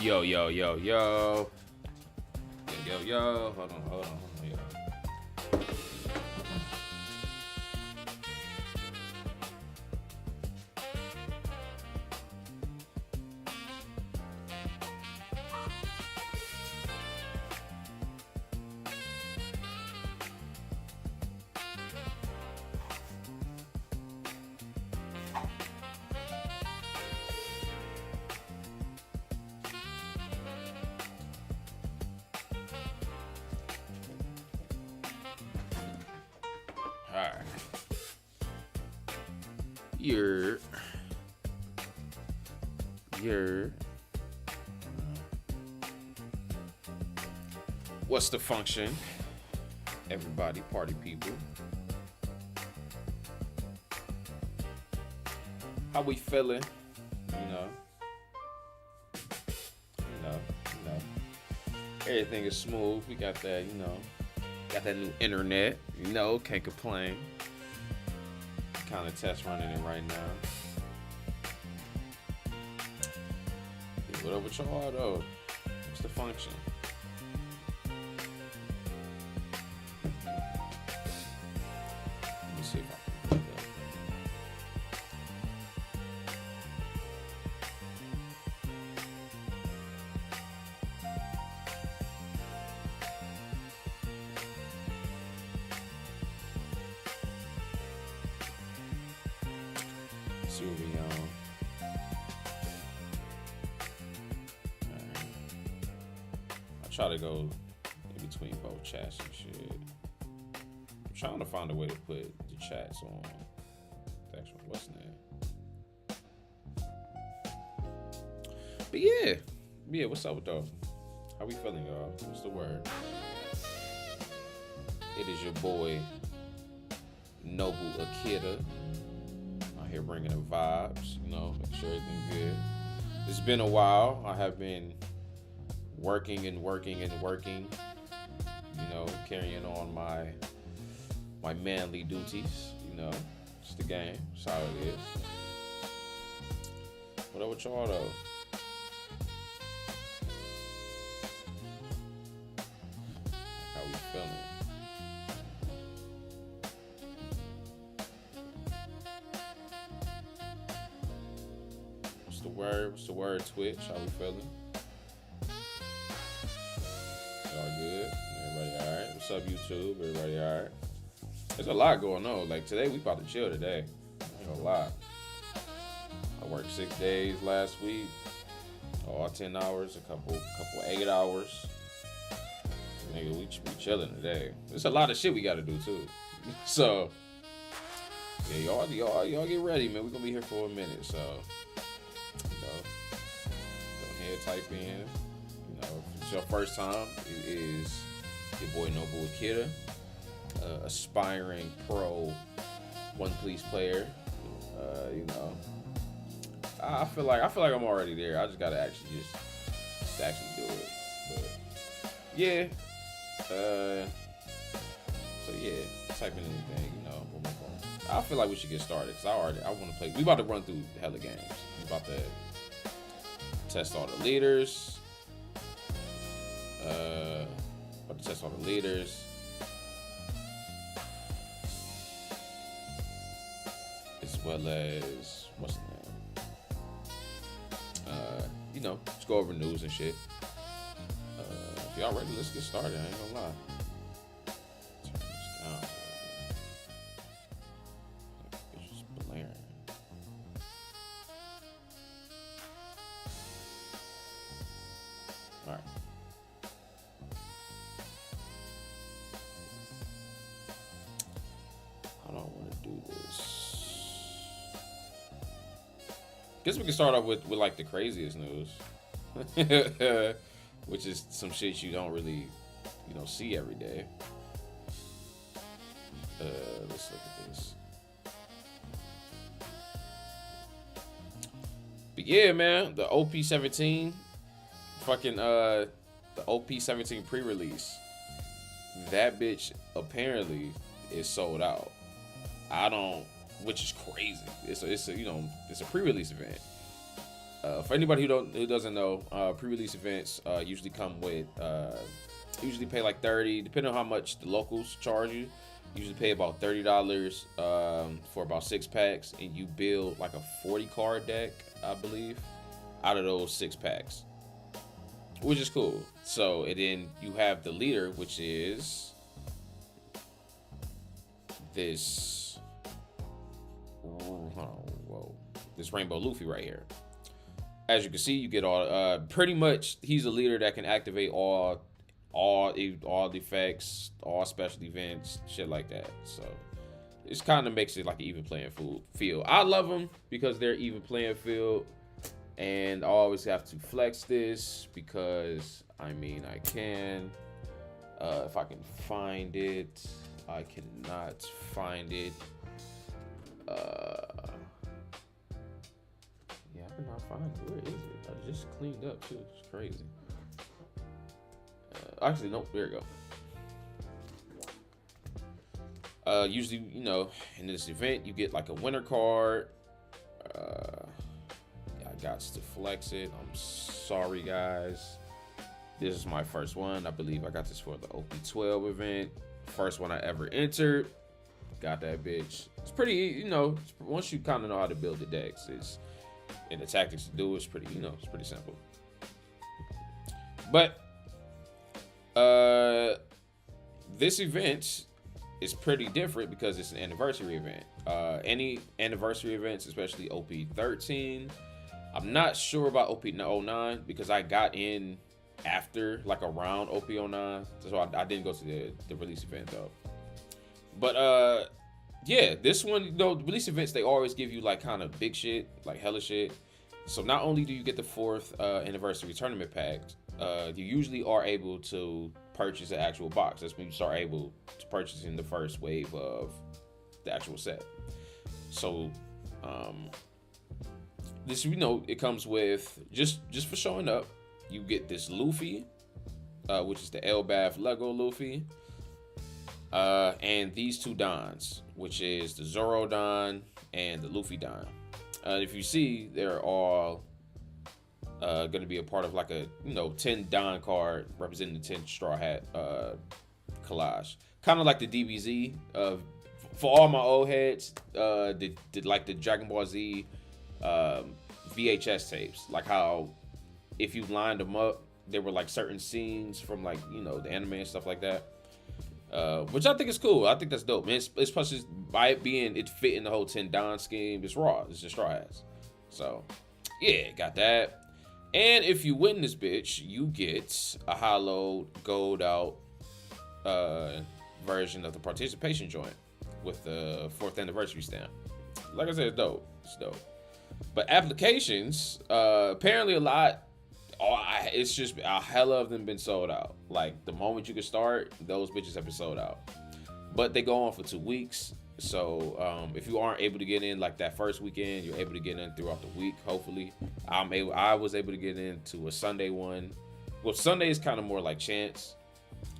Yo, yo, yo, yo. Yo, yo, yo. Hold on, yo. Alright. You're. What's the function? Everybody, party people. How we feeling? You know. Everything is smooth. We got that, got that new internet. Can't complain. Kind of test running it right now. Yeah, what up with y'all though? What's the function? Let me see if I can do that. See what we on. I try to go in between both chats and shit. I'm trying to find a way to put the chats on the actual what's name. But yeah, what's up with though? How we feeling, y'all? What's the word? It is your boy Nobu Akira. Here bringing the vibes, make sure everything's good. It's been a while. I have been working, carrying on my manly duties, it's the game. That's how it is. What up with y'all though? How we feeling? What's the word, Twitch? How we feeling? Y'all good? Everybody alright? What's up, YouTube? Everybody alright? There's a lot going on. Like today, we about to chill today. There's a lot. I worked 6 days last week. All 10 hours, a couple 8 hours. Nigga, we chilling today. There's a lot of shit we gotta do too. So, yeah, y'all get ready, man. We're gonna be here for a minute, so. Go ahead, type in. If it's your first time, it is your boy Nobu Akira, aspiring pro One Piece player. I feel like I'm already there. I just gotta actually do it. But yeah. So yeah, type in anything. I feel like we should get started because I want to play. We about to run through hella games. We about to test all the leaders. As well as what's the name? Just go over news and shit. If y'all ready, let's get started. I ain't gonna lie. Turn this down. It's just blaring. All right. I don't want to do this. Guess we can start off with like the craziest news, which is some shit you don't really, see every day. Let's look at this. But yeah, man, the OP17, the OP17 pre-release, that bitch apparently is sold out. Which is crazy. It's a pre-release event. For anybody who doesn't know, pre-release events usually come with usually pay like 30, depending on how much the locals charge you. Usually pay about $30 for about 6 packs, and you build like a 40 card deck, I believe, out of those 6 packs, which is cool. So, and then you have the leader, which is this, this Rainbow Luffy right here. As you can see, you get all pretty much he's a leader that can activate all effects, all special events, shit like that. So it kind of makes it like an even playing field. I love them because they're even playing field, and I always have to flex this because I mean I can. If I can find it, I cannot find it. Yeah, I cannot find it. Where is it? I just cleaned up too. It's crazy. Actually, nope. There we go. Usually, you know, in this event, you get like a winner card. I got to flex it. I'm sorry, guys. This is my first one. I believe I got this for the OP12 event. First one I ever entered. Got that bitch. It's pretty, you know, once you kind of know how to build the decks, and the tactics to do it's pretty, you know, it's pretty simple. But this event is pretty different because it's an anniversary event. Any anniversary events, especially OP13. I'm not sure about OP09 because I got in after, like around OP09, so I didn't go to the release event though. But yeah, this one, you know, release events, they always give you like kind of big shit, like hella shit. So not only do you get the 4th anniversary tournament pack, you usually are able to purchase an actual box. That's when you start able to purchase in the first wave of the actual set. So this, you know, it comes with just for showing up, you get this Luffy, which is the Elbaf Lego Luffy, and these 2 Dons, which is the Zoro Don and the Luffy Don. If you see, they're all going to be a part of like a, you know, 10 Don card representing the 10 Straw Hat collage. Kind of like the DBZ. For all my old heads, did like the Dragon Ball Z VHS tapes. Like how if you lined them up, there were like certain scenes from like, you know, the anime and stuff like that. Which I think is cool. I think that's dope, man. It's plus just by it being it fit in the whole 10 Don scheme. It's raw. It's just Straw Hats. So yeah, got that. And if you win this bitch, you get a hollow gold out version of the participation joint with the 4th anniversary stamp. Like I said, it's dope. It's dope. But applications, apparently a lot. It's just a hella of them been sold out. Like the moment you can start, those bitches have been sold out. But they go on for 2 weeks. So if you aren't able to get in like that first weekend, you're able to get in throughout the week. Hopefully, I was able to get into a Sunday one. Well, Sunday is kind of more like chance.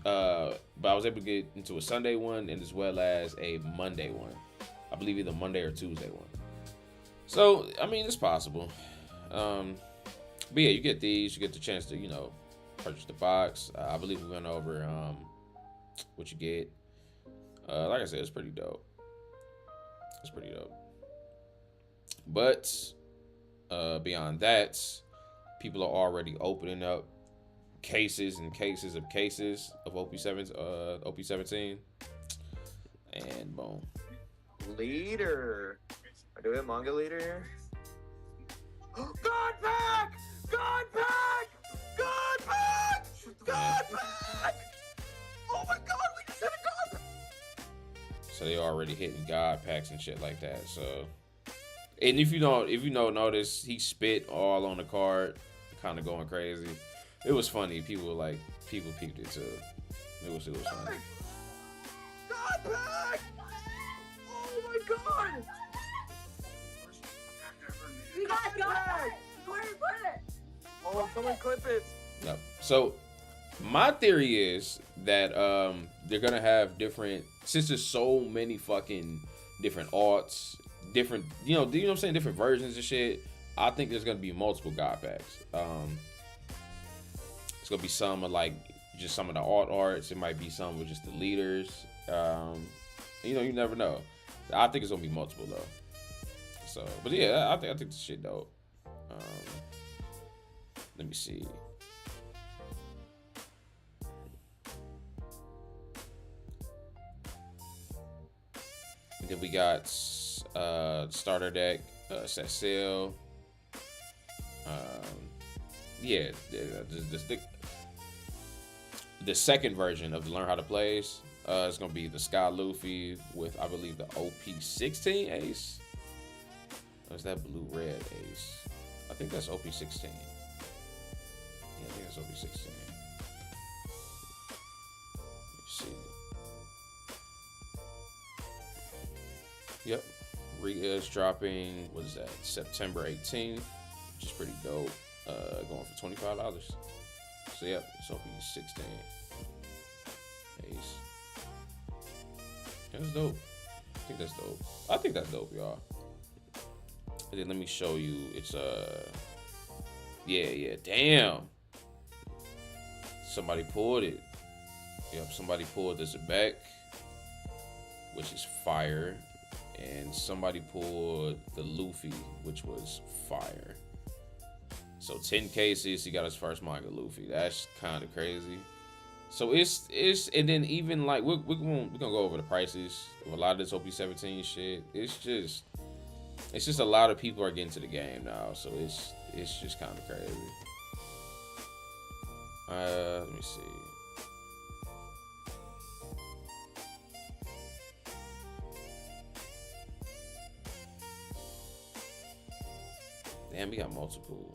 But I was able to get into a Sunday one and as well as a Monday one. I believe either Monday or Tuesday one. So I mean, it's possible. But yeah, you get these. You get the chance to, you know, purchase the box. I believe we went over what you get. Like I said, it's pretty dope. It's pretty dope. But beyond that, people are already opening up cases and cases of OP17. And boom. Leader. Do we have manga leader here? God pack! God pack! God pack! God pack! Oh my god, we just hit a god pack! So they already hitting god packs and shit like that. So, and if you don't notice, he spit all on the card, kind of going crazy. It was funny. People peeped it too. It was funny. God pack! Oh my god! We got God! Where did you put it? Oh, someone clip it! No. So my theory is that they're gonna have different, since there's so many fucking different arts, different, you know what I'm saying, different versions of shit. I think there's gonna be multiple God packs. It's gonna be some of like just some of the alt arts. It might be some with just the leaders. You know, you never know. I think it's gonna be multiple though. So, but yeah, I think this shit dope. Let me see. And then we got starter deck, Cecil. Yeah, the second version of the Learn How to Plays. It's gonna be the Sky Luffy with, I believe, the OP17 Ace. Or is that blue red Ace? I think that's OP16. Yeah, I think that's OP16. Let's see. Yep. Ria is dropping, what is that, September 18th, which is pretty dope. Going for $25. So yep, it's OP16. Ace. That's dope. I think that's dope. I think that's dope, y'all. And then let me show you. It's yeah, damn. Somebody pulled it. Yep, somebody pulled this back, which is fire. And somebody pulled the Luffy, which was fire. So 10 cases, he got his first manga Luffy. That's kind of crazy. So it's and then even like we're gonna go over the prices of a lot of this OP17 shit. It's just a lot of people are getting to the game now, so it's just kind of crazy. Let me see. Damn, we got multiple.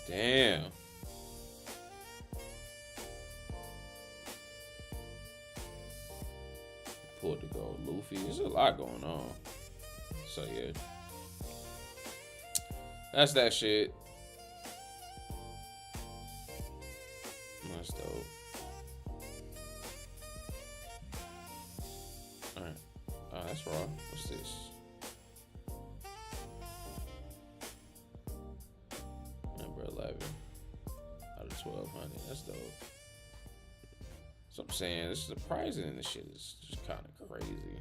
Damn. Pulled to go Luffy. There's a lot going on. So yeah. That's that shit. That's dope. Alright. That's raw. What's this? Number 11 out of 1,200. That's dope. So I'm saying, this is surprising, and this shit is just kind of crazy.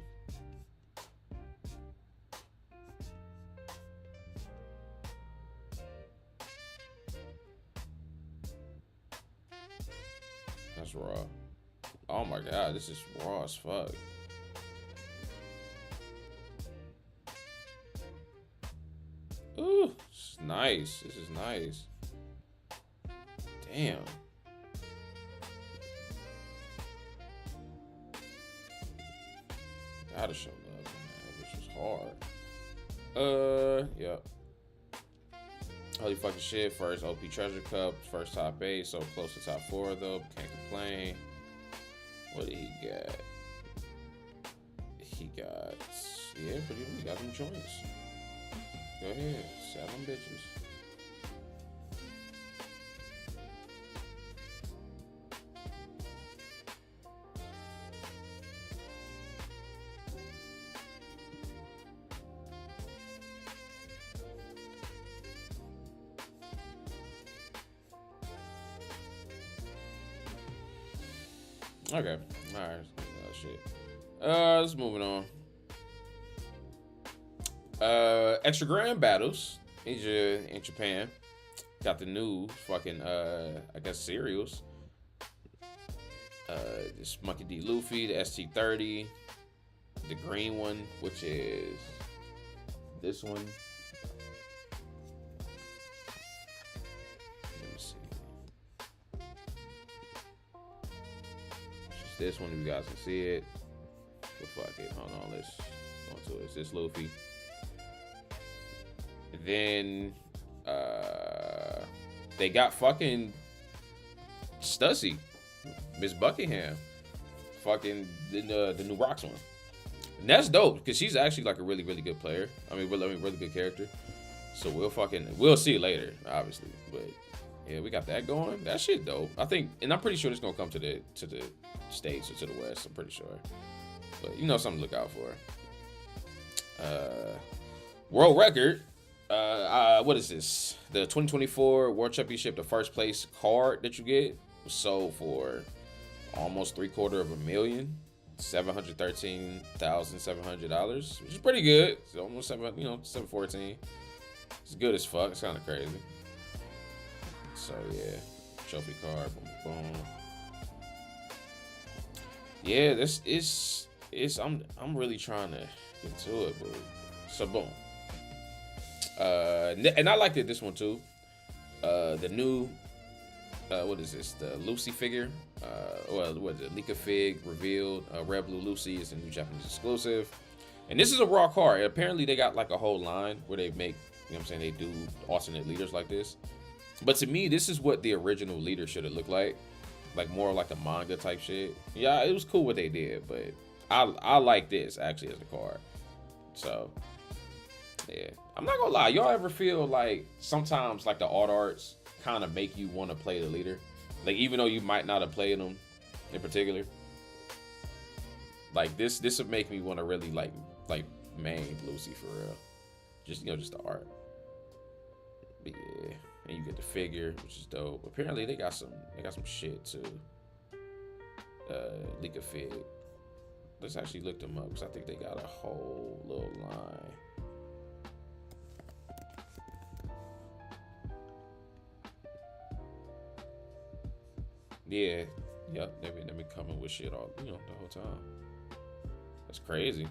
That's raw. Oh my god, this is raw as fuck. Ooh, this is nice. This is nice. Damn. Gotta show love on that, which was hard. Yep. Holy fucking shit. First OP Treasure Cup, first top 8, so close to top 4 though. Can't complain. What did he get? He got, yeah, pretty much. He got them joints. Go ahead, sell them bitches. Okay, all right, shit. Let's moving on. Extra Grand Battles in Japan got the new fucking I guess cereals. This Monkey D. Luffy, the ST30, the green one, which is this one. Let me see. Just this one, if you guys can see it. But fuck it. Hold on, let's go to it. It's this Luffy. Then they got fucking Stussy, Miss Buckingham, fucking the new Rocks one, and that's dope because she's actually like a really good player. I mean, really good character. So we'll see later, obviously. But yeah, we got that going. That shit dope. I think, and I'm pretty sure it's gonna come to the States or to the West. I'm pretty sure. But you know, something to look out for. World record. What is this? The 2024 World Championship, the first place card that you get was sold for almost $713,000, $713,700, which is pretty good. It's almost $714. It's good as fuck. It's kind of crazy. So yeah, trophy card, boom, boom. Yeah, this is I'm really trying to get to it, bro. So boom. And I liked it, this one too. The new, what is this? The Lucy figure. What is it? Lika Fig revealed. Red Blue Lucy is a new Japanese exclusive. And this is a raw card. Apparently they got like a whole line where they make, you know what I'm saying, they do alternate leaders like this. But to me, this is what the original leader should have looked like. Like more like a manga type shit. Yeah, it was cool what they did, but I like this actually as a card. So yeah, I'm not gonna lie. Y'all ever feel like sometimes like the arts kind of make you want to play the leader, like even though you might not have played them in particular? Like this would make me want to really like main Lucy for real. Just just the art. But yeah, and you get the figure, which is dope. Apparently they got some shit too. Lika Fig. Let's actually look them up because I think they got a whole little line. Yeah, yep. They been coming with shit all the whole time. That's crazy.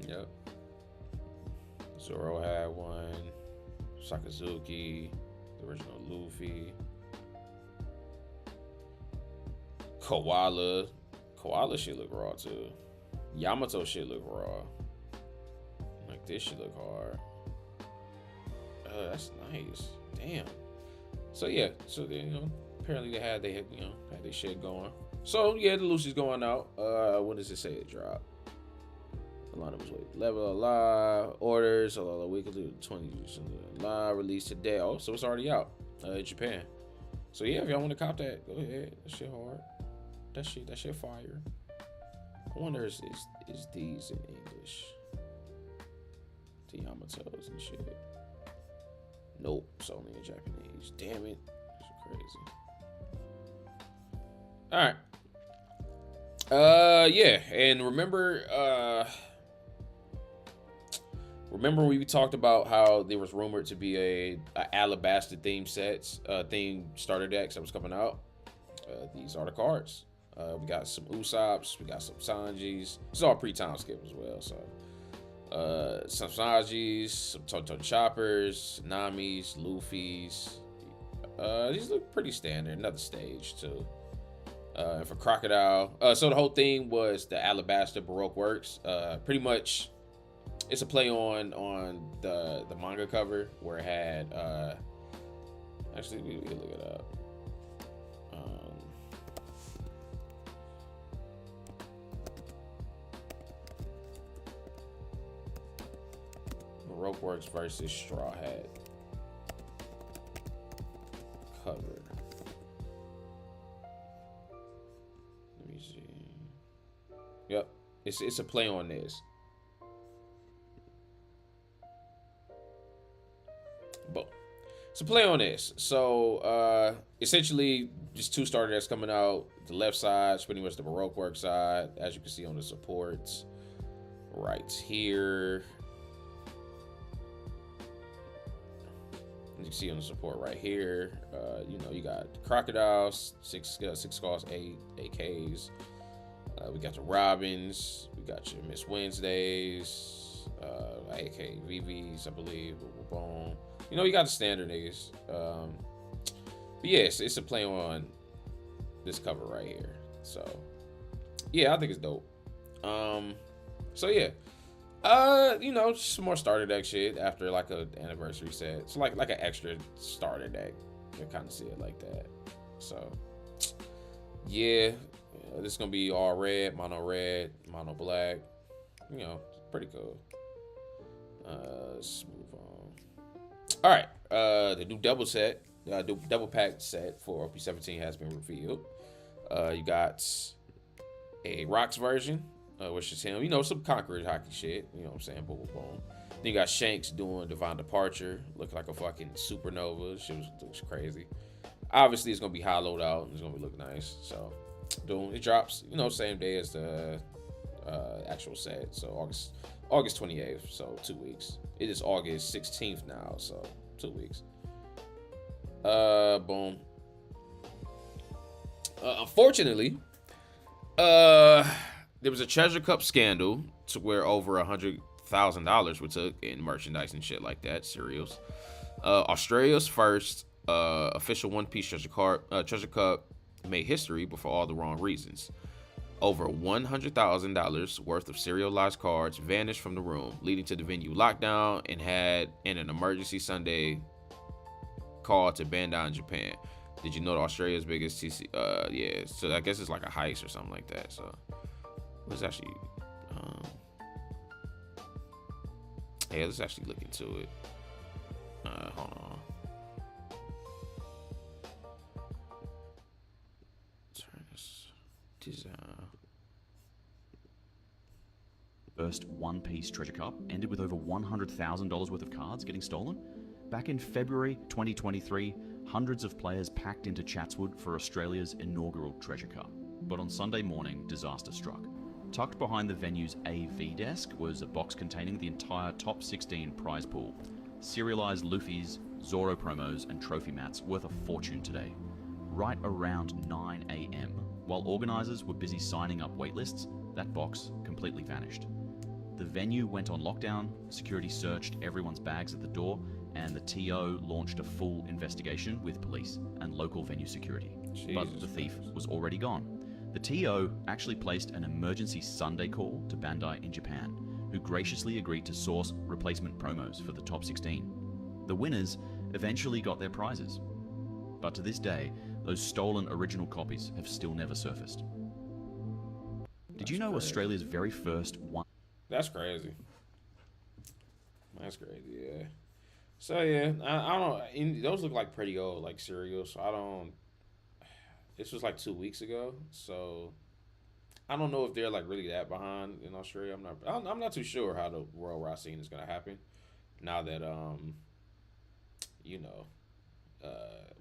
Yep. Zoro had one. Sakazuki, the original Luffy. Koala shit look raw too. Yamato shit look raw. Like this shit look hard. That's nice. Damn. So yeah, apparently they had their shit going. So yeah, the Lucy's going out. What does it say it dropped? Alana was waiting. Level alive orders. A weekly 20 live release today. Oh, so it's already out in Japan. So yeah, if y'all want to cop that, go ahead. That shit hard. That shit fire. I wonder is these in English? The Yamatos and shit. Nope, it's only in Japanese. Damn it, that's crazy. All right. Yeah, and remember we talked about how there was rumored to be a Alabasta theme starter decks that was coming out. These are the cards. We got some Usops, we got some Sanjis. It's all pre-time skip as well, so some Sanjis, some Tonton Choppers, Namis, Luffy's. These look pretty standard. Another stage too. And for Crocodile, so the whole thing was the Alabasta Baroque Works. Pretty much, it's a play on the manga cover where it had. Actually, we can look it up. Baroque Works versus Straw Hat cover. Let me see. Yep, it's a play on this. But it's a play on this. So essentially, just two starter decks coming out. The left side is pretty much the Baroque Work side, as you can see on the supports right here. You can see on the support right here, you got Crocodiles, 6 cost, 8 AKs. We got the Robins, we got your Miss Wednesdays, AK VVs, I believe. Boom. You got the standard niggas. But yes, it's a play on this cover right here. So yeah, I think it's dope. So yeah. Just some more starter deck shit after like a anniversary set. It's like an extra starter deck. You kind of see it like that. So yeah, this is gonna be all red, mono black. Pretty cool. Let's move on. All right. The new double pack set for OP17 has been revealed. You got a Rocks version, which is him. You know, some Conqueror hockey shit. You know what I'm saying? Boom, boom, boom. Then you got Shanks doing Divine Departure. Look like a fucking supernova. Shit looks crazy. Obviously, it's going to be hollowed out. And it's going to look nice. So, boom. It drops, you know, same day as the actual set. So, August 28th. So, 2 weeks. It is August 16th now. So, 2 weeks. Boom. Unfortunately, there was a Treasure Cup scandal to where over $100,000 were took in merchandise and shit like that, cereals. Australia's first official One Piece Treasure Cup made history, but for all the wrong reasons. Over $100,000 worth of serialized cards vanished from the room, leading to the venue lockdown and an emergency Sunday call to Bandai in Japan. Did you know that Australia's biggest TC? Yeah, so I guess it's like a heist or something like that. So let's actually, let's actually look into it. Hold on. Turn this design. First One Piece Treasure Cup ended with over $100,000 worth of cards getting stolen. Back in February 2023, hundreds of players packed into Chatswood for Australia's inaugural Treasure Cup. But on Sunday morning, disaster struck. Tucked behind the venue's AV desk was a box containing the entire top 16 prize pool. Serialized Luffy's, Zoro promos, and trophy mats worth a fortune today. Right around 9 a.m., while organisers were busy signing up waitlists, that box completely vanished. The venue went on lockdown, security searched everyone's bags at the door, and the TO launched a full investigation with police and local venue security. But the thief was already gone. The TO actually placed an emergency Sunday call to Bandai in Japan, who graciously agreed to source replacement promos for the top 16. The winners eventually got their prizes. But to this day, those stolen original copies have still never surfaced. Did you know Australia's very first one... That's crazy. That's crazy, yeah. So yeah, I don't. Those look like pretty old, like cereals. So I don't. This was like 2 weeks ago, so I don't know if they're like really that behind in Australia. I'm not too sure how the World Wide scene is gonna happen now that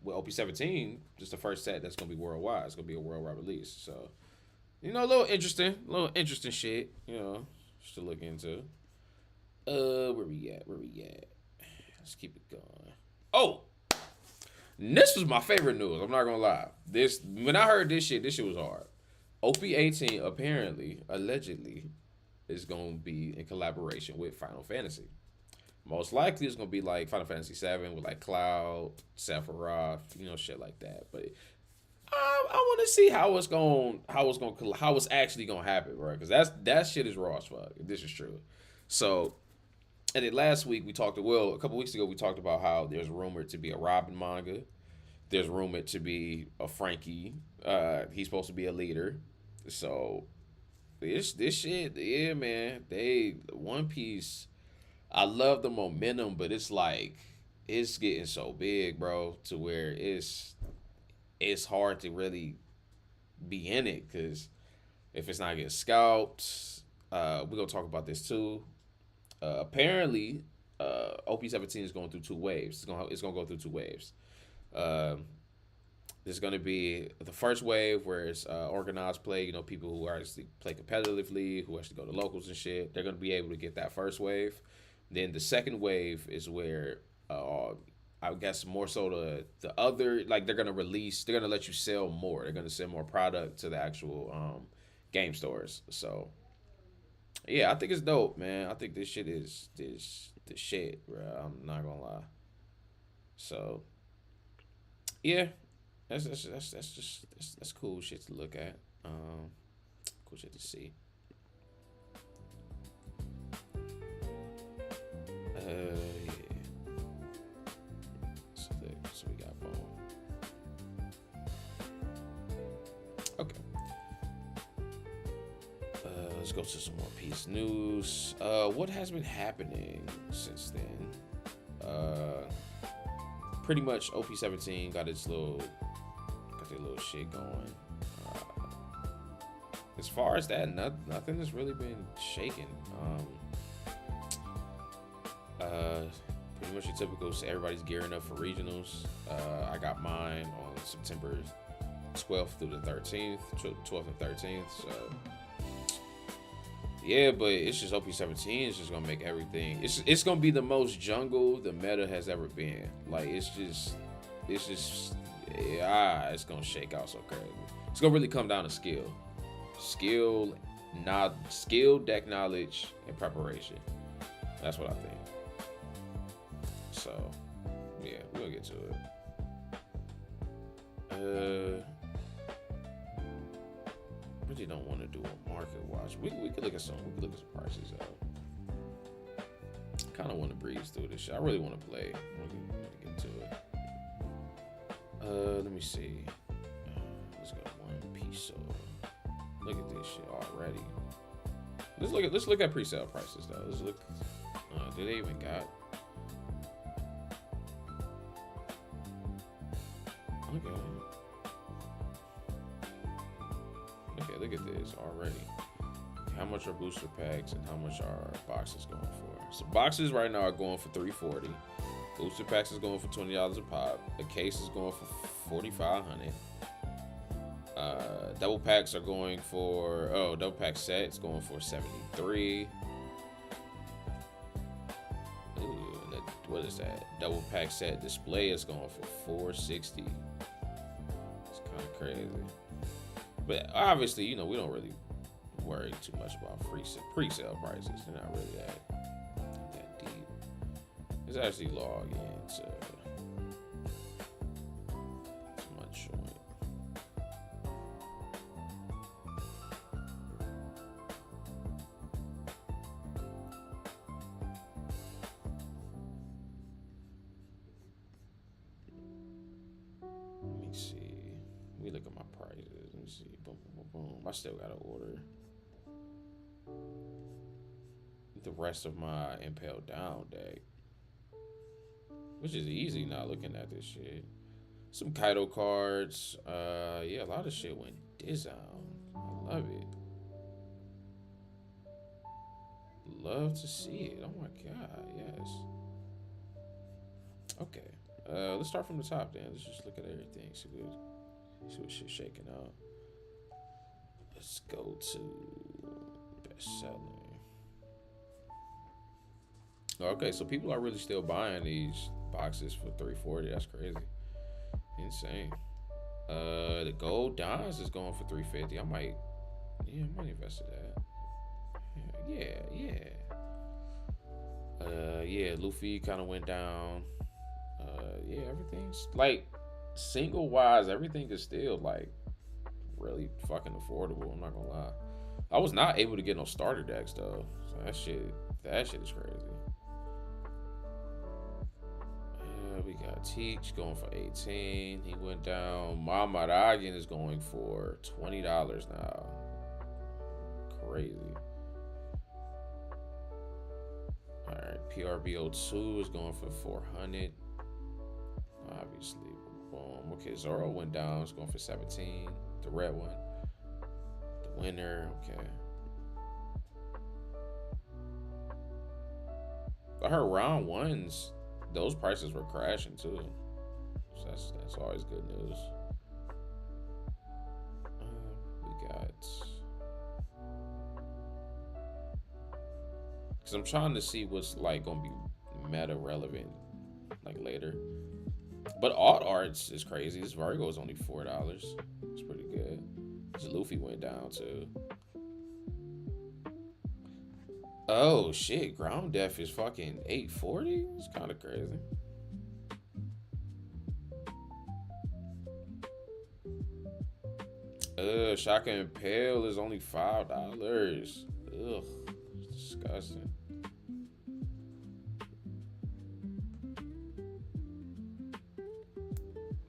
with OP17, just the first set that's gonna be worldwide. It's gonna be a worldwide release. So a little interesting shit. Just to look into. Where we at? Let's keep it going. Oh, this was my favorite news. I'm not gonna lie. When I heard this shit was hard. OP18 apparently, allegedly, is gonna be in collaboration with Final Fantasy. Most likely, it's gonna be like Final Fantasy 7 with like Cloud, Sephiroth, shit like that. But I want to see how it's actually gonna happen, bro. Because that shit is raw as fuck. If this is true, so. And then last week a couple weeks ago we talked about how there's rumored to be a Robin manga. There's rumored to be a Frankie. He's supposed to be a leader. So this shit, yeah, man. One Piece. I love the momentum, but it's like it's getting so big, bro, to where it's hard to really be in it because if it's not getting scalped, we're gonna talk about this too. Apparently, OP17 is going through 2 waves. It's gonna go through 2 waves. There's gonna be the first wave where it's organized play. People who actually play competitively, who actually go to locals and shit. They're gonna be able to get that first wave. Then the second wave is where I guess more so the other, like they're gonna let you sell more. They're gonna send more product to the actual game stores. So. Yeah, I think it's dope, man. I think this shit is the shit, bro. I'm not gonna lie. So, yeah, that's cool shit to look at. Cool shit to see. Yeah. So we got boom. Okay. Let's go to some more piece news. What has been happening since then? Pretty much OP17 got their little shit going. As far as that, nothing has really been shaken. Pretty much your typical, so everybody's gearing up for regionals. I got mine on September 12th through the 13th, 12th and 13th. So yeah, but it's just OP17 is just gonna make everything. It's gonna be the most jungle the meta has ever been. Like it's gonna shake out so crazy. It's gonna really come down to skill, deck knowledge, and preparation. That's what I think. So yeah, we're gonna get to it. Really don't want to do a market watch. We could look at some prices out. Kind of want to breeze through this shit. I really want to play. I want to get to it. Let me see. Let's go one piece. Look at this shit already. Let's look at pre-sale prices though. Let's look. Do they even got? Okay, look at this already. How much are booster packs and how much are boxes going for? So boxes right now are going for $340. Booster packs is going for $20 a pop. A case is going for $4,500. Double packs are going for double pack sets going for $73. Ooh, what is that? Double pack set display is going for $460. It's kind of crazy. But obviously, you know, we don't really worry too much about pre-sale prices. They're not really that deep. Let's actually log into my joint. Let me see. Let me look at my prices. Let me see. Boom, boom, boom, boom. I still gotta order the rest of my Impel Down deck, which is easy not looking at this shit. Some Kaido cards. Yeah, a lot of shit went down. I love it. Love to see it. Oh my god, yes. Okay. Let's start from the top then. Let's just look at everything. See what shit's shaking out. Let's go to best selling. Okay, so people are really still buying these boxes for $340. That's crazy. Insane. The gold dimes is going for $350. I might invest in that. Yeah, Luffy kind of went down. Yeah, everything's like single wise, everything is still like really fucking affordable. I'm not gonna lie. I was not able to get no starter decks though. So that shit is crazy. We got Teach going for 18. He went down. Mamaragan is going for $20 now. Crazy. All right, PRBO2 is going for 400. Obviously, boom. Okay, Zoro went down. It's going for 17. The red one. The winner. Okay. I heard round ones, those prices were crashing too. So that's always good news. We got. Because I'm trying to see what's like gonna be meta relevant like later. But alt arts is crazy. This Virgo is only $4. It's pretty good. This Luffy went down too. Oh shit, ground def is fucking $840. It's kind of crazy. Shaka and Pale is only $5. Ugh, it's disgusting.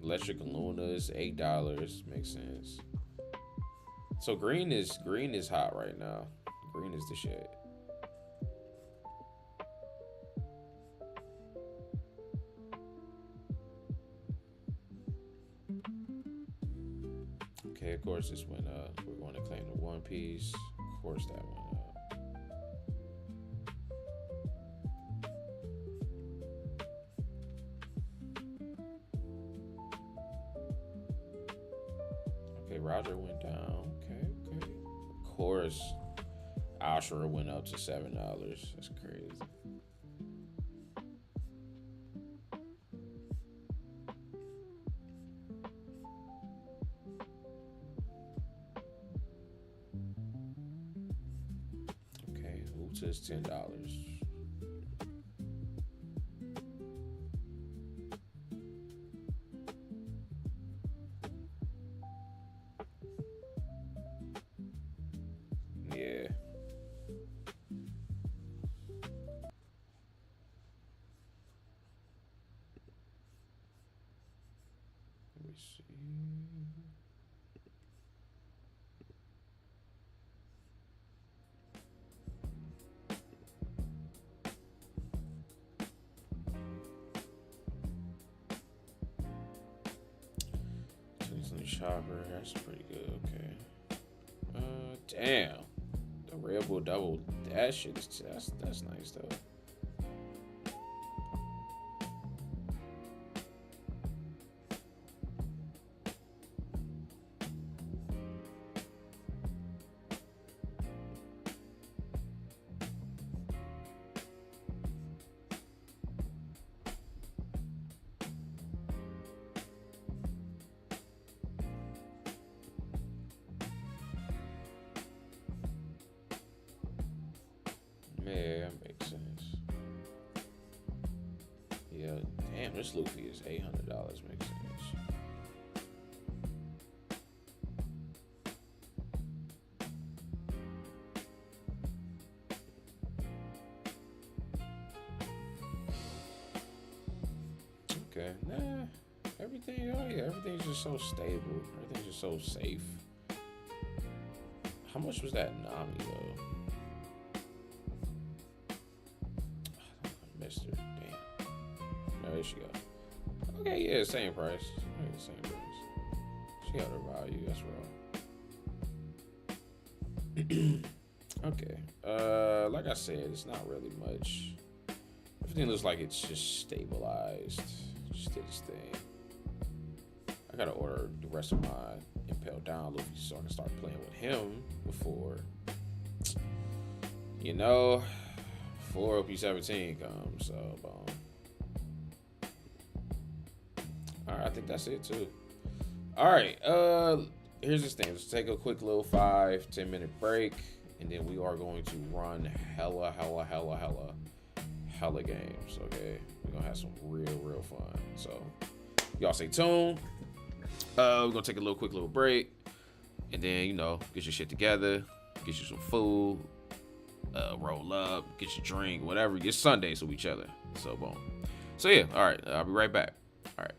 Electric Luna is $8. Makes sense. So green is hot right now. green is the shit. Okay, of course this went up. We're going to claim the One Piece. Of course that went up. Okay, Roger went down. Okay. Of course, Ashura went up to $7. That's crazy. Okay, Uta is $10. Yeah. Let me see. Disney Shopper, that's pretty good. Okay. Damn. The Red Bull double. That shit is that's nice though. Yeah, that makes sense. Yeah, damn, this Luffy is $800. Makes sense. Okay, nah, everything. Oh yeah, everything's just so stable. Everything's just so safe. How much was that Nami though? Missed her. Damn. No, there she go. Okay, yeah, same price. Yeah, same price. She got her value. That's wrong. Okay. Like I said, it's not really much. Everything looks like it's just stabilized. Just did its thing. I gotta order the rest of my Impel Down Luffy so I can start playing with him before, you know, before OP17 comes. So, all right, I think that's it too. All right, here's this thing. Let's take a quick little 5-10 minute break, and then we are going to run hella games. Okay, we're gonna have some real fun. So, y'all stay tuned. We're gonna take a quick little break, and then get your shit together, get you some food, roll up, get your drink, whatever. It's Sunday, so we chilling. So boom. So yeah, all right. I'll be right back. All right.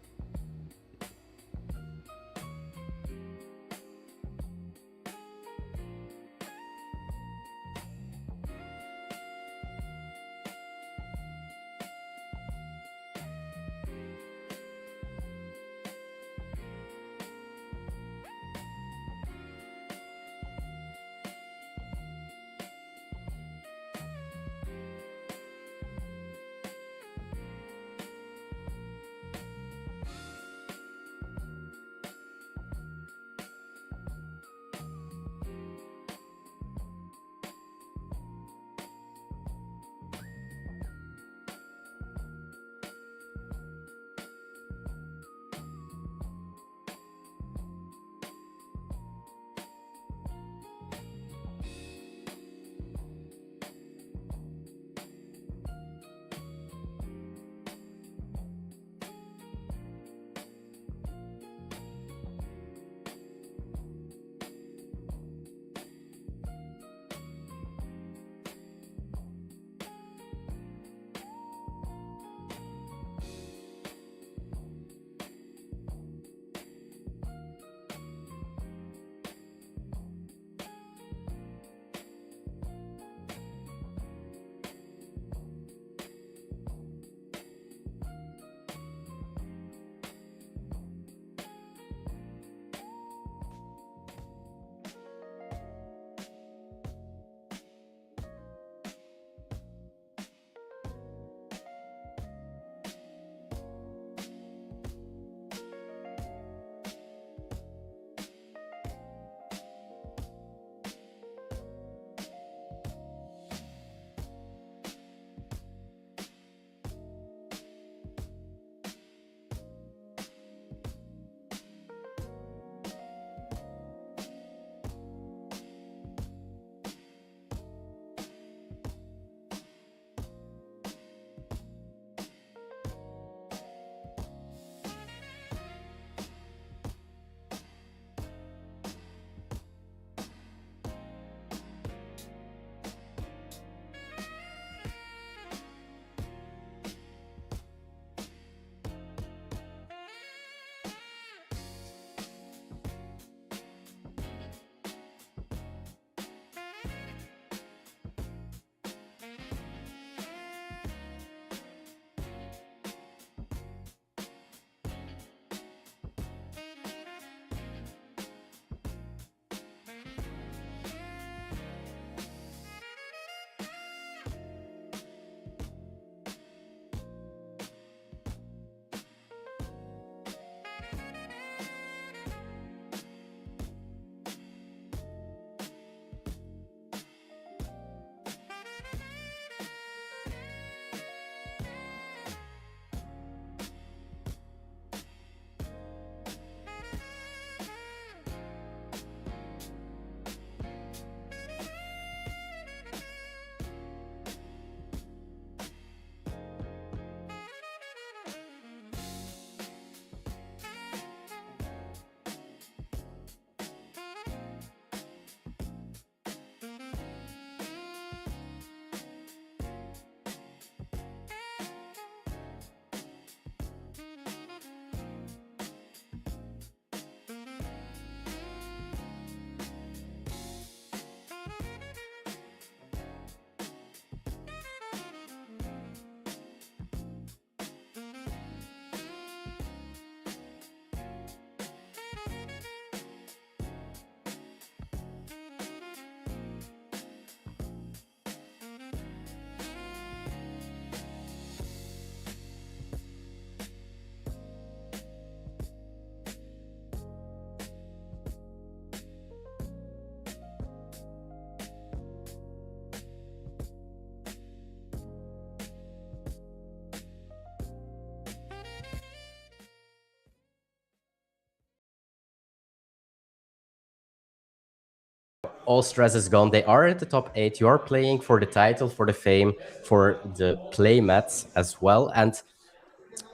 all stress is gone. They are at the top 8. You are playing for the title, for the fame, for the playmats as well. And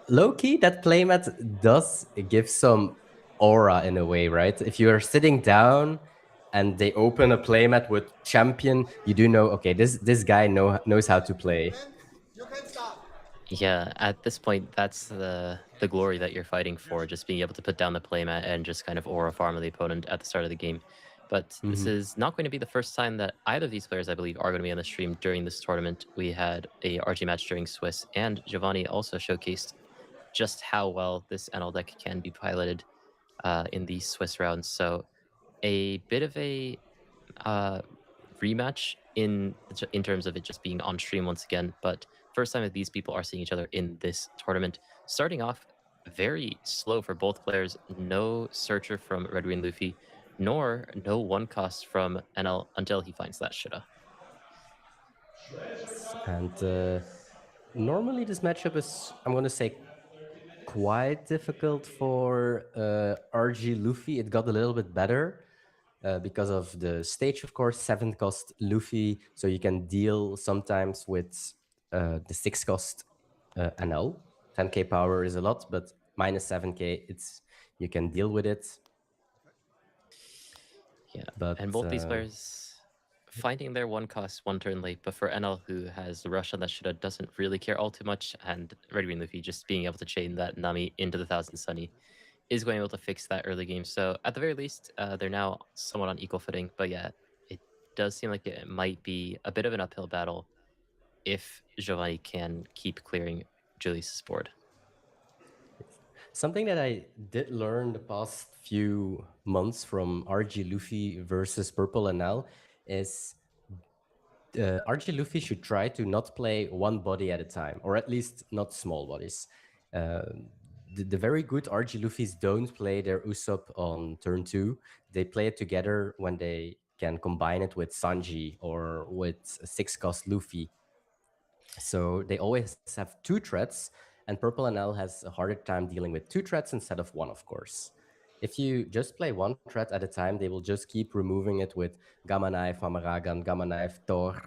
low-key, that playmat does give some aura in a way, right? If you're sitting down and they open a playmat with champion, you do know, okay, this guy knows how to play. Yeah, at this point, that's the glory that you're fighting for, just being able to put down the playmat and just kind of aura farm the opponent at the start of the game. But this is not going to be the first time that either of these players, I believe, are going to be on the stream during this tournament. We had a RG match during Swiss, and Giovanni also showcased just how well this NL deck can be piloted in the Swiss rounds. So a bit of a rematch in terms of it just being on stream once again, but first time that these people are seeing each other in this tournament. Starting off very slow for both players. No Searcher from Red Green Luffy, nor no one cost from NL until he finds that Shida. And normally this matchup is, I'm going to say, quite difficult for RG Luffy. It got a little bit better because of the stage, of course, 7th cost Luffy, so you can deal sometimes with the 6th cost NL. 10k power is a lot, but minus 7k, you can deal with it. Yeah, but and both these players finding their one cost one turn late, but for NL, who has the rush on that Shida, doesn't really care all too much, and Red Green Luffy just being able to chain that Nami into the Thousand Sunny is going to be able to fix that early game. So at the very least, they're now somewhat on equal footing. But yeah, it does seem like it might be a bit of an uphill battle if Giovanni can keep clearing Julius's board. Something that I did learn the past few months from RG Luffy versus Purple NL is RG Luffy should try to not play one body at a time, or at least not small bodies. The very good RG Luffys don't play their Usopp on turn 2. They play it together when they can combine it with Sanji or with 6-cost Luffy. So they always have 2 threats, and Purple NL has a harder time dealing with 2 threats instead of 1, of course. If you just play 1 threat at a time, they will just keep removing it with Gamma Knife, Hamaragan, Gamma Knife, Thor,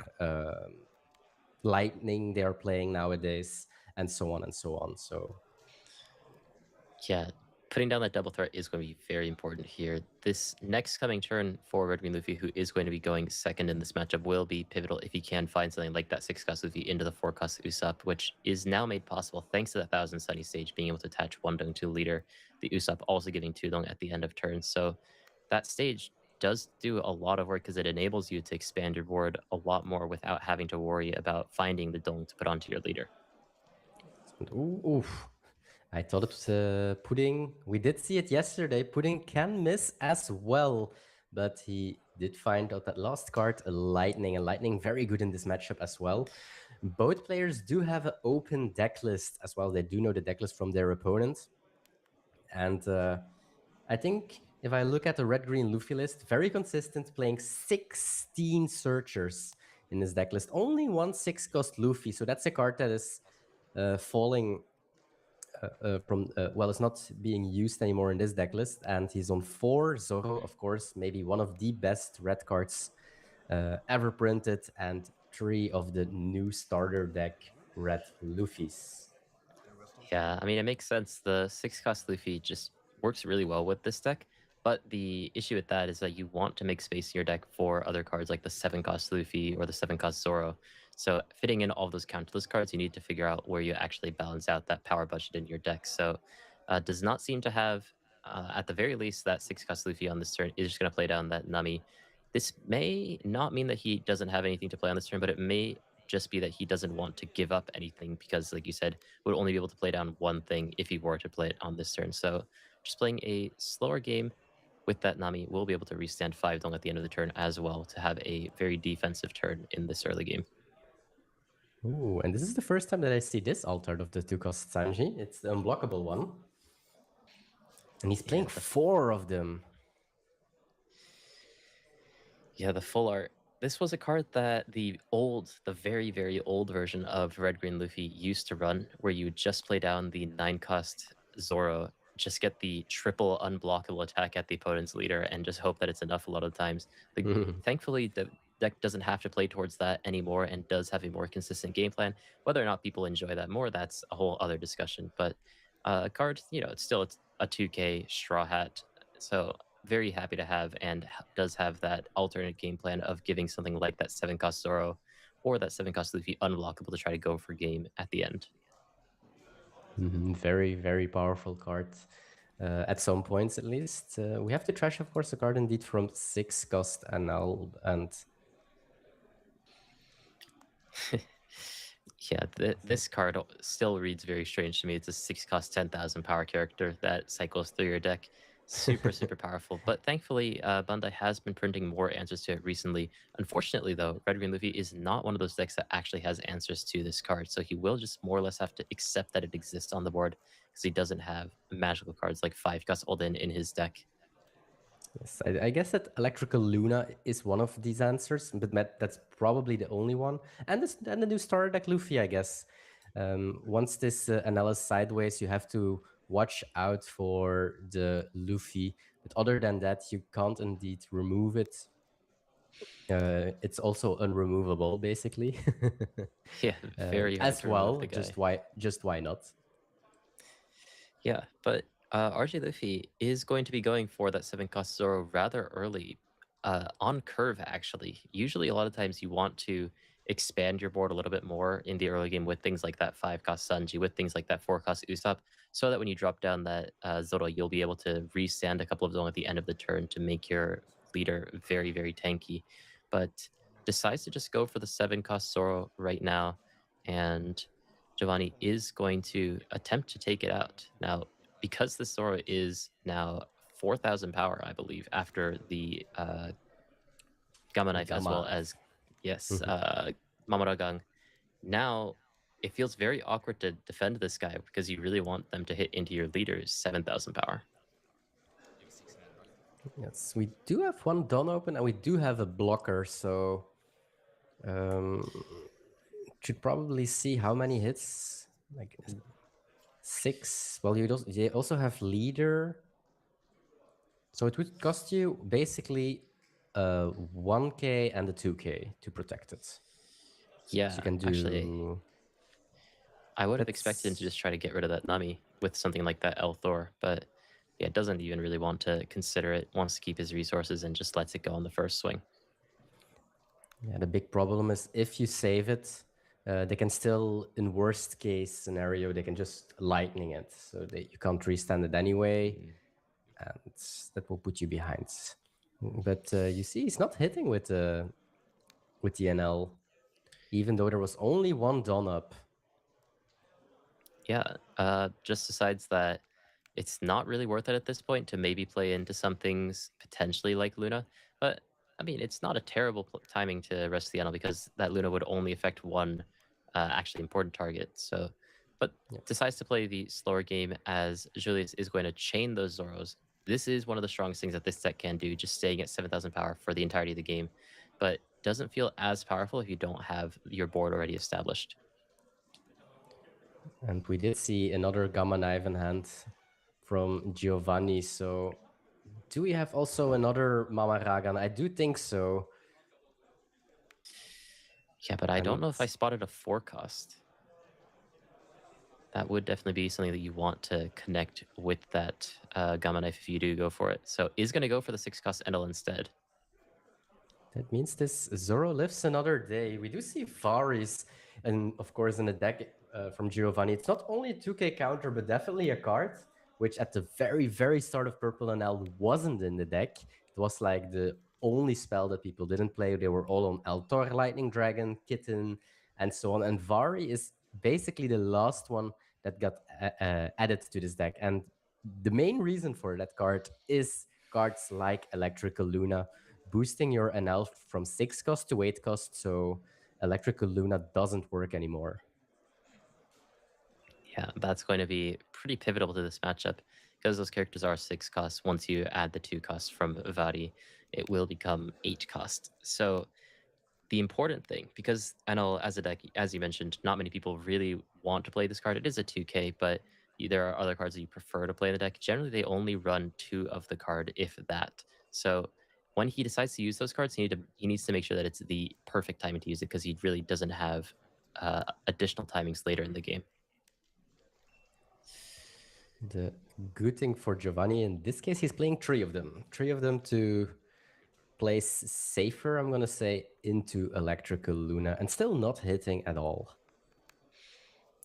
Lightning they are playing nowadays, and so on and so on. So yeah, putting down that double threat is going to be very important here. This next coming turn for Red Green Luffy, who is going to be going second in this matchup, will be pivotal if he can find something like that 6-cost Luffy into the 4-cost Usopp, which is now made possible thanks to that 1000 Sunny stage, being able to attach 1 dung to the leader, the Usopp also giving 2 dung at the end of turn. So that stage does do a lot of work because it enables you to expand your board a lot more without having to worry about finding the dung to put onto your leader. oof. I thought it was Pudding. We did see it yesterday. Pudding can miss as well, but he did find out that last card, a Lightning. And Lightning very good in this matchup as well. Both players do have an open deck list as well. They do know the deck list from their opponent. And I think if I look at the red-green Luffy list, very consistent, playing 16 Searchers in his deck list. Only 1 6-cost Luffy, so that's a card that is falling well, it's not being used anymore in this deck list, and he's on 4 Zoro, of course, maybe one of the best red cards ever printed, and 3 of the new starter deck red Luffys. Yeah, I mean, it makes sense. The 6-cost Luffy just works really well with this deck, but the issue with that is that you want to make space in your deck for other cards like the 7-cost Luffy or the 7-cost Zoro. So fitting in all those counterless cards, you need to figure out where you actually balance out that power budget in your deck. So does not seem to have, at the very least, that 6-cost Luffy on this turn is just going to play down that Nami. This may not mean that he doesn't have anything to play on this turn, but it may just be that he doesn't want to give up anything because, like you said, would only be able to play down one thing if he were to play it on this turn. So just playing a slower game with that Nami will be able to restand 5 dung at the end of the turn as well to have a very defensive turn in this early game. Ooh, and this is the first time that I see this altered of the 2-cost Sanji. It's the unblockable one. And he's playing 4 of them. Yeah, the full art. This was a card that the very, very old version of Red Green Luffy used to run, where you just play down the 9-cost Zoro just get the triple unblockable attack at the opponent's leader and just hope that it's enough a lot of times. Thankfully, the deck doesn't have to play towards that anymore and does have a more consistent game plan. Whether or not people enjoy that more, that's a whole other discussion. But card, it's a 2K Straw Hat. So very happy to have, and does have that alternate game plan of giving something like that 7-cost Zoro or that 7-cost Luffy unblockable to try to go for game at the end. Very, very powerful card. At some points, at least. We have to trash, of course, a card indeed from 6-cost Anal, and yeah, this card still reads very strange to me. It's a 6-cost 10,000 power character that cycles through your deck. Super, super powerful. But thankfully, Bandai has been printing more answers to it recently. Unfortunately, though, Red Green Luffy is not one of those decks that actually has answers to this card. So he will just more or less have to accept that it exists on the board because he doesn't have magical cards like 5-cost Olden in his deck. yes, I guess that Electrical Luna is one of these answers, but that's probably the only one. And the new starter deck Luffy, I guess. Once this Anal is sideways, you have to watch out for the Luffy. But other than that, you can't indeed remove it. It's also unremovable, basically. Yeah, very hard as to remove well. the guy. Just why not? Yeah, but RJ Luffy is going to be going for that 7-cost Zoro rather early, on curve actually. Usually a lot of times you want to expand your board a little bit more in the early game with things like that 5-cost Sanji, with things like that 4-cost Usopp, so that when you drop down that Zoro, you'll be able to restand a couple of them at the end of the turn to make your leader very, very tanky. But decides to just go for the 7-cost Zoro right now, and Giovanni is going to attempt to take it out. Now, because the Zoro is now 4,000 power, I believe, after the Gamma Knife, as well as, yes, Mamaragang, now it feels very awkward to defend this guy because you really want them to hit into your leader's 7,000 power. Yes, we do have one Dawn open, and we do have a blocker, so should probably see how many hits. Like 6. Well, you also have leader, so it would cost you basically 1k and a 2k to protect it. Yeah, so you can do. Actually, I would have expected him to just try to get rid of that Nami with something like that El Thor, but yeah, doesn't even really want to consider it. Wants to keep his resources and just lets it go on the first swing. Yeah, the big problem is if you save it, they can still, in worst case scenario, they can just lightning it, so you can't restand it anyway, and that will put you behind. But you see, he's not hitting with the NL, even though there was only one Dawn up. Yeah, just decides that it's not really worth it at this point to maybe play into some things potentially like Luna. But I mean, it's not a terrible timing to rest the NL because that Luna would only affect one actually important target. So, but decides to play the slower game as Julius is going to chain those Zoros. This is one of the strongest things that this deck can do, just staying at 7,000 power for the entirety of the game. But doesn't feel as powerful if you don't have your board already established. And we did see another Gamma Knife in hand from Giovanni. So do we have also another Mama Ragan? I do think so. Yeah, but I don't know if I spotted a 4-cost. That would definitely be something that you want to connect with that Gamma Knife if you do go for it. So is going to go for the 6-cost Endel instead. That means this Zoro lives another day. We do see Varis, and of course in the deck from Giovanni. It's not only a 2k counter, but definitely a card, which at the very, very start of Purple NL wasn't in the deck. It was like the only spell that people didn't play. They were all on Altor, Lightning Dragon, Kitten, and so on. And Vari is basically the last one that got added to this deck. And the main reason for that card is cards like Electrical Luna, boosting your NL from 6-cost to 8-cost, so Electrical Luna doesn't work anymore. Yeah, that's going to be pretty pivotal to this matchup because those characters are 6-cost. Once you add the 2-cost from Vari, it will become 8-cost. So the important thing, because I know as a deck, as you mentioned, not many people really want to play this card. It is a 2k, but there are other cards that you prefer to play in the deck, generally they only run 2 of the card, if that. So when he decides to use those cards, he needs to make sure that it's the perfect timing to use it, because he really doesn't have additional timings later in the game. The good thing for Giovanni, in this case, he's playing 3 of them. 3 of them to place safer, I'm going to say, into Electrical Luna, and still not hitting at all.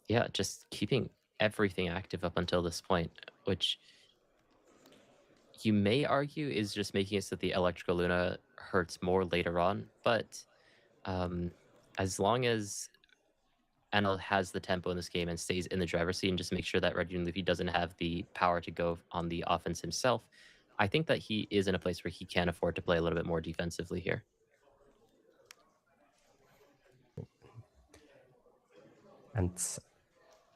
Yeah, just keeping everything active up until this point, which you may argue is just making it so that the Electrical Luna hurts more later on, but as long as Enel has the tempo in this game and stays in the driver's seat and just make sure that Red Green Luffy doesn't have the power to go on the offense himself, I think that he is in a place where he can afford to play a little bit more defensively here. And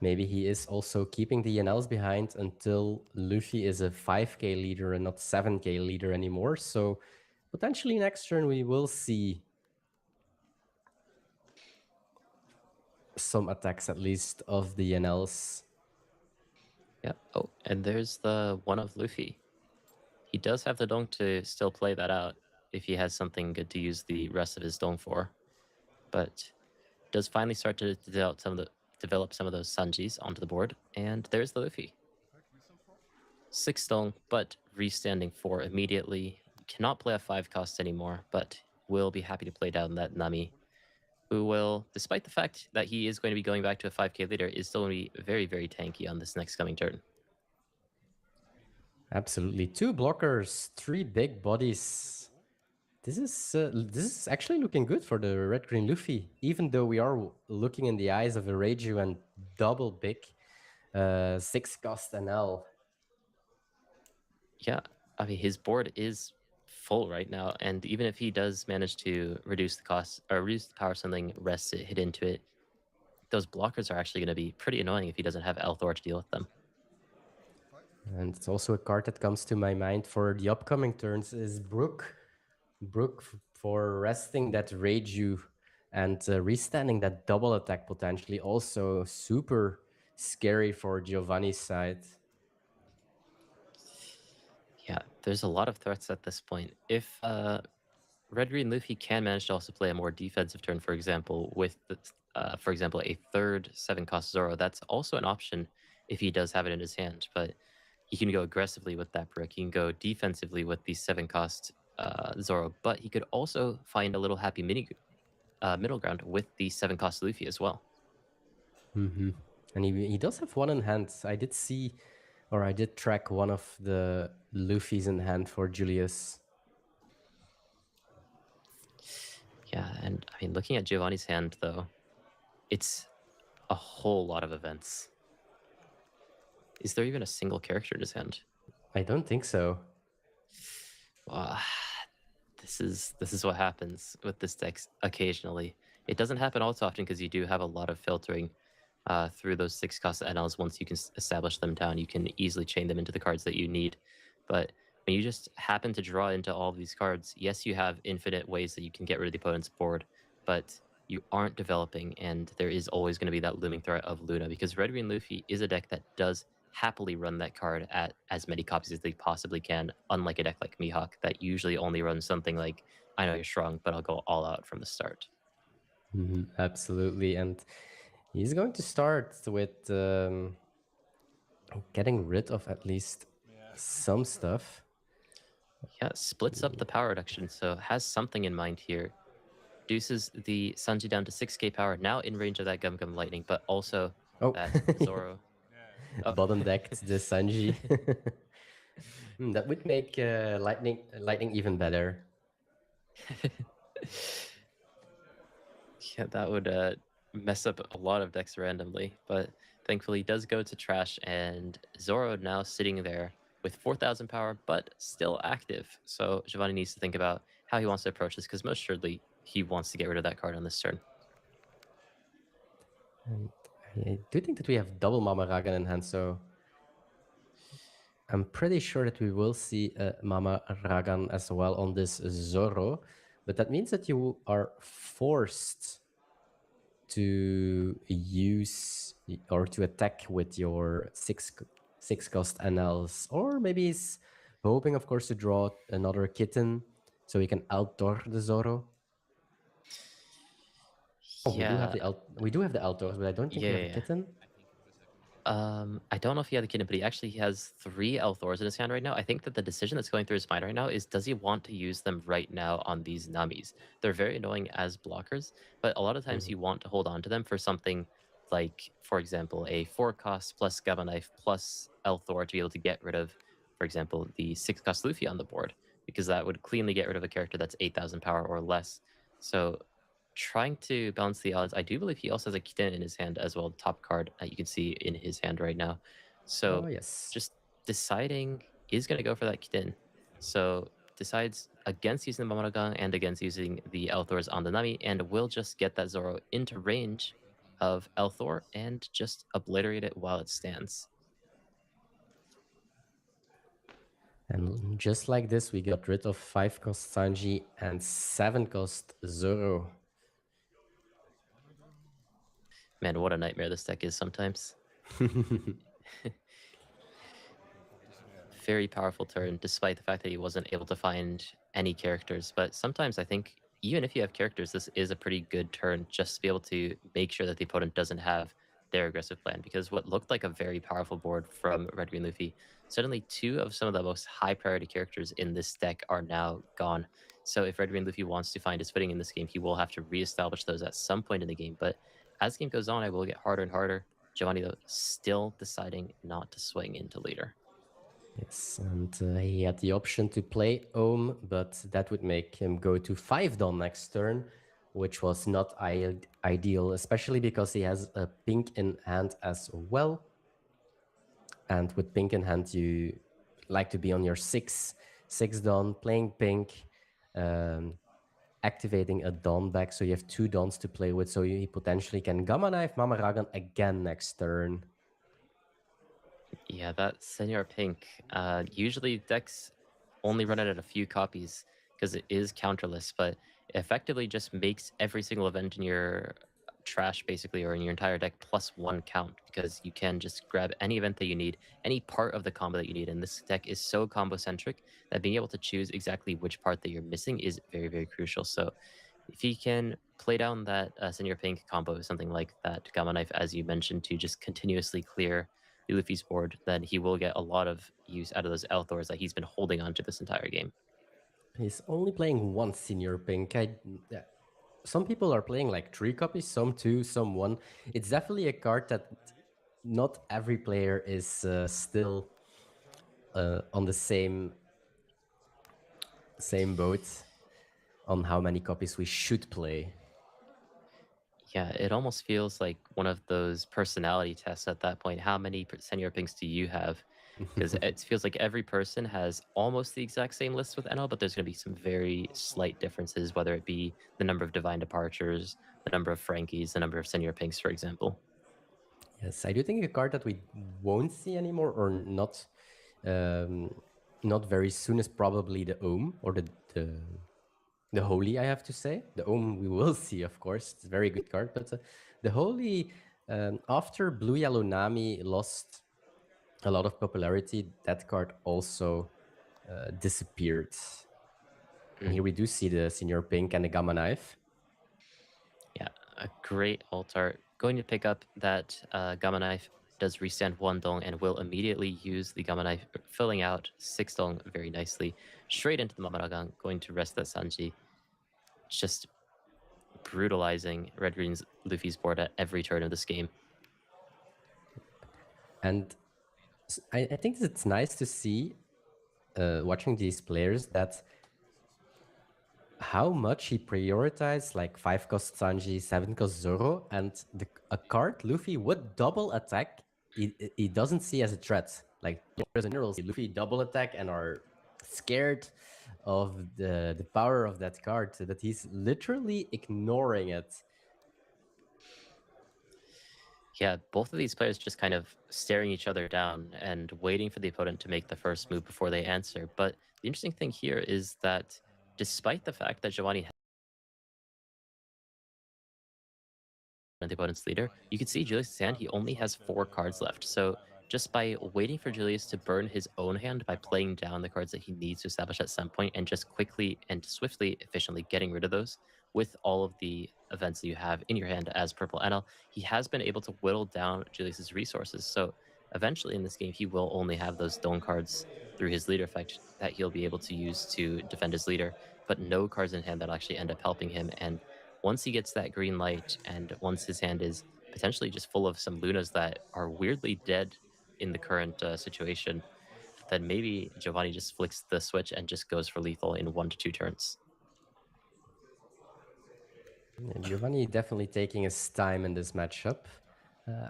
maybe he is also keeping the NLs behind until Luffy is a 5k leader and not 7k leader anymore. So potentially next turn we will see some attacks at least of the NLs. Yeah. Oh, and there's the one of Luffy. He does have the Dong to still play that out if he has something good to use the rest of his Dong for, but does finally start to develop some of those Sanjis onto the board, and there's the Luffy. 6 Dong, but restanding 4 immediately. Cannot play a 5 cost anymore, but will be happy to play down that Nami, who will, despite the fact that he is going to be going back to a 5k leader, is still going to be very, very tanky on this next coming turn. Absolutely. 2 blockers, 3 big bodies. This is actually looking good for the Red-Green Luffy, even though we are looking in the eyes of a Reiju and double big 6 cost NL. Yeah, I mean, his board is full right now, and even if he does manage to reduce the cost or reduce the power something rests it hit into it, those blockers are actually going to be pretty annoying if he doesn't have Elthor to deal with them. And it's also a card that comes to my mind for the upcoming turns is Brook. Brook for resting that Reiju and restanding that double attack potentially, also super scary for Giovanni's side. Yeah, there's a lot of threats at this point. If Red Green Luffy can manage to also play a more defensive turn, for example, with for example, a third 7 cost Zoro, that's also an option if he does have it in his hand. But he can go aggressively with that brick. He can go defensively with the 7 cost Zoro, but he could also find a little happy middle ground with the 7 cost Luffy as well. Mm-hmm. And he does have one in hand. I did see, or I did track one of the Luffy's in hand for Julius. Yeah, and I mean, looking at Giovanni's hand, though, it's a whole lot of events. Is there even a single character in his hand? I don't think so. This is what happens with this deck occasionally. It doesn't happen all too often because you do have a lot of filtering through those 6 cost NLs. Once you can establish them down, you can easily chain them into the cards that you need. But when you just happen to draw into all of these cards, yes, you have infinite ways that you can get rid of the opponent's board, but you aren't developing, and there is always going to be that looming threat of Luna, because Red Green Luffy is a deck that does happily run that card at as many copies as they possibly can, unlike a deck like Mihawk that usually only runs something like, I know you're strong, but I'll go all out from the start. Mm-hmm, absolutely. And he's going to start with getting rid of at least some stuff. Yeah, splits up the power reduction, so has something in mind here. Reduces the Sanji down to 6k power, now in range of that Gum Gum Lightning, but also that Zoro. Bottom decked the Sanji. That would make lightning even better. Yeah, that would mess up a lot of decks randomly, but thankfully he does go to trash, and Zoro now sitting there with 4,000 power, but still active. So Giovanni needs to think about how he wants to approach this, because most surely he wants to get rid of that card on this turn. And I do think that we have double Mama Ragan in hand, so I'm pretty sure that we will see Mama Ragan as well on this Zoro. But that means that you are forced to use or to attack with your six cost NLs, or maybe he's hoping, of course, to draw another kitten so he can outdoor the Zoro. Oh, we do have Yeah, the outdoors, but I don't think we have a yeah. kitten. I don't know if he had the kitten, but he has 3 Althors in his hand right now. I think that the decision that's going through his mind right now is, does he want to use them right now on these Namis? They're very annoying as blockers, but a lot of times you want to hold on to them for something like, for example, a 4-cost plus Gamma Knife plus Althor to be able to get rid of, for example, the 6-cost Luffy on the board, because that would cleanly get rid of a character that's 8,000 power or less. So trying to balance the odds. I do believe he also has a kitten in his hand as well, top card that you can see in his hand right now. So Oh, yes. just deciding is going to go for that kitten. So decides against using the Mamonagang and against using the Althors on the Nami, and will just get that Zoro into range of Althor and just obliterate it while it stands. And just like this, we got rid of 5-cost Sanji and 7-cost Zoro. Man, what a nightmare this deck is sometimes. Very powerful turn, despite the fact that he wasn't able to find any characters. But sometimes I think even if you have characters, this is a pretty good turn just to be able to make sure that the opponent doesn't have their aggressive plan. Because what looked like a very powerful board from Red Green Luffy, suddenly 2 of some of the most high priority characters in this deck are now gone. So if Red Green Luffy wants to find his footing in this game, he will have to reestablish those at some point in the game. But as the game goes on, it will get harder and harder. Giovanni, though, still deciding not to swing into leader. Yes, and he had the option to play Ohm, but that would make him go to 5 Dawn next turn, which was not ideal, especially because he has a pink in hand as well. And with pink in hand, you like to be on your 6 Dawn, playing pink, activating a Dawn back, so you have 2 Dawns to play with, so you potentially can Gamma Knife Mamoragan again next turn. Yeah, that Senior Pink. Usually decks only run it at a few copies because it is counterless, but it effectively just makes every single event in your trash, basically, or in your entire deck +1 count, because you can just grab any event that you need, any part of the combo that you need. And this deck is so combo centric that being able to choose exactly which part that you're missing is very, very crucial. So if he can play down that Senior Pink combo, something like that Gamma Knife, as you mentioned, to just continuously clear the Luffy's board, then he will get a lot of use out of those Althors that he's been holding on to this entire game. He's only playing 1 Senior Pink. Some people are playing like 3 copies, some 2, some 1. It's definitely a card that not every player is still on the same boat on how many copies we should play. Yeah, it almost feels like one of those personality tests at that point. How many Senior Pinks do you have? Because it feels like every person has almost the exact same list with NL, but there's going to be some very slight differences, whether it be the number of Divine Departures, the number of Frankies, the number of Senior Pinks, for example. Yes, I do think a card that we won't see anymore, or not very soon, is probably the Ohm, or the Holy, I have to say. The Ohm we will see, of course. It's a very good card, but the Holy, after Blue Yellow Nami lost a lot of popularity, that card also disappeared. And here we do see the Senior Pink and the Gamma Knife. Yeah, a great alt art. Going to pick up that Gamma Knife, does restand 1 dong and will immediately use the Gamma Knife, filling out 6 dong very nicely. Straight into the Mamoragang, going to rest that Sanji. Just brutalizing Red Green's Luffy's board at every turn of this game. And I think it's nice to see, watching these players, that how much he prioritized like 5-cost Sanji, 7-cost Zoro, and a card Luffy would double attack, he doesn't see as a threat. Like players in general see Luffy double attack and are scared of the power of that card, so that he's literally ignoring it. Yeah, both of these players just kind of staring each other down and waiting for the opponent to make the first move before they answer. But the interesting thing here is that despite the fact that Giovanni the opponent's leader, you can see Julius' hand, he only has 4 cards left. So just by waiting for Julius to burn his own hand by playing down the cards that he needs to establish at some point and just quickly and swiftly, efficiently getting rid of those with all of the events that you have in your hand as purple NL, he has been able to whittle down Julius's resources. So eventually in this game, he will only have those stone cards through his leader effect that he'll be able to use to defend his leader, but no cards in hand that actually end up helping him. And once he gets that green light and once his hand is potentially just full of some Lunas that are weirdly dead in the current situation, then maybe Giovanni just flicks the switch and just goes for lethal in 1 to 2 turns. Giovanni definitely taking his time in this matchup.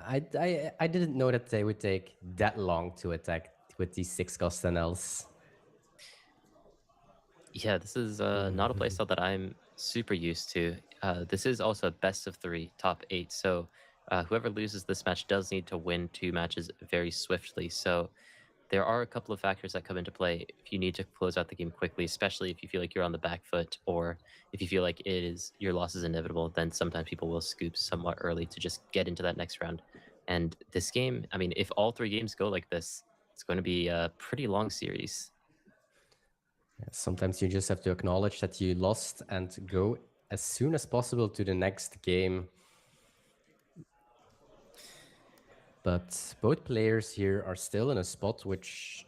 I didn't know that they would take that long to attack with these 6-cost NLs. Yeah, this is not a playstyle that I'm super used to. This is also a best of 3, top 8. So whoever loses this match does need to win 2 matches very swiftly. So there are a couple of factors that come into play if you need to close out the game quickly, especially if you feel like you're on the back foot or if you feel like your loss is inevitable, then sometimes people will scoop somewhat early to just get into that next round. And this game, I mean, if all 3 games go like this, it's going to be a pretty long series. Sometimes you just have to acknowledge that you lost and go as soon as possible to the next game. But both players here are still in a spot which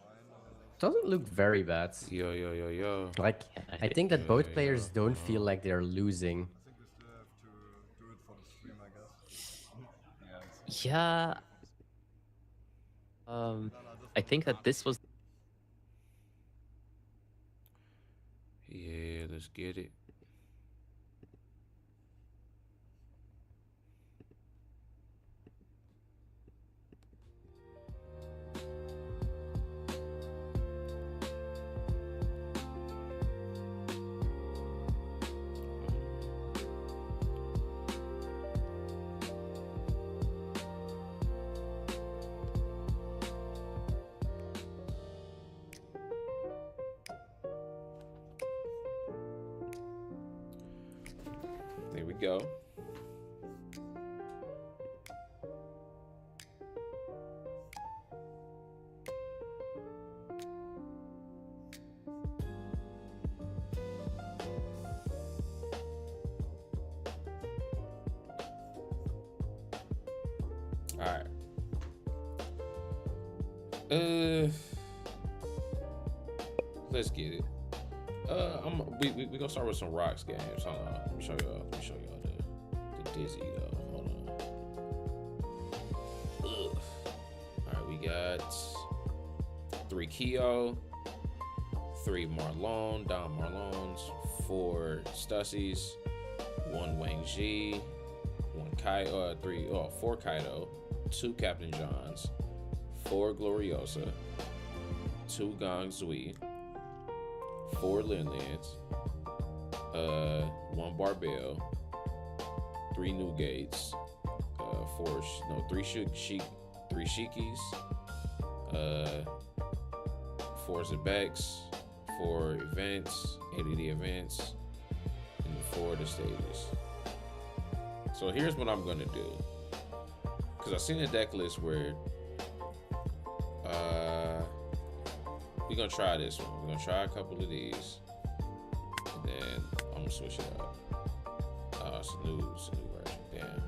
doesn't look very bad. Yo. Like, I think that both players don't feel like they're losing. Yeah. I think that this was... Yeah, let's get it. There we go. All right. Let's get it. We gonna start with some rocks games. Hold on. Let me show y'all the dizzy though. Hold on. Ugh. All right, we got 3 Keo, 3 Marlon, Don Marlons, 4 Stussies, 1 Wang Ji, 4 Kaido, 2 Captain Johns, 4 Gloriosa, 2 Gong Zui, 4 Lin Lins, 1 Barbell, 3 New Gates, 3 Shikis, 4 Zebex, 4 events, ADD events, and 4 the stages. So here's what I'm gonna do, because I've seen a deck list where we're gonna try this one. We're gonna try a couple of these, and then I'm gonna switch it up. It's a new version. Damn.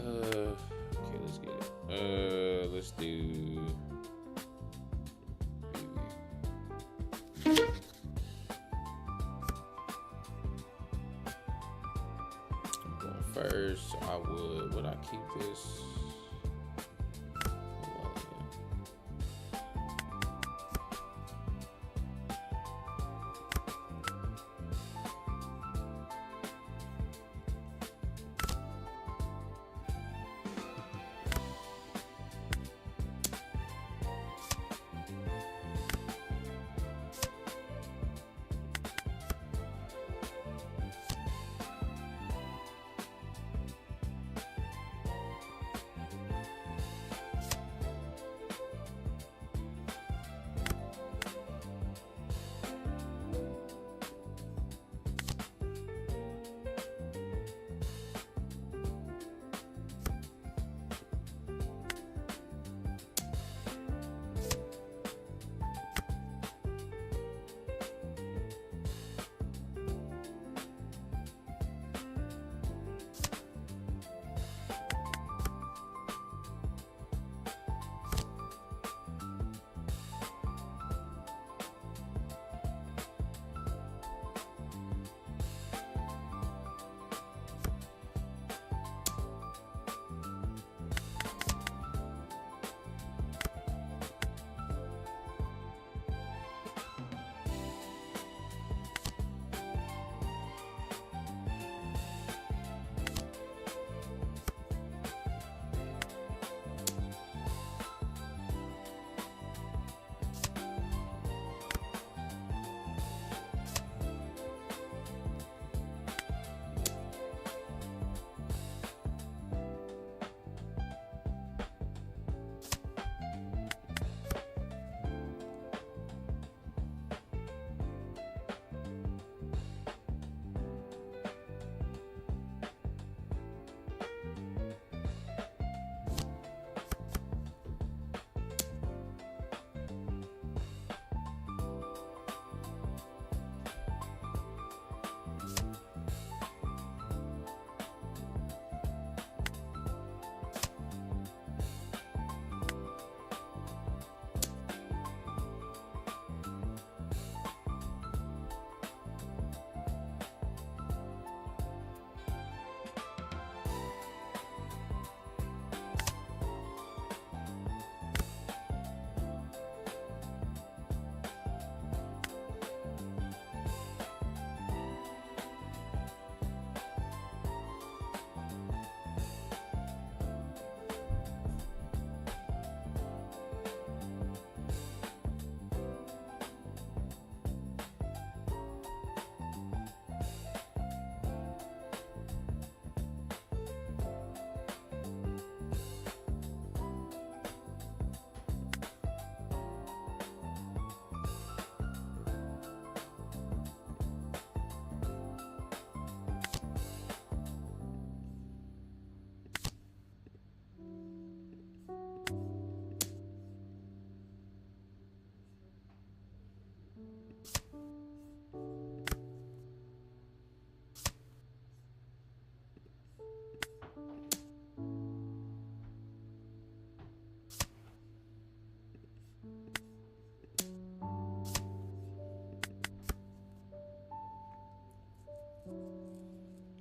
Okay, let's get it. Let's do. I'm going first. So would I keep this?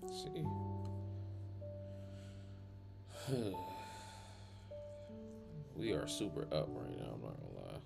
See. We are super up right now, I'm not gonna lie.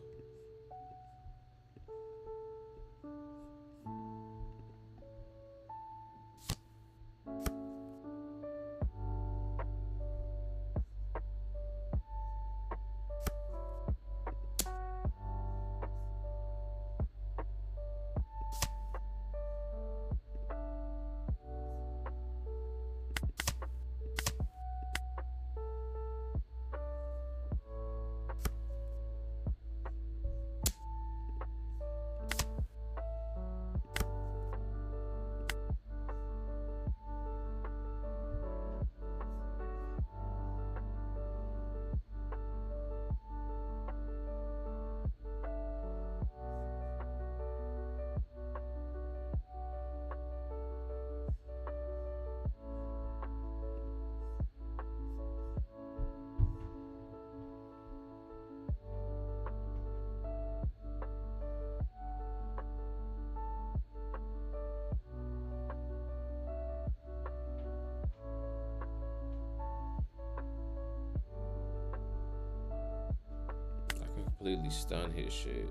completely stun his shit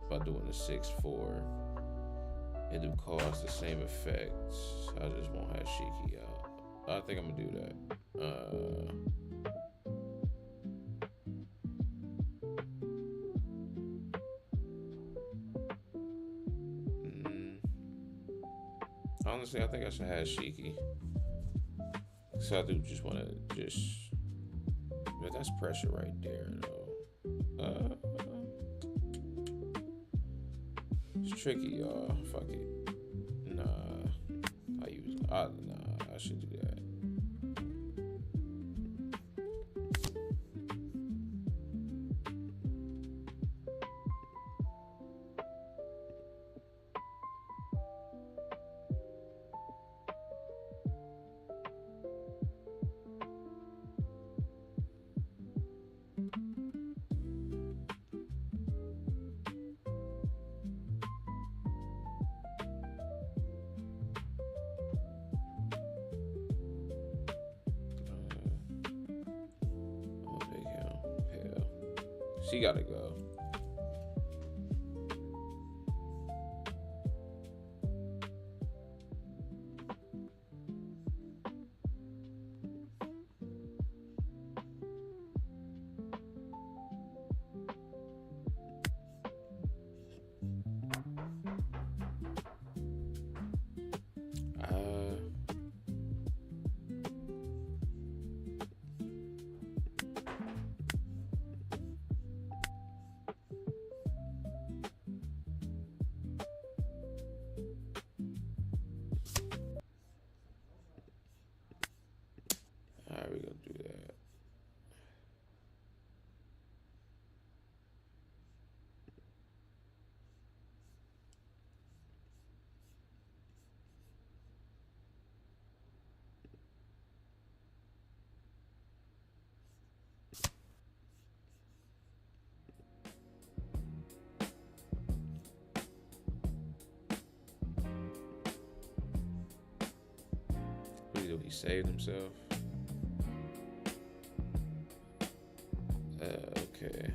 by doing the 6-4. It do cause the same effects. I just won't have Shiki out. I think I'm gonna do that. Honestly, I think I should have Shiki. So I do just want to but that's pressure right there, though. It's tricky, y'all. Fuck it. Nah, I should do that. She gotta go. Alright, we're gonna do that. What did he saved himself? Okay.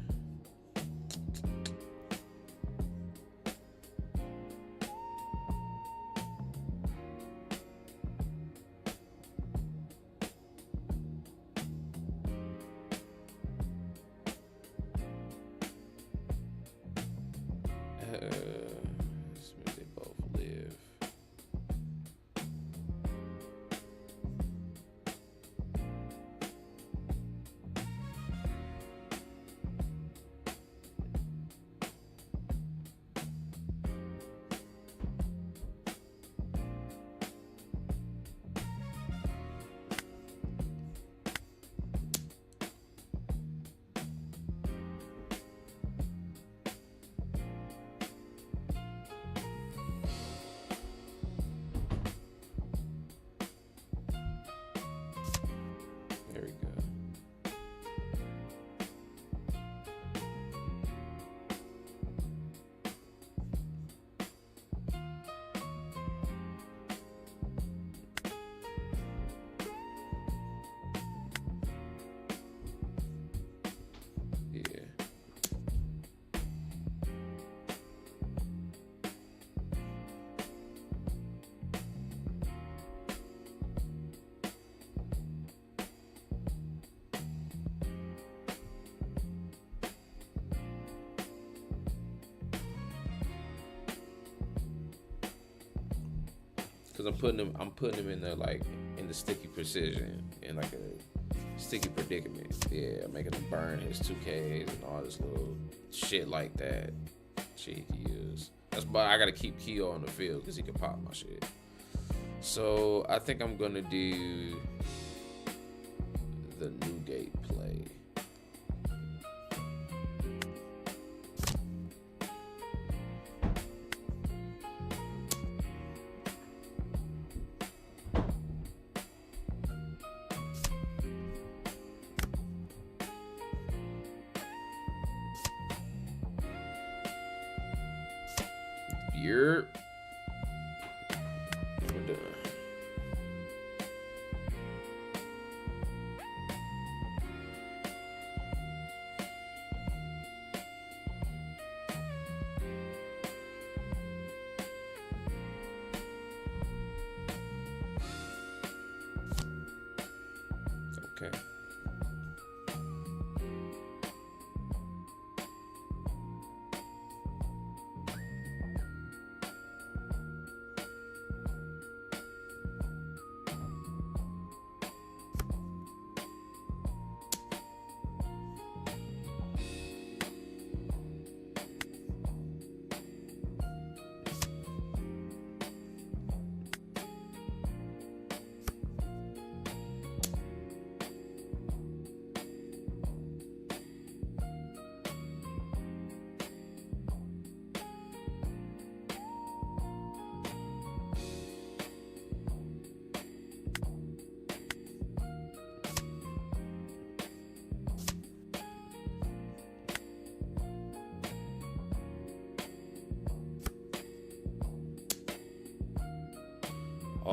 This means they both live. There we go. Yeah. Cause I'm putting him in the in the sticky precision, in like a sticky predicament. Yeah, making him burn his 2Ks and all this little shit like that. Shit he can use. That's why I gotta keep Keo on the field because he can pop my shit. So I think I'm gonna do the Newgate play. We're done.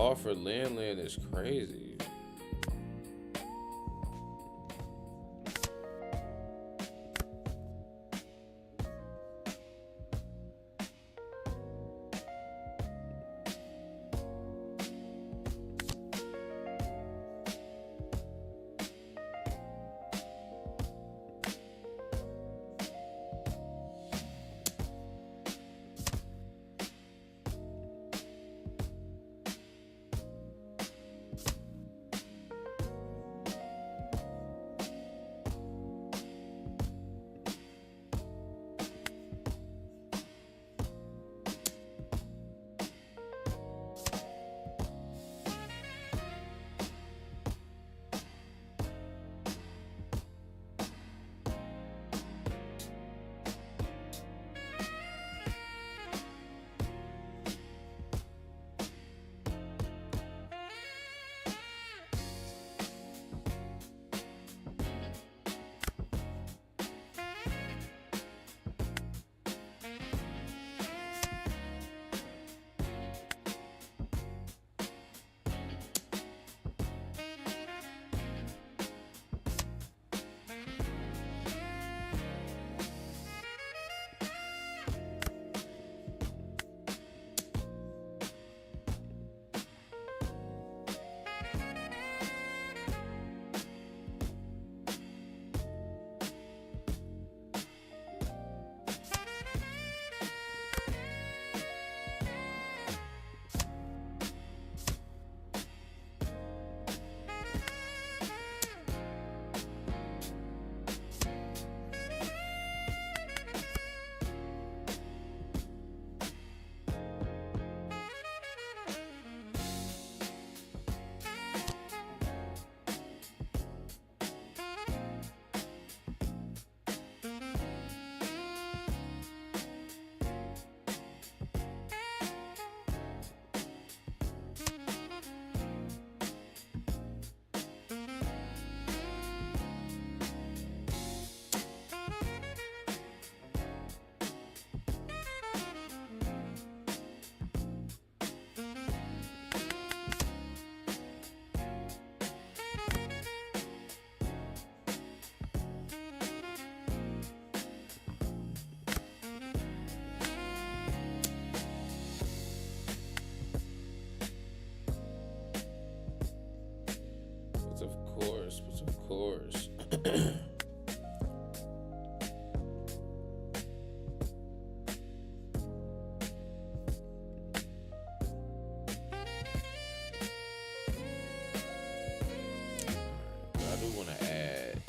All for Lin Lin is crazy. Of course. I do want to add.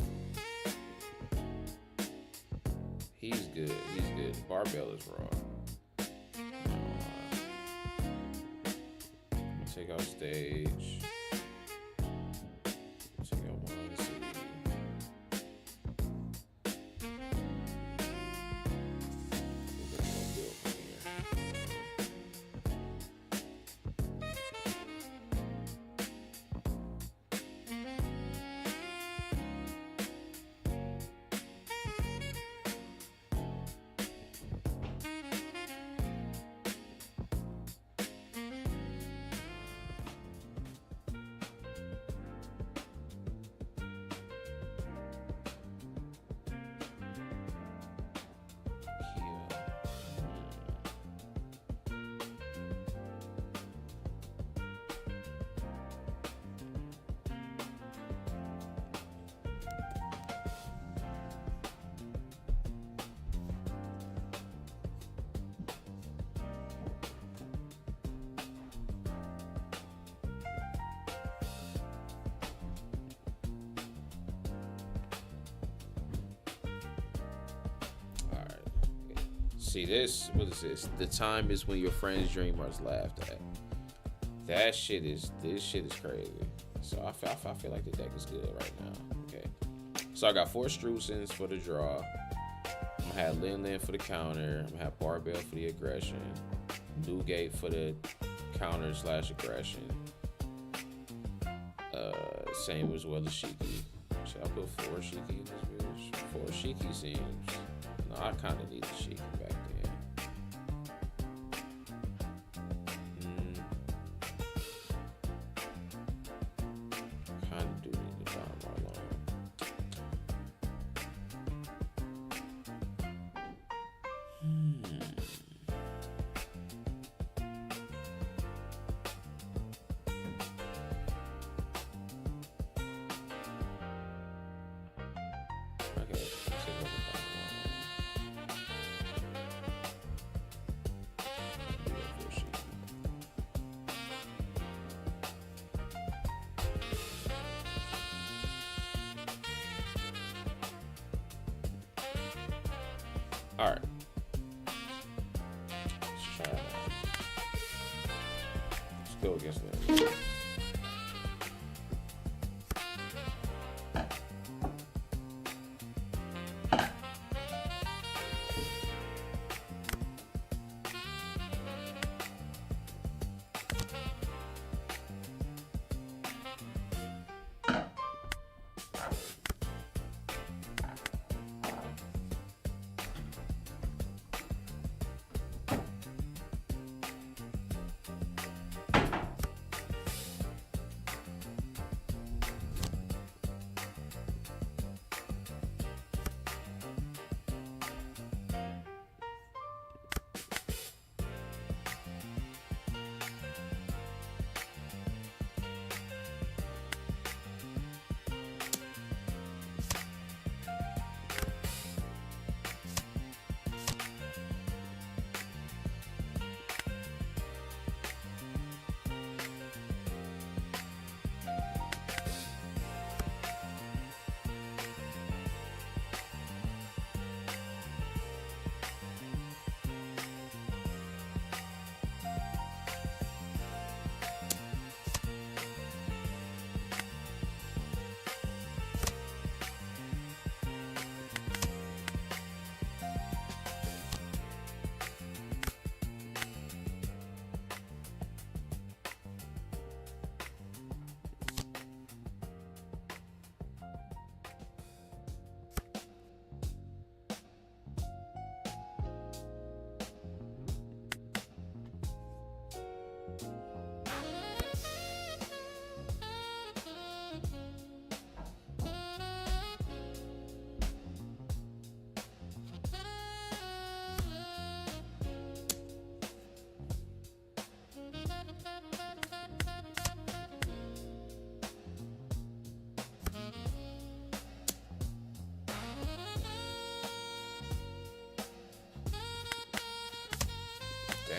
He's good. He's good. Barbell is raw. Take out stage. Take out one. See. Build from here. See this? What is this? The time is when your friend's dream is laughed at. This shit is crazy. So I feel like the deck is good right now. Okay. So I got 4 Strusens for the draw. I'm gonna have Lin Lin for the counter. I'm gonna have Barbell for the aggression. Newgate for the counter / aggression. Same as well as Shiki. Should I put 4 Shiki in this bitch? 4 Shiki seems. No, I kind of need the Shiki back then. Okay, let's see what we're All right. Let's try that. Still against that.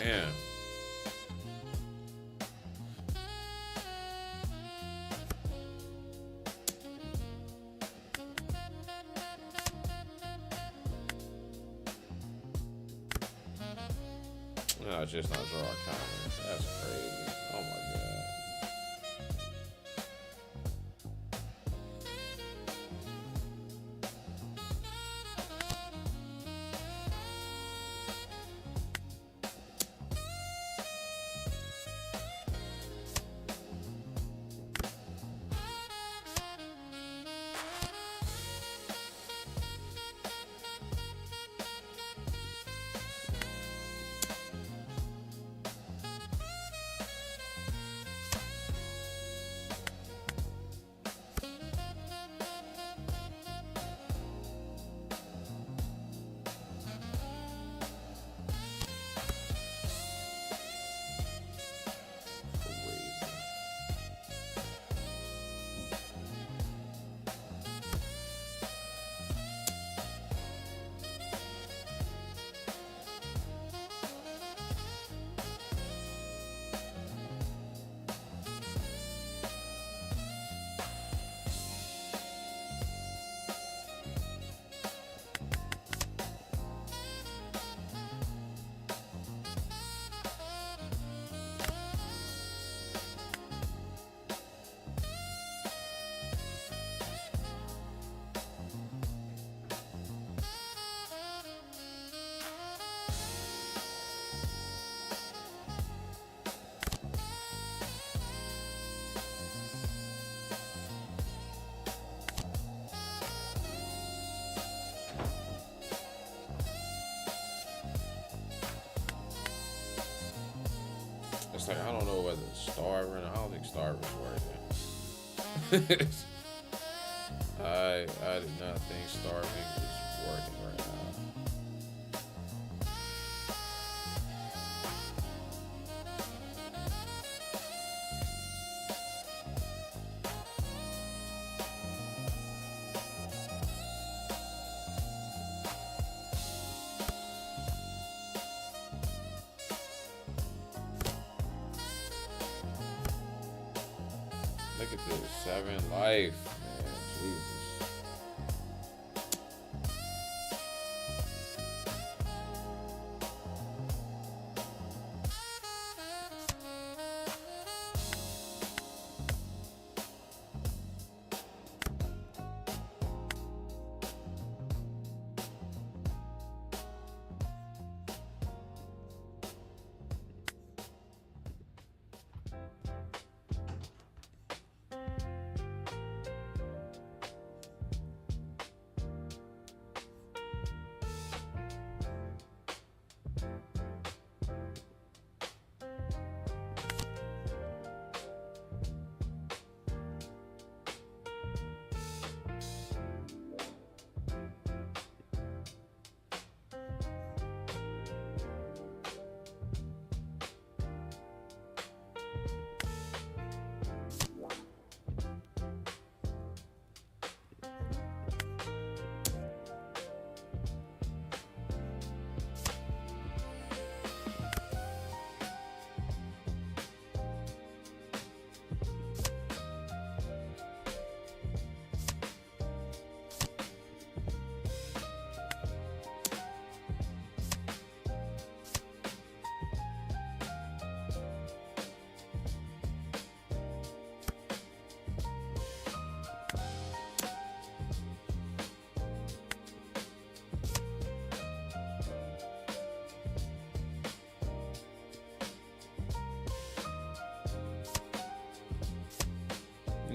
Damn. No, it's just not draw our comments. That's crazy. Oh my god. It's like I don't know whether starving. I don't think starving's working. I do not think starving is working right now. 7 life, man. Jesus.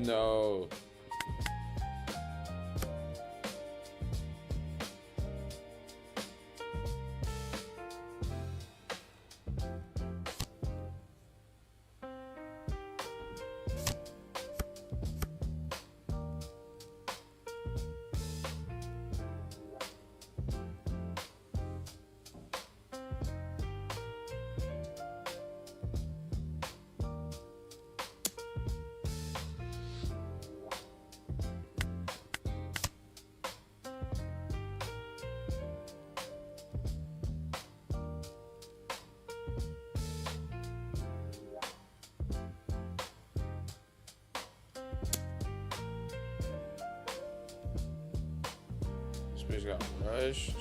No. This bitch got rush.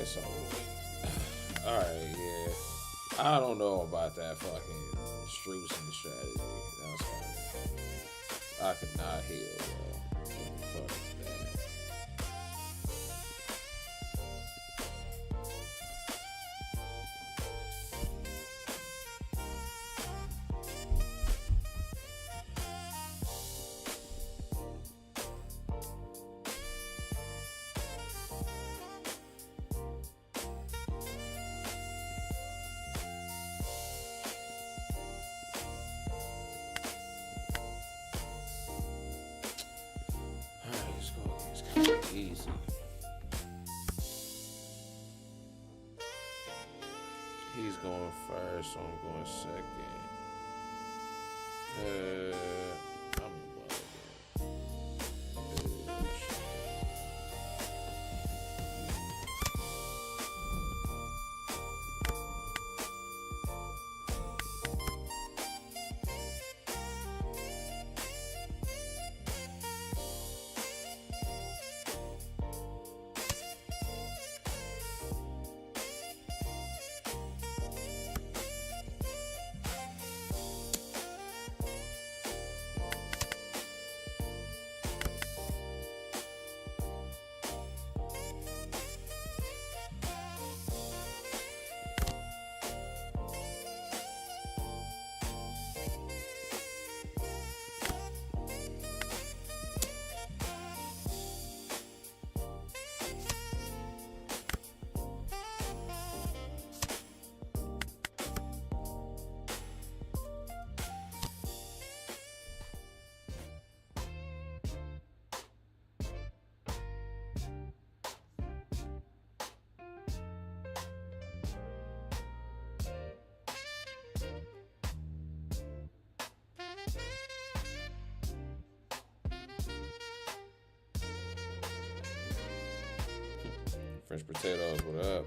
It's over. All right, yeah. I don't know about that fucking Strucin strategy. That's funny. I could not heal, bro. What the fuck is that? Alright, let's go against kind of easy. He's going first, so I'm going second. I'm French potatoes, what up?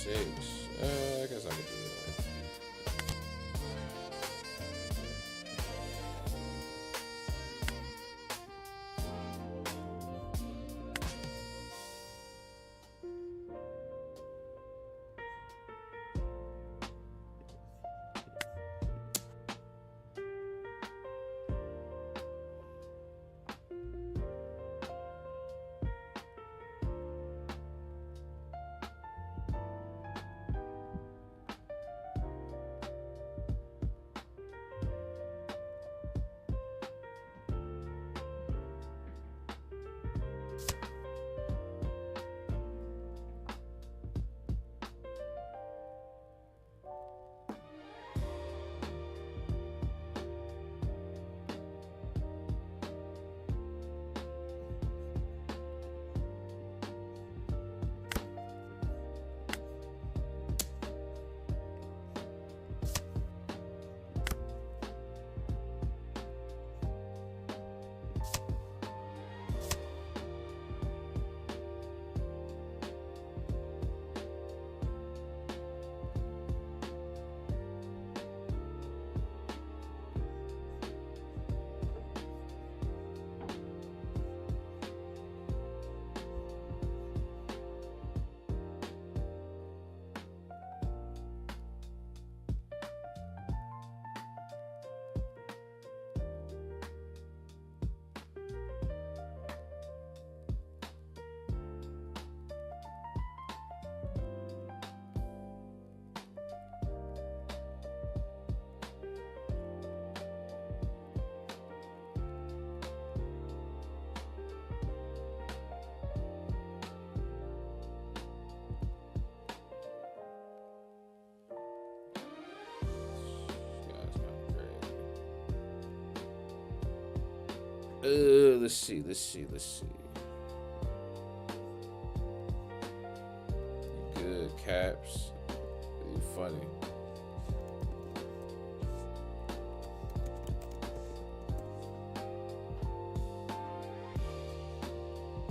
6. I guess I could do that. Let's see. Good caps. You funny.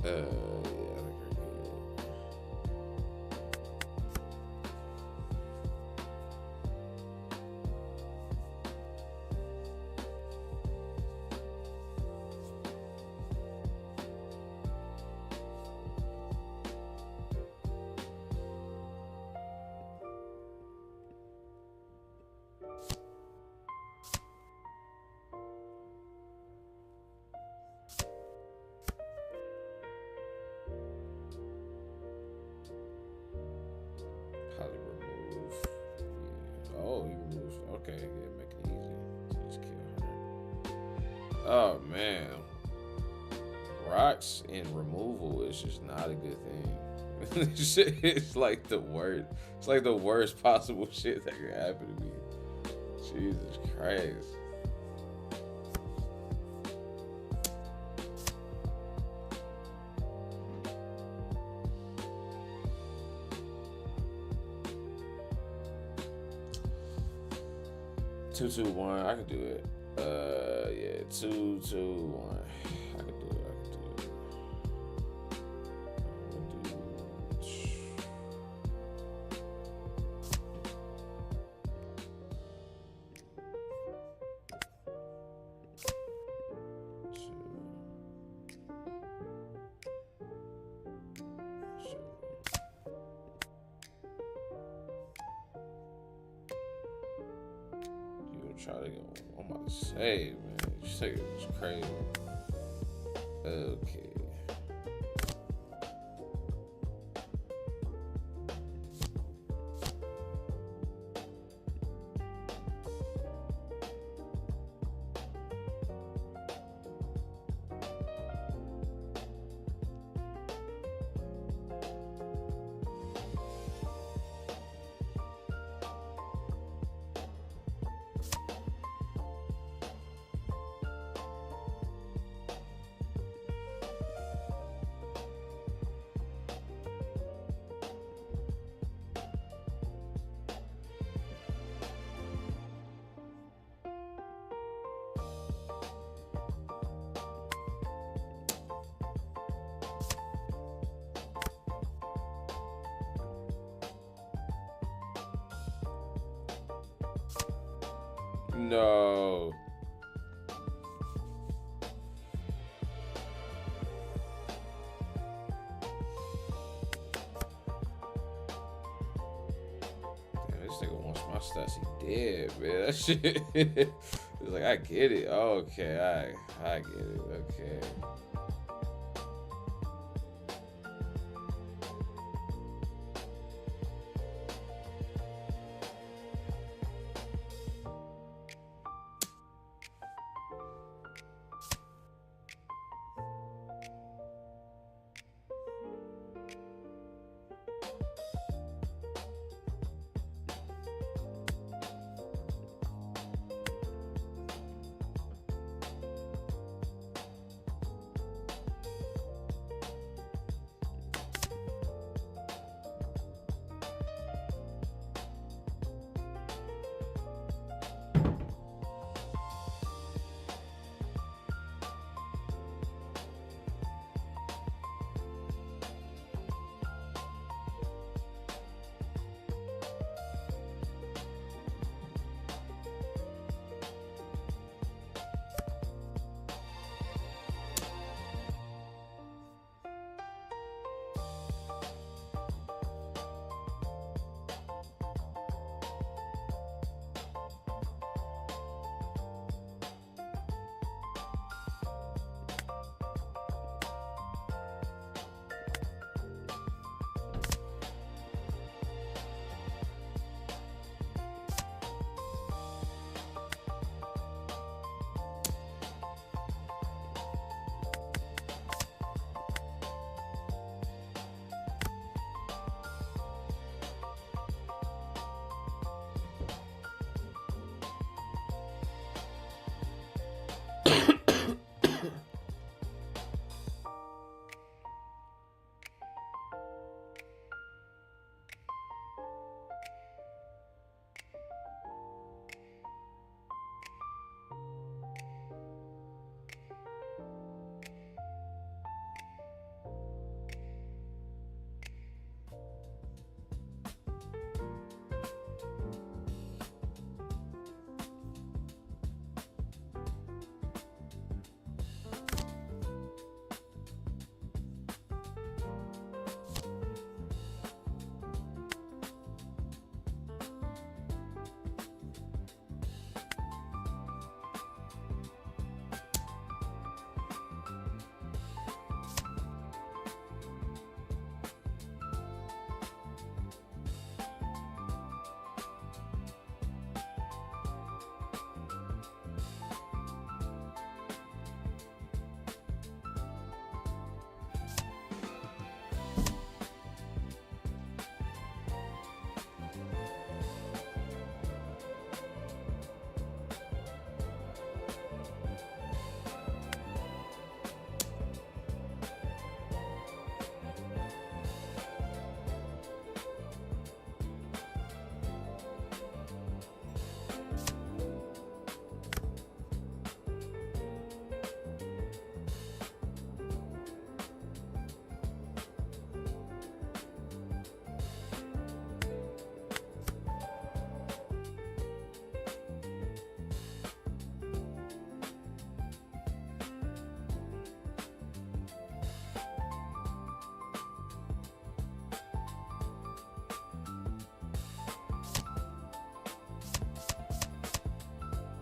Yeah, I think we're good. Probably remove. Yeah. Oh, he removes. Okay, yeah, make it easy. So just kill her. Oh man, rocks in removal is just not a good thing. It's like the worst. It's like the worst possible shit that could happen to me. Jesus Christ. Two, 2-1. I can do it. Yeah, 2-2-1. I can do it. Try to go. I'm about to say, man, you say it's crazy. Okay. No. Damn, this nigga wants my stats. He dead, man. That shit. It's like, I get it. Okay, I get it. Okay.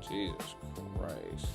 Jesus Christ.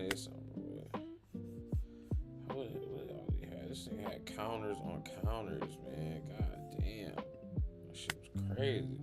it's over with. What else he had? This thing had counters on counters, man. God damn. That shit was crazy.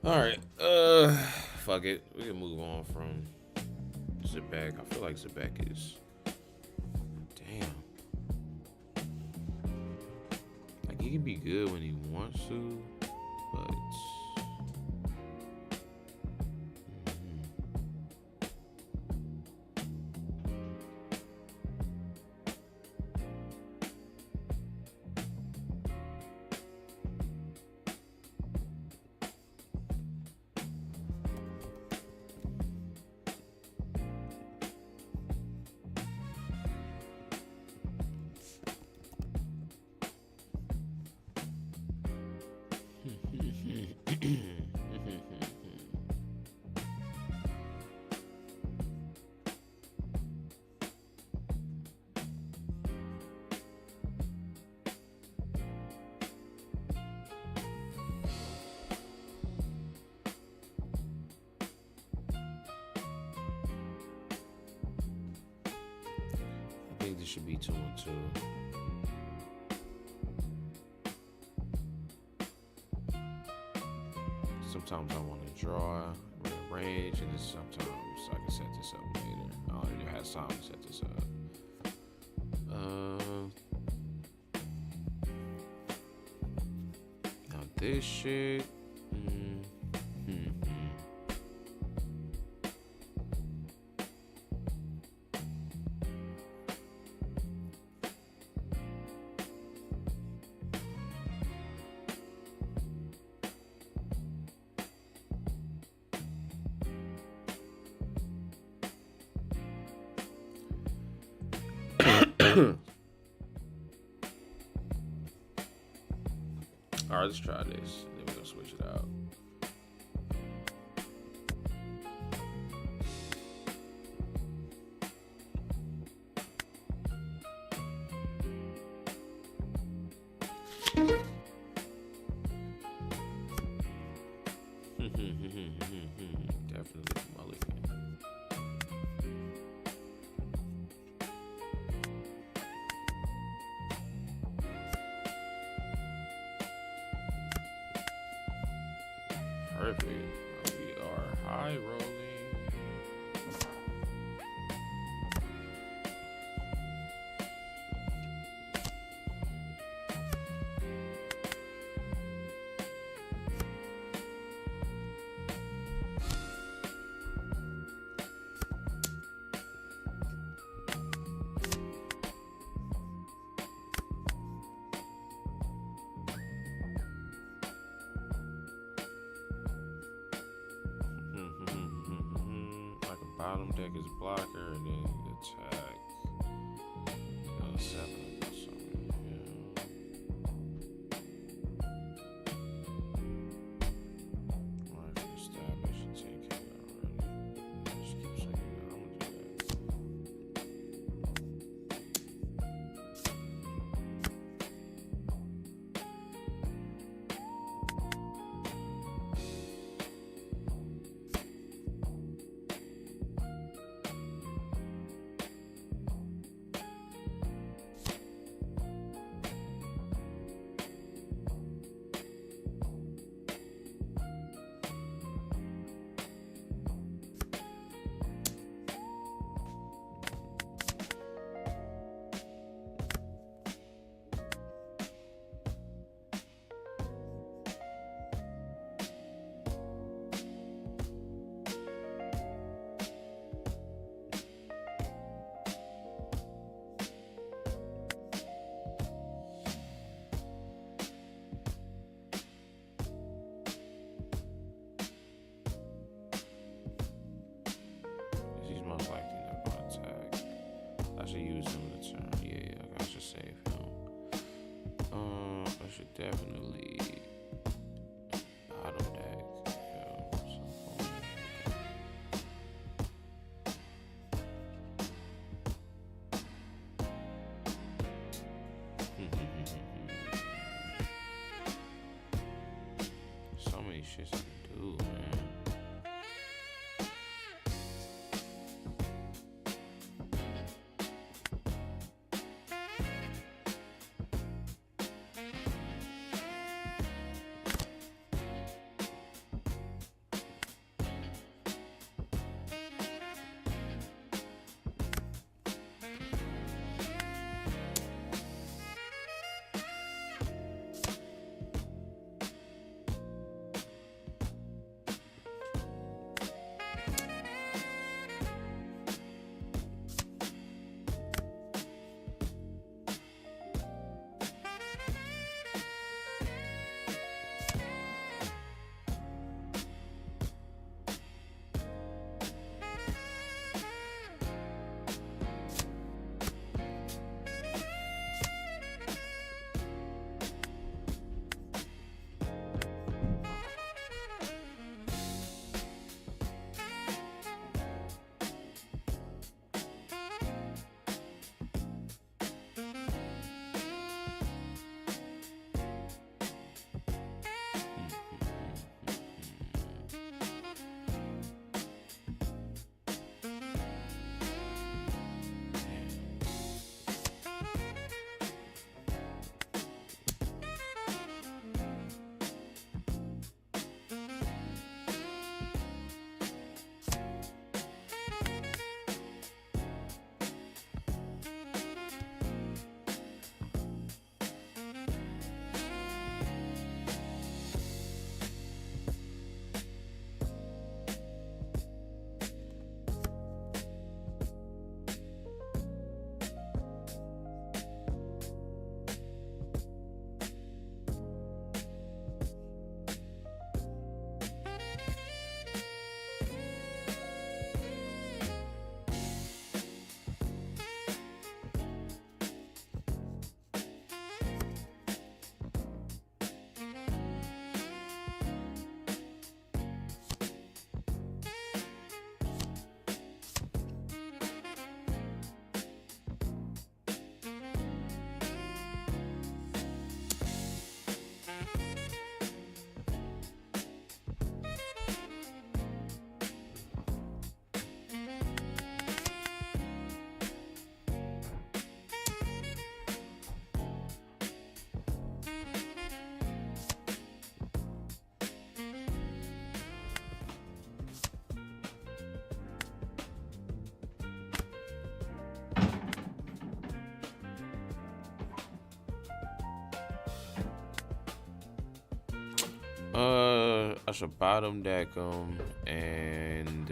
All right, fuck it. We can move on from Zebek. I feel like Zebek is, damn. Like he can be good when he wants to, but. I think this should be 2-2. Sometimes I want to draw range, and then sometimes I can set this up later. I don't even have time to set this up. Now this shit. All right, let's try this. Then we're gonna switch it out. Definitely mulligan. Perfect. We are high rolling. Bottom deck is blocker, and then attack. 7 or something. Yeah. Alright, establish and take care already. Just keep saying that. I'm gonna do that. definitely bottom deck. So many shits I can do, man. I should bottom deck and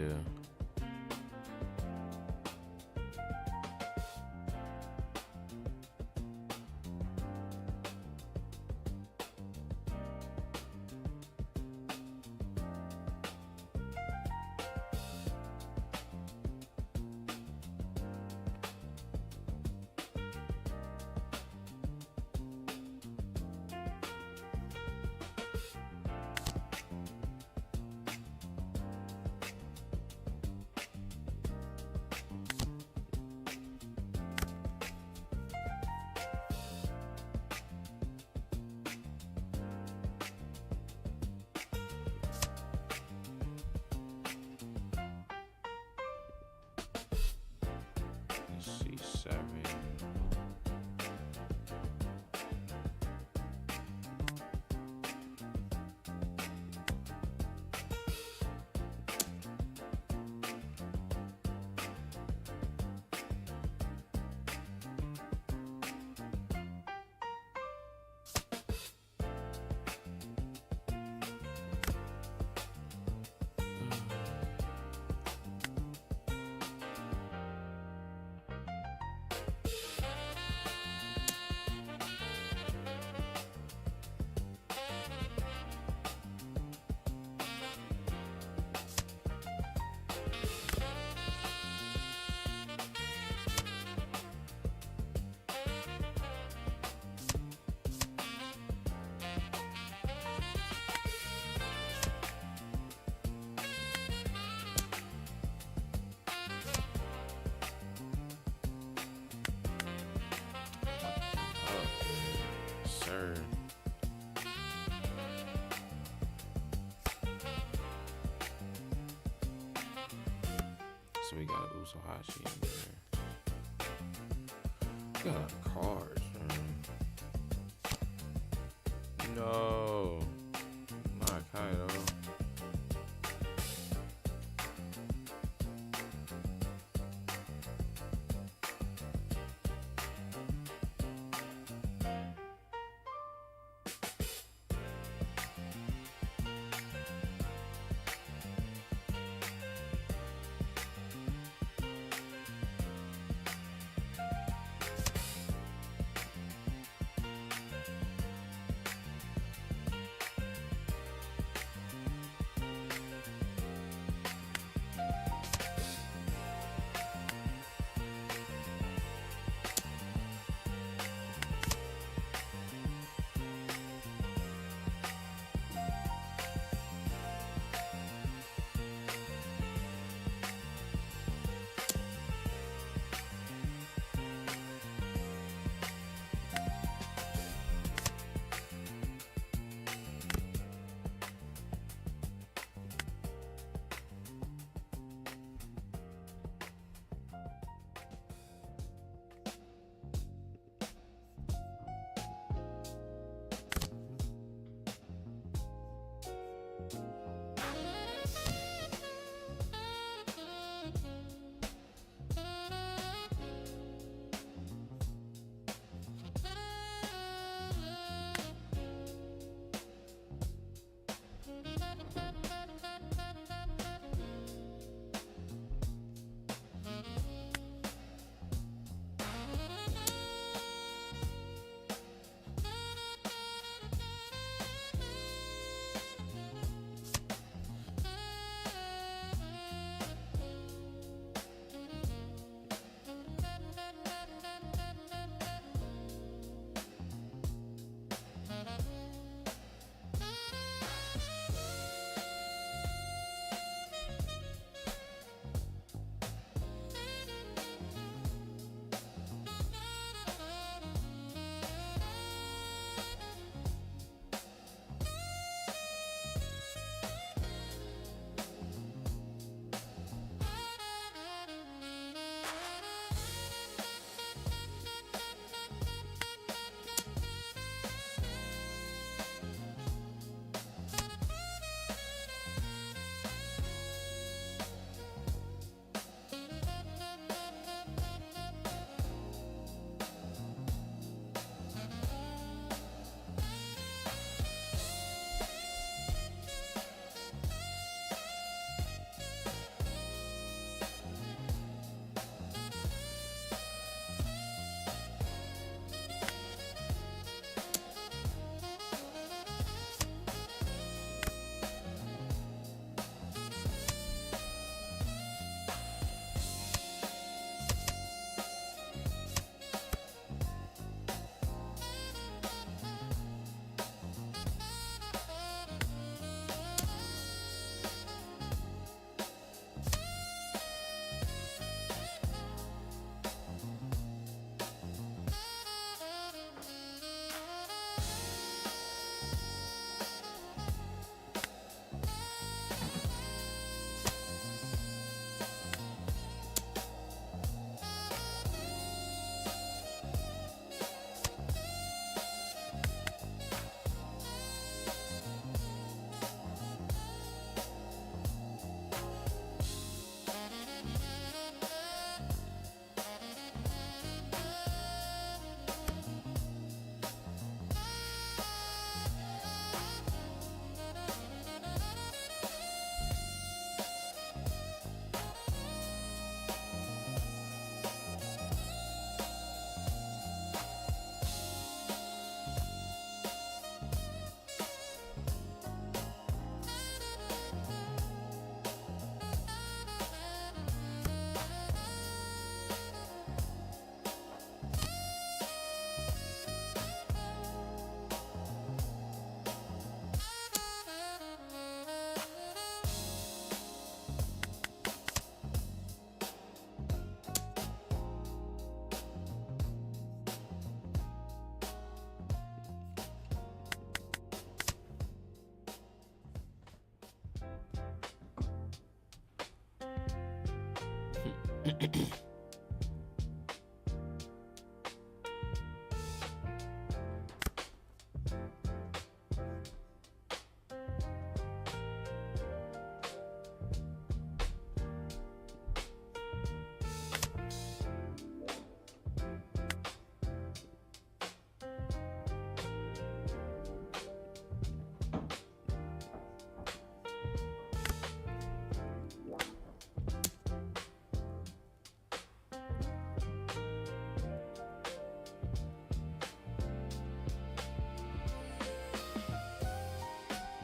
C7. So we got Usohashi in there. We got a lot of cards, man. No. Not Kaido.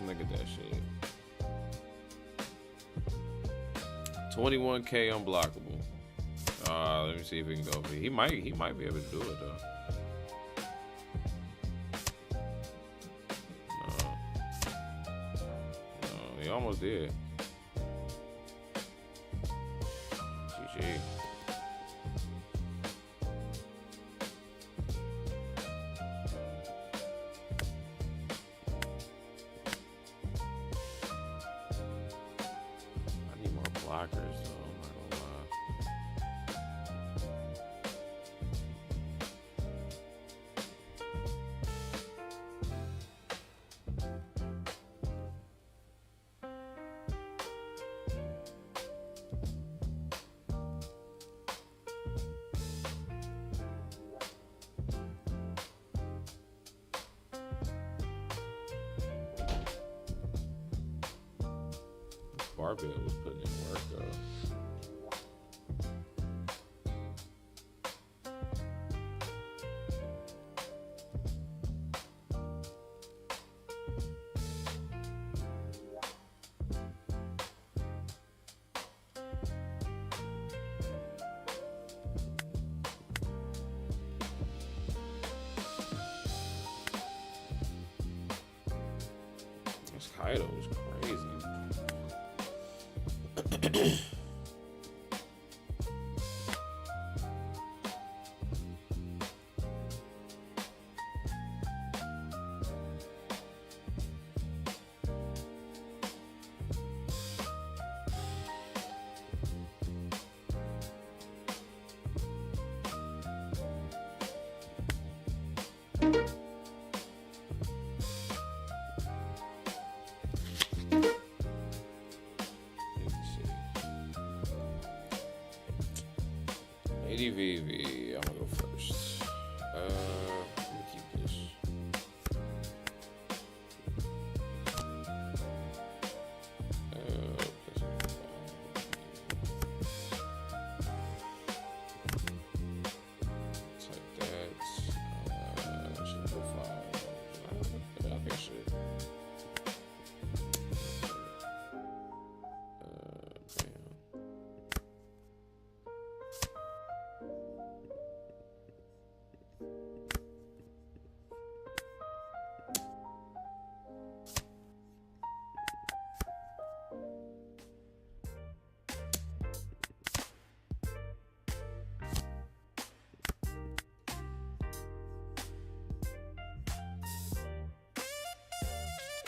Look at that shit. 21K unblockable. Let me see if he can go for it. He might be able to do it though. No, he almost did. GG. I need more blockers though, I'm not gonna lie. Barbell was putting in work though. This Kaido was crazy. ADVV, I'm gonna go first. Let me keep this. Type that. Should go 5. Yeah, I think I should.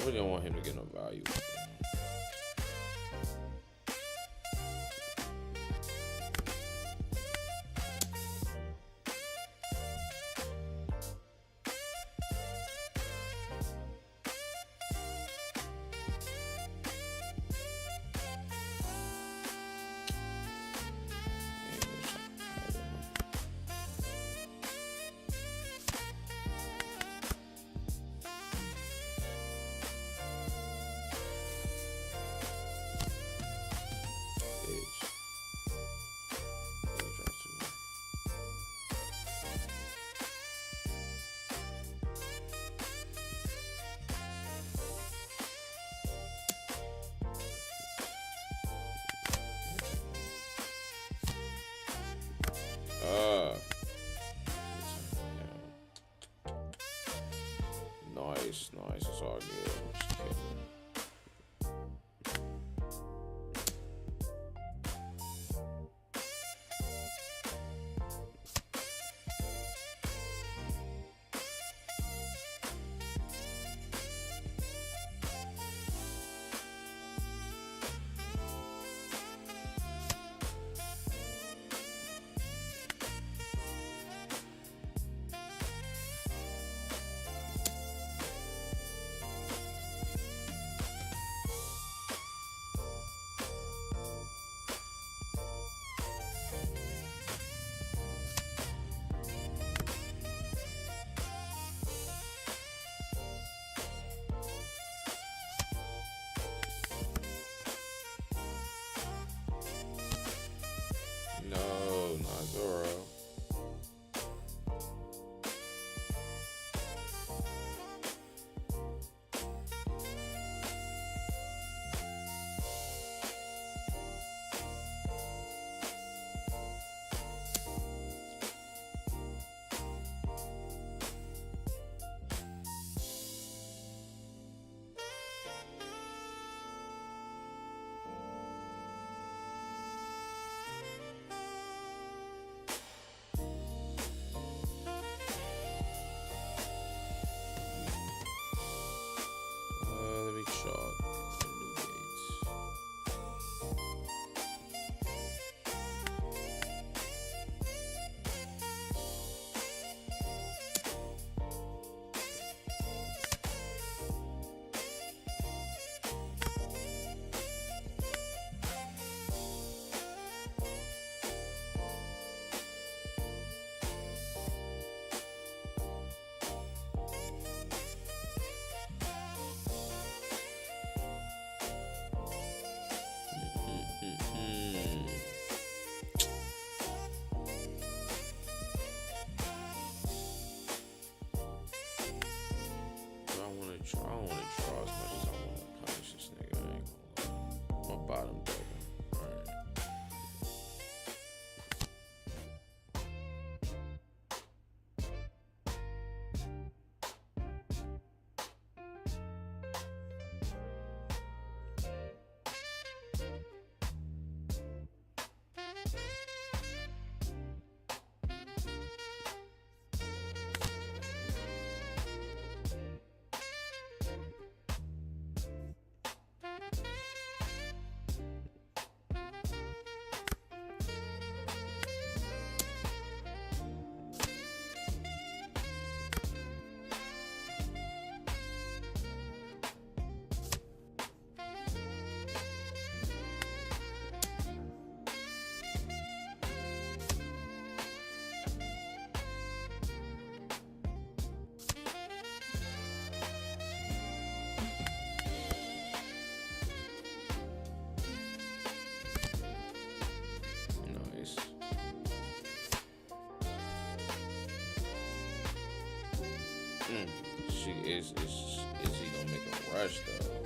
We don't want him to get no value. Nice, nice. It's all good. Just kidding. Is he gonna make a rush though?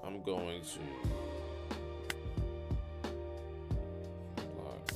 I'm going to block.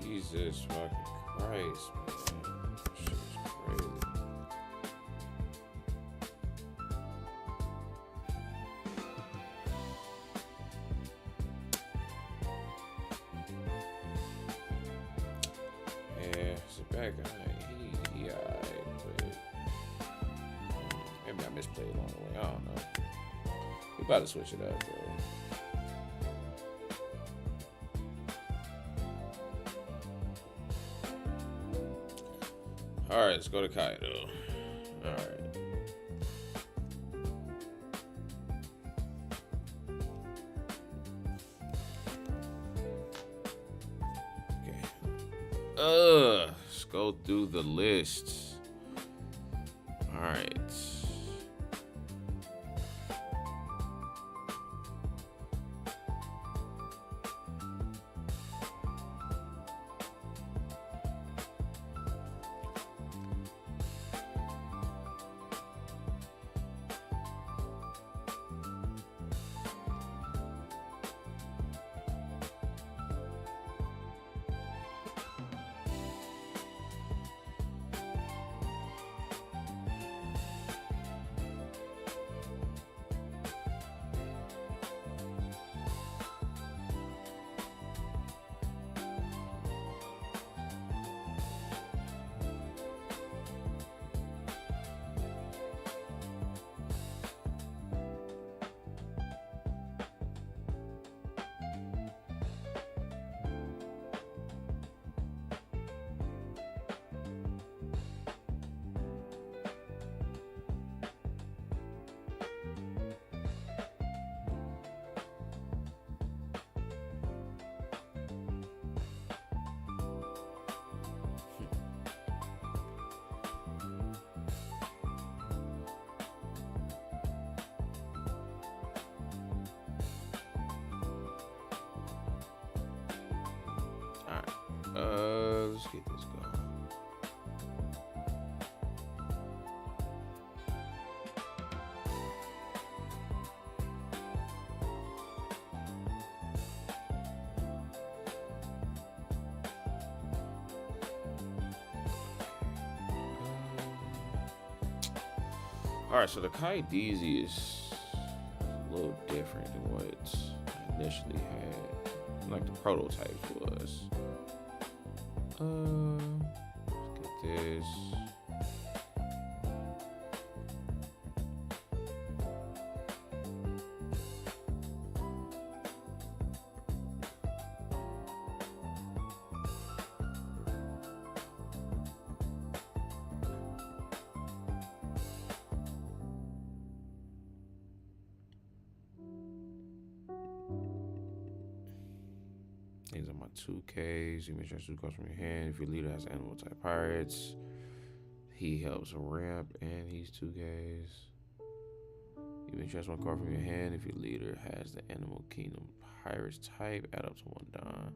Jesus fucking Christ, man. Shit is crazy. Yeah, sit back. He alright, but maybe I misplayed along the way. I don't know. We about to switch it up, bro. All right, let's go to Kaido. All right. Okay. Let's go through the list. All right. Let's get this going. All right, so the Kai DZ is a little different than what I initially had, like the prototype was. Let's get this. These are my 2Ks. You make sure two cards from your hand. If your leader has animal type pirates, he helps ramp and he's 2Ks. You may choose one card from your hand. If your leader has the animal kingdom pirates type, add up to 1 dime.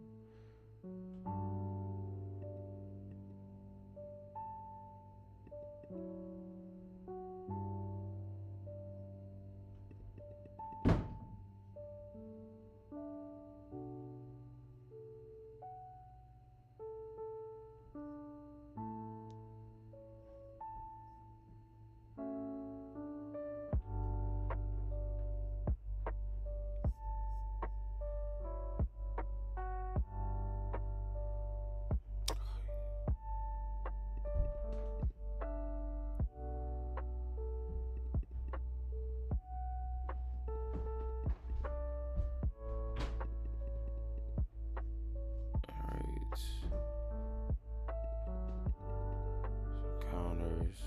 Counters.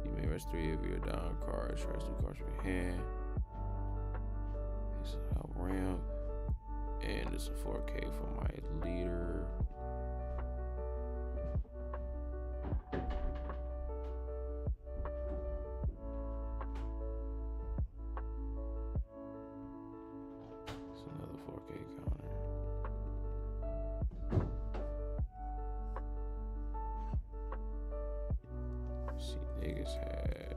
You may rest 3 of your down cards. Rest 2 cards from your hand. This is how ramp. And it's a 4K for my leader. It's another 4K counter. See, niggas had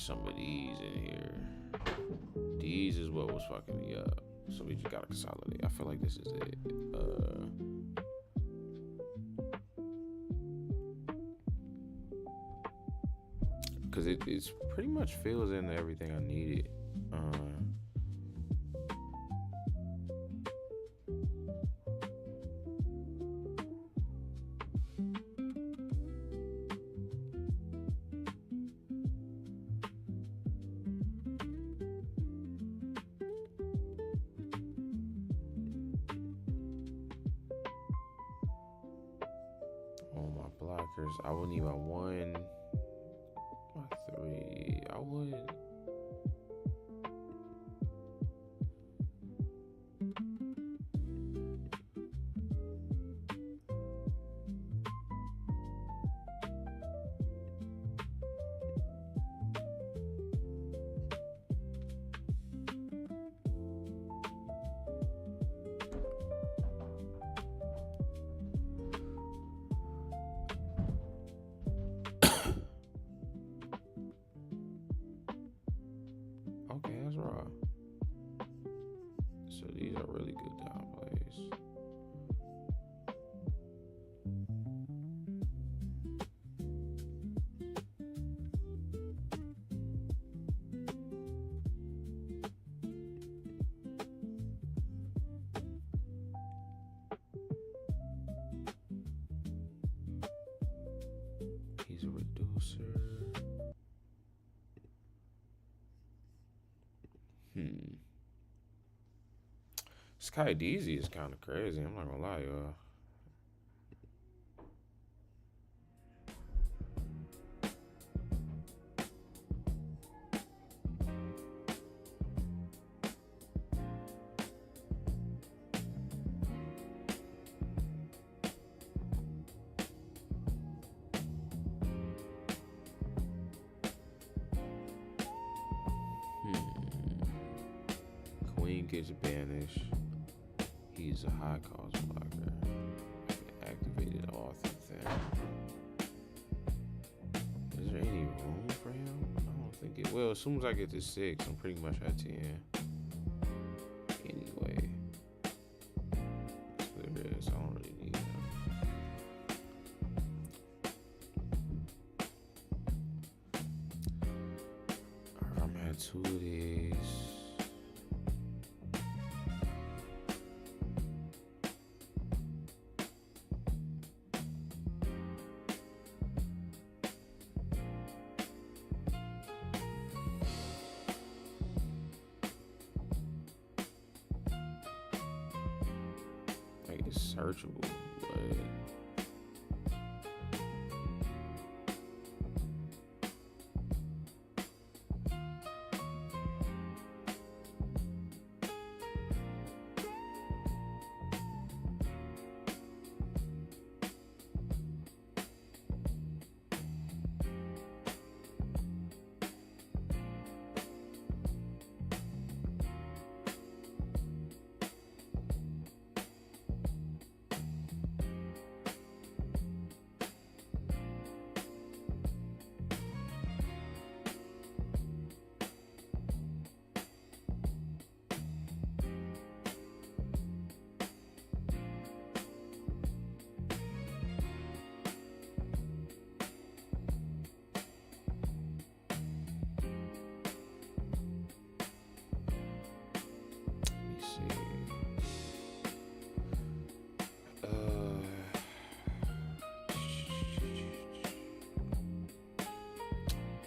some of these in here. These is what was fucking me up. So we just gotta consolidate. I feel like this is it. Cause it's pretty much fills in everything I needed. Blockers. I would need my 1, my 3. I would. Okay, that's raw. So these are really good down plays. He's a reducer. Sky DZ is kind of crazy. I'm not gonna lie, y'all. Queen gets banished. He's a high cost blocker. I can activate it all through there. Is there any room for him? I don't think it. Well, as soon as I get to 6, I'm pretty much at 10. Anyway. So there is. I don't really need him. Alright, I'm at 2 of these. It's searchable, but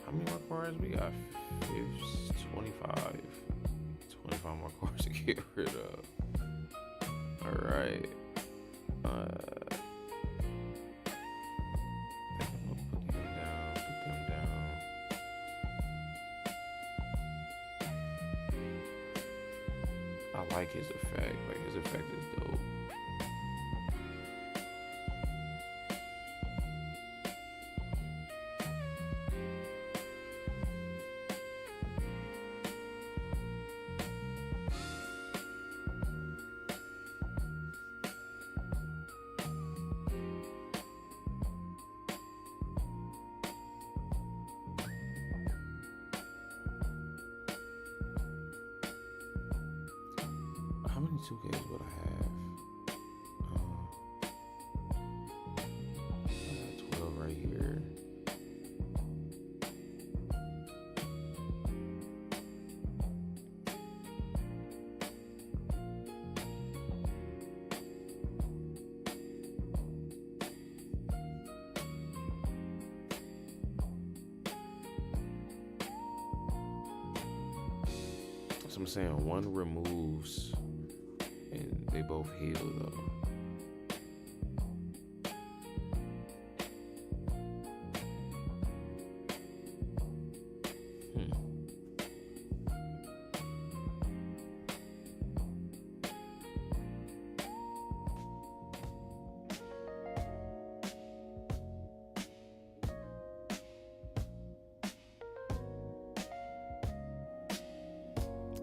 how many more cards we got? 25. 25 more cards to get rid of. Alright. Put them down. I like his effect. Like, his effect is dope. 2K is what I have. I got 12 right here. So I'm saying one removes and they both heal though.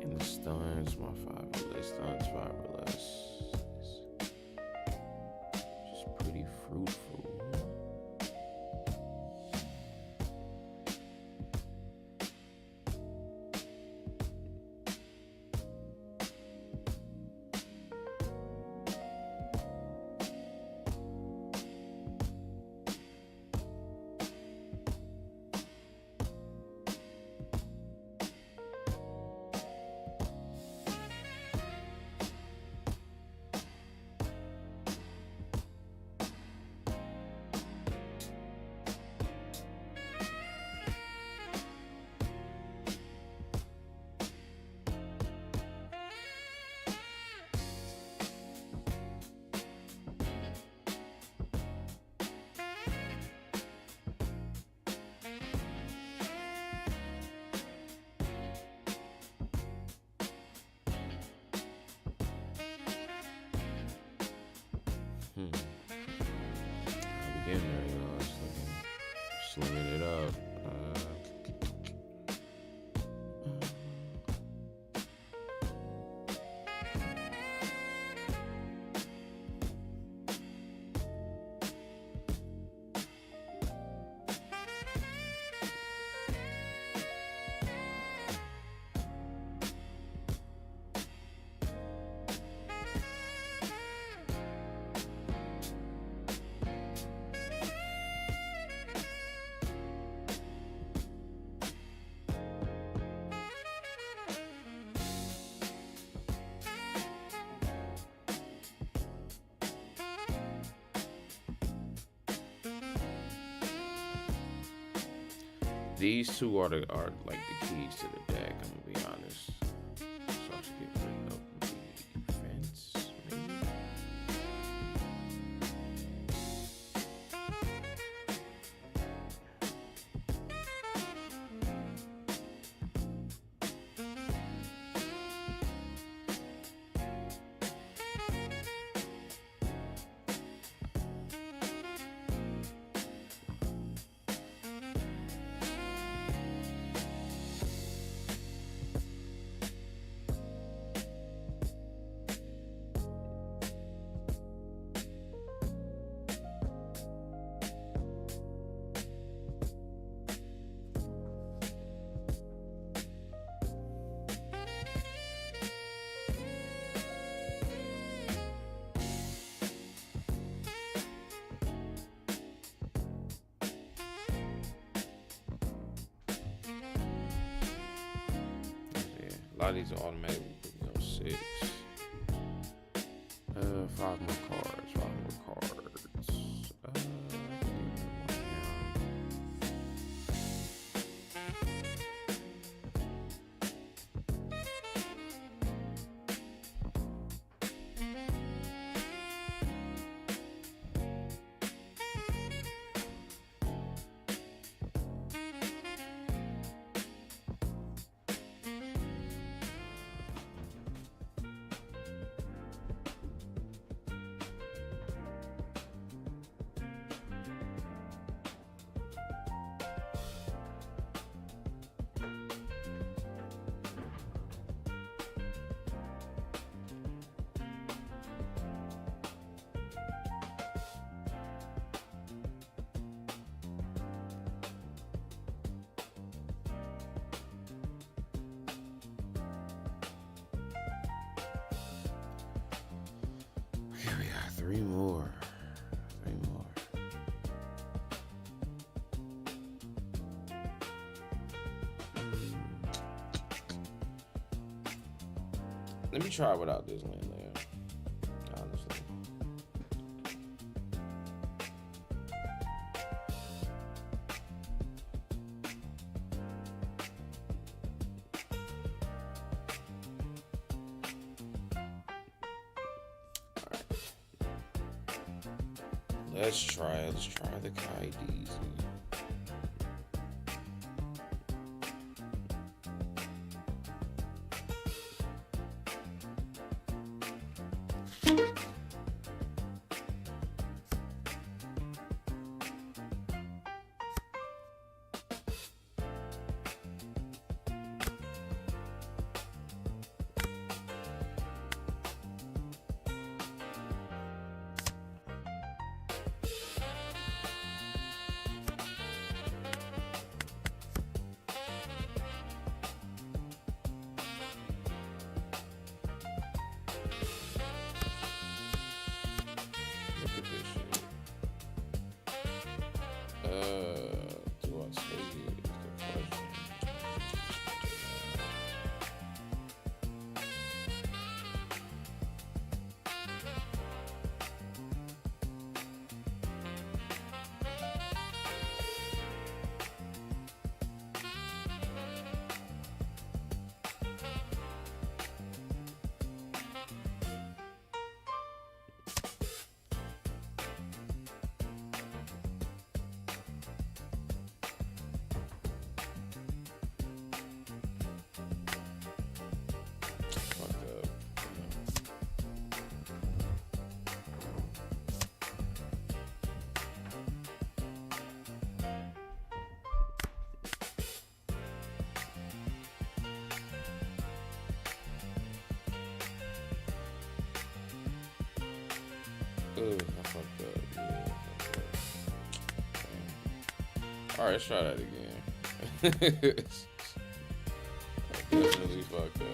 And the stuns, my 5 or less, stuns 5 or less. Just pretty fruitful. I'll be getting there, you know, just looking, slinging it up. These two are like the keys to the deck. I'm gonna be honest. So I should get rid of the defense, maybe. A lot of these are automatic, 6. 5 more cards, 5 more cards. Three more. Three more. Let me try without this land there. Honestly. Let's try the Kaideezy. Do I take it? Is the question. Fuck up. Ooh, I fucked up. Yeah, I fucked up. Damn. All right, let's try that again. I definitely fucked up.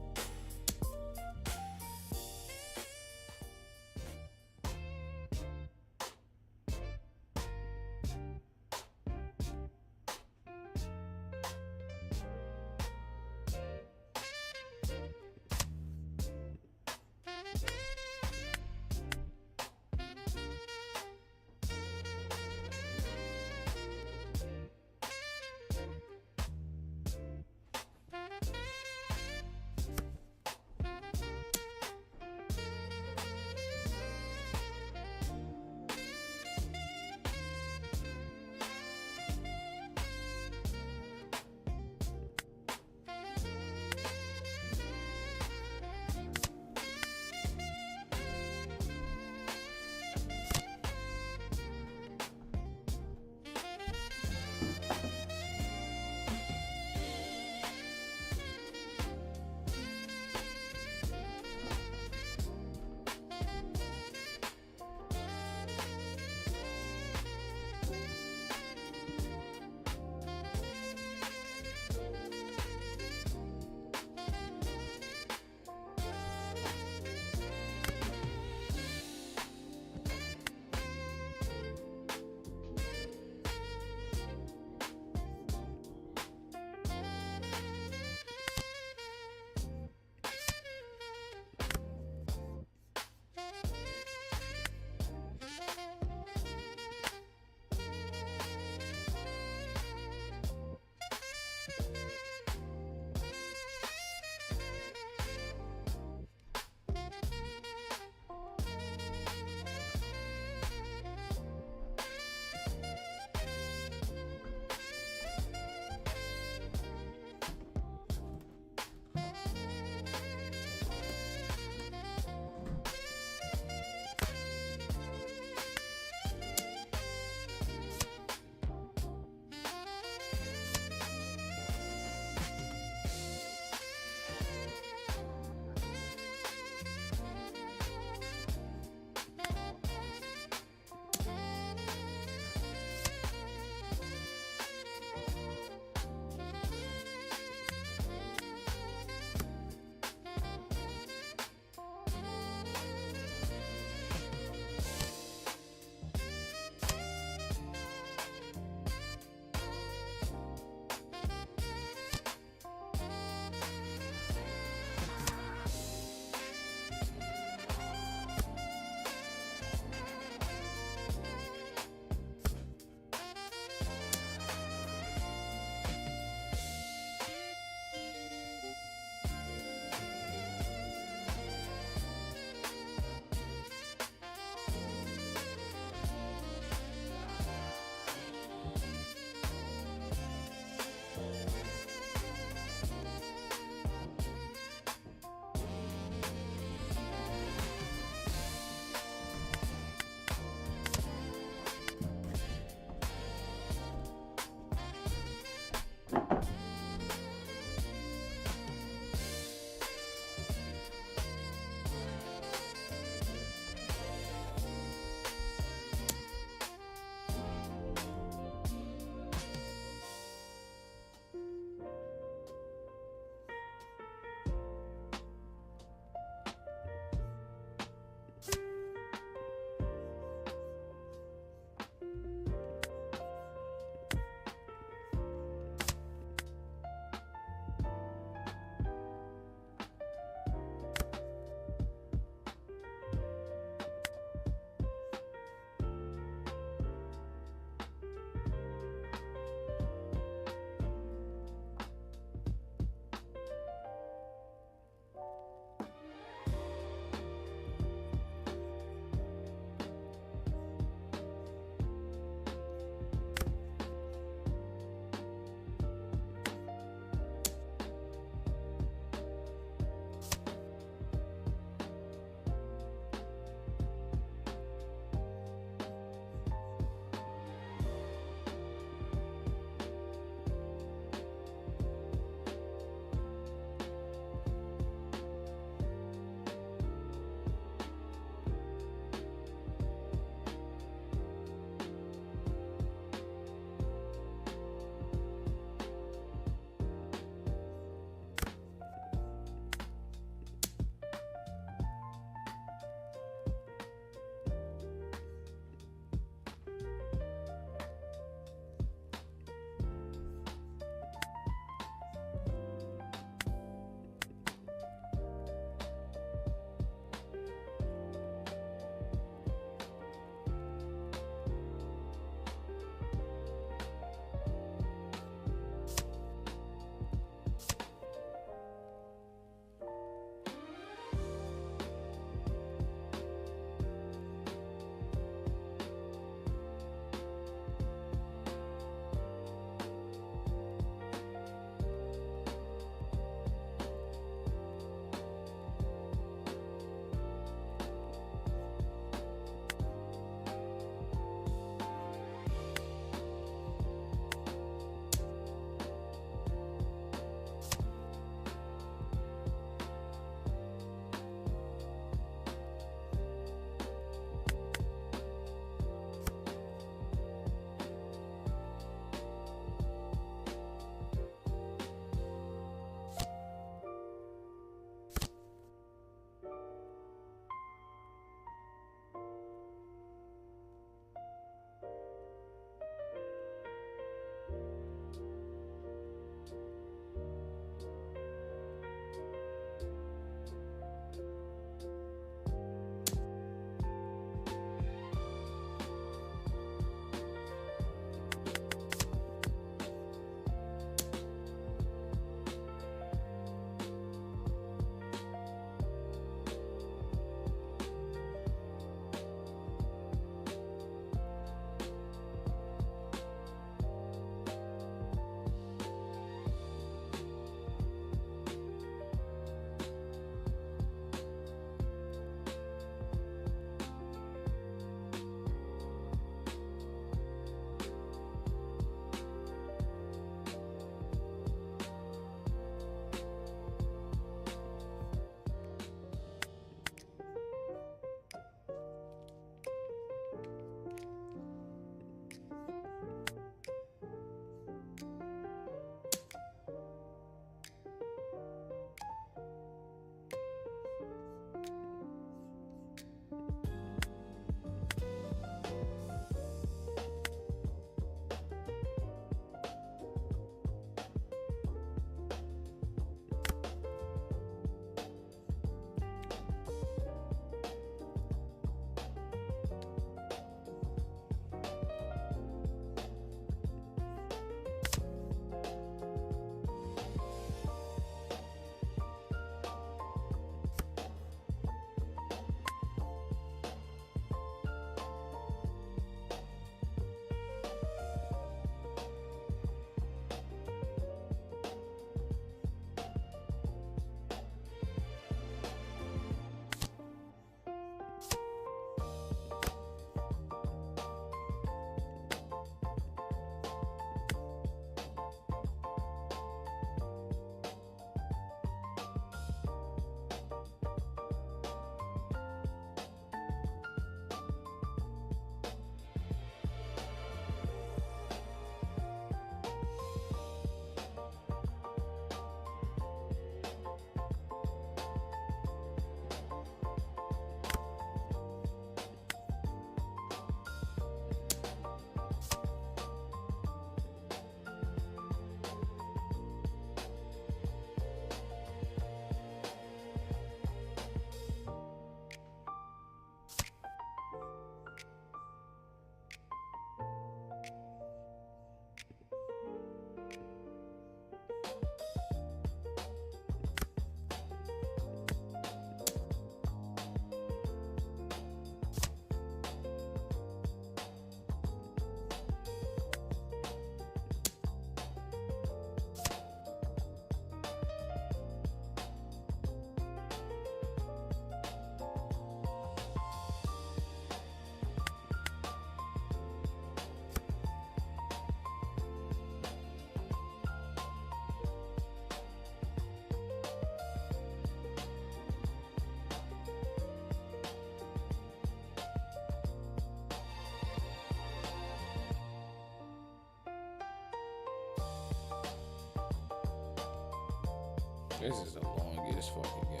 This is the longest fucking game.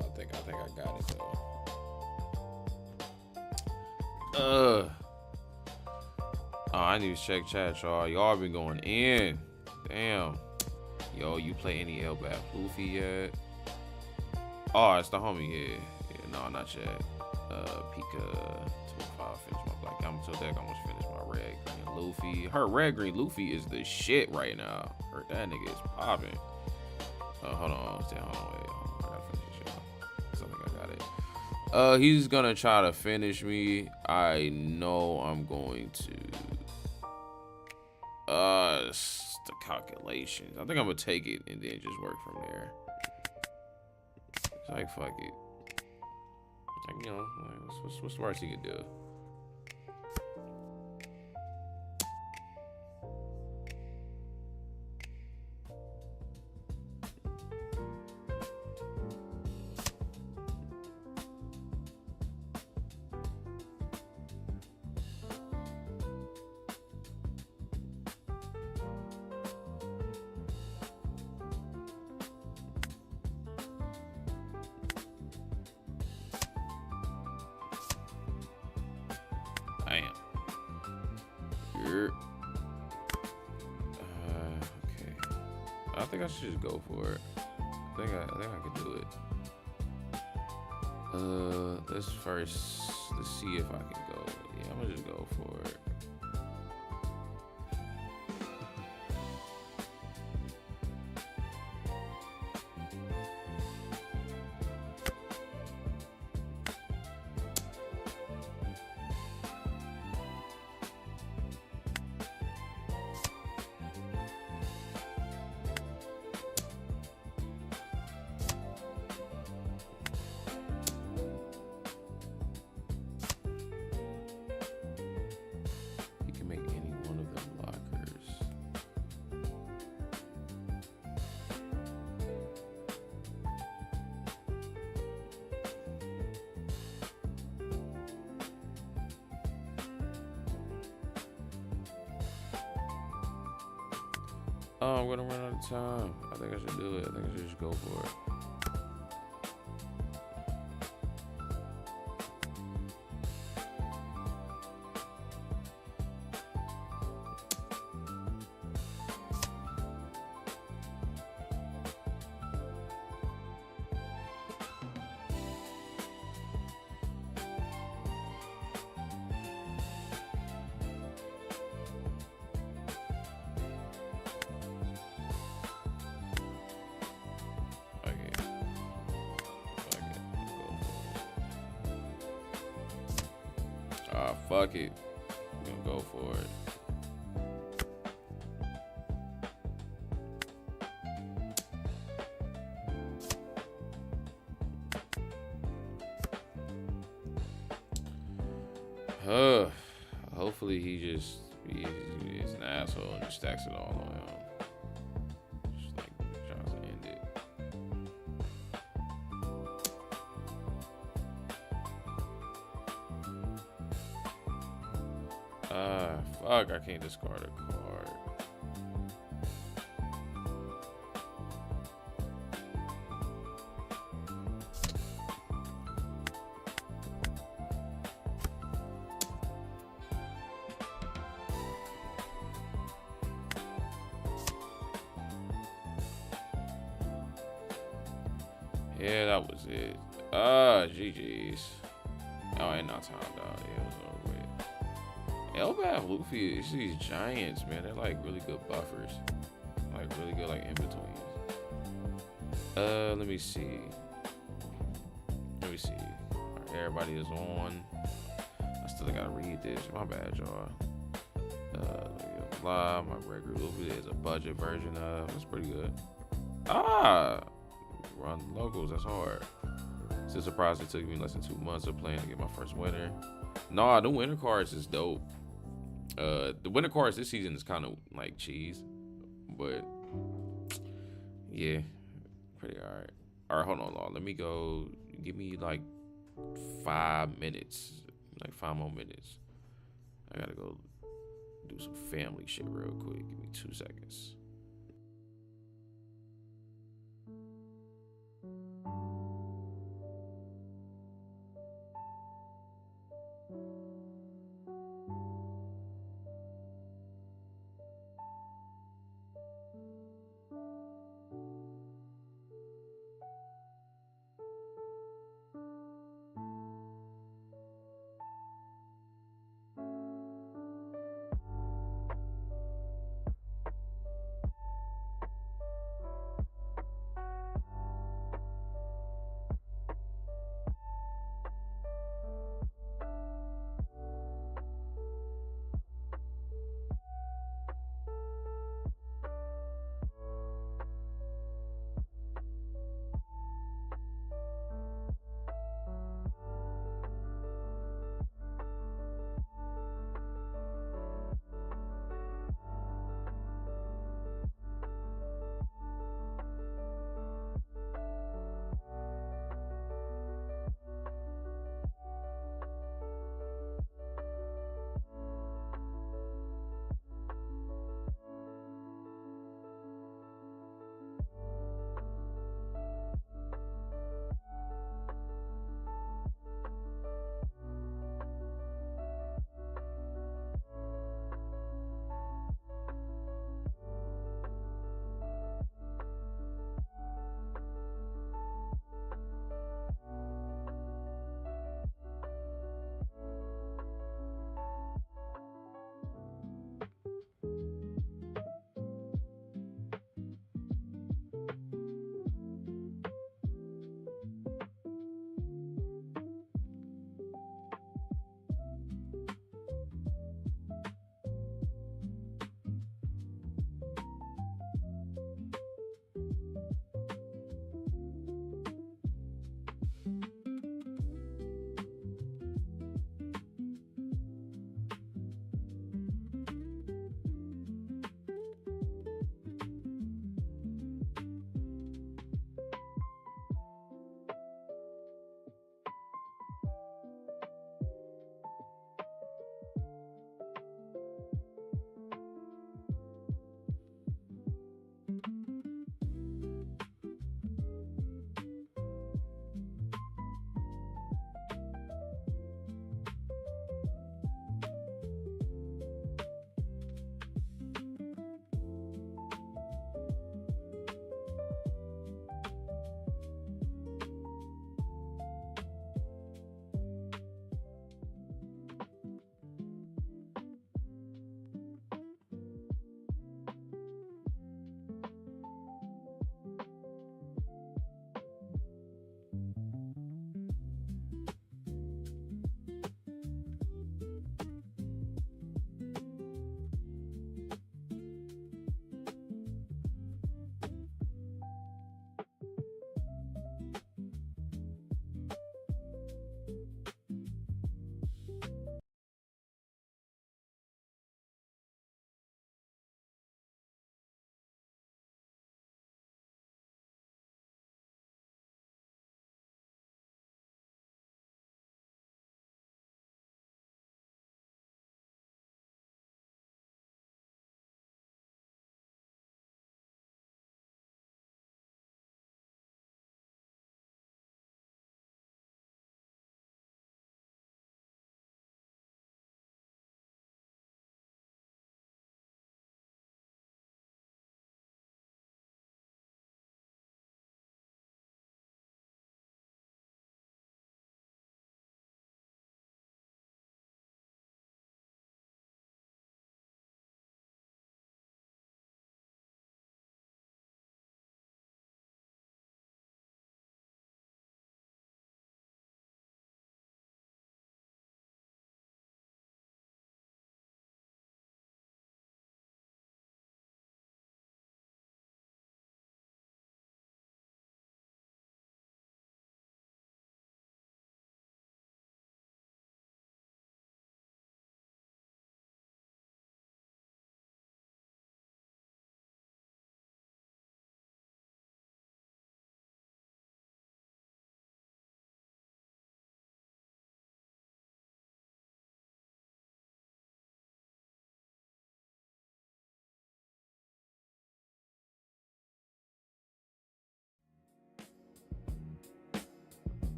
I think I got it though. Oh, I need to check chat, y'all. Y'all been going in. Damn. Yo, you play any Elbaf Luffy yet? Oh, it's the homie. Yeah, no, not yet. Pika 25. Finish my black Yamato deck. I almost finished my red green Luffy. Her red green Luffy is the shit right now. That nigga is popping. Hold on. Wait. I gotta finish this shit. I think I got it. He's gonna try to finish me. I know I'm going to. It's the calculations. I think I'm gonna take it and then just work from there. It's like fuck it. Like, you know, like, what's the worst he could do? Okay. I think I should just go for it. I think I could do it. Let's see if I can go. Yeah, I'm gonna just go for it. Oh, I'm gonna run out of time. I think I should do it. I think I should just go for it. Fuck it. I'm gonna go for it. Hopefully he is an asshole and just stacks it all on him. Just like tries to end it. Fuck, I can't discard a card. Yeah, that was it. GG's. Oh, ain't no time, dog. Yeah, it was over with. Elbaf Luffy, it's these giants, man. They're like really good buffers. Like really good like in-betweens. Let me see. Alright, everybody is on. I still gotta read this. My bad, y'all. Live, my regular Luffy is a budget version of. That's pretty good. Run locals, that's hard. Still surprised it took me less than 2 months of playing to get my first winner. Nah, the winter cards is dope. The winter cards this season is kind of like cheese, but yeah, pretty alright. Alright, hold on, Law. Let me go. Give me like 5 minutes, like 5 more minutes. I gotta go do some family shit real quick. Give me 2 seconds.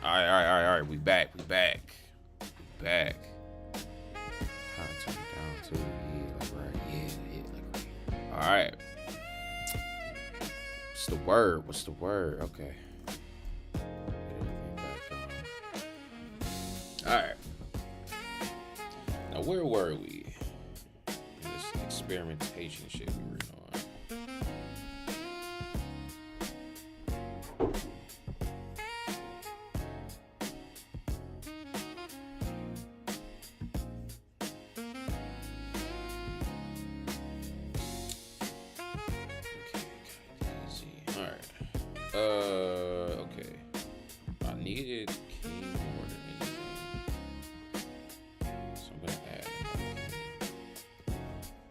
All right. We back. Back. How to turn it down to all right. What's the word? Okay. All right. Now, where were we? In this experimentation shit we were doing. Okay. I needed key more than anything. So I'm gonna add another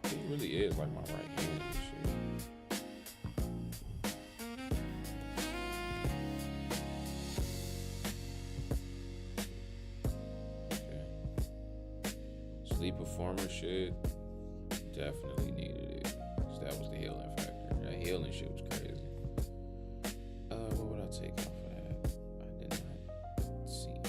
key. It really is like my right hand and shit. Okay. Sleep performer shit. Definitely needed it. 'Cause that was the healing factor. That healing shit was crazy. What would I take off of that? I did not see it.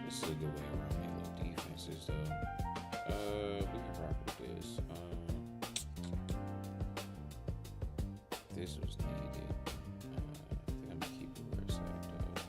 This is a good way around my little defenses, though. We can rock with this. This was needed. I think I'm gonna keep it where it's at, though.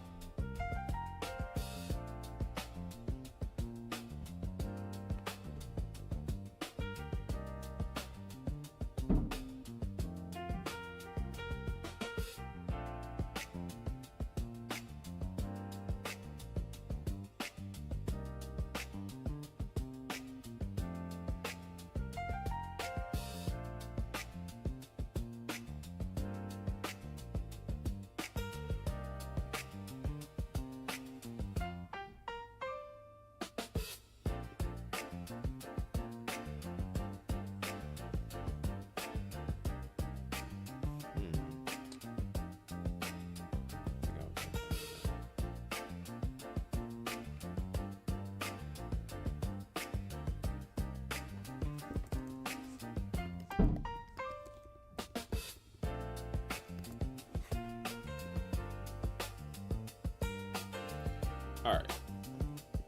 All right.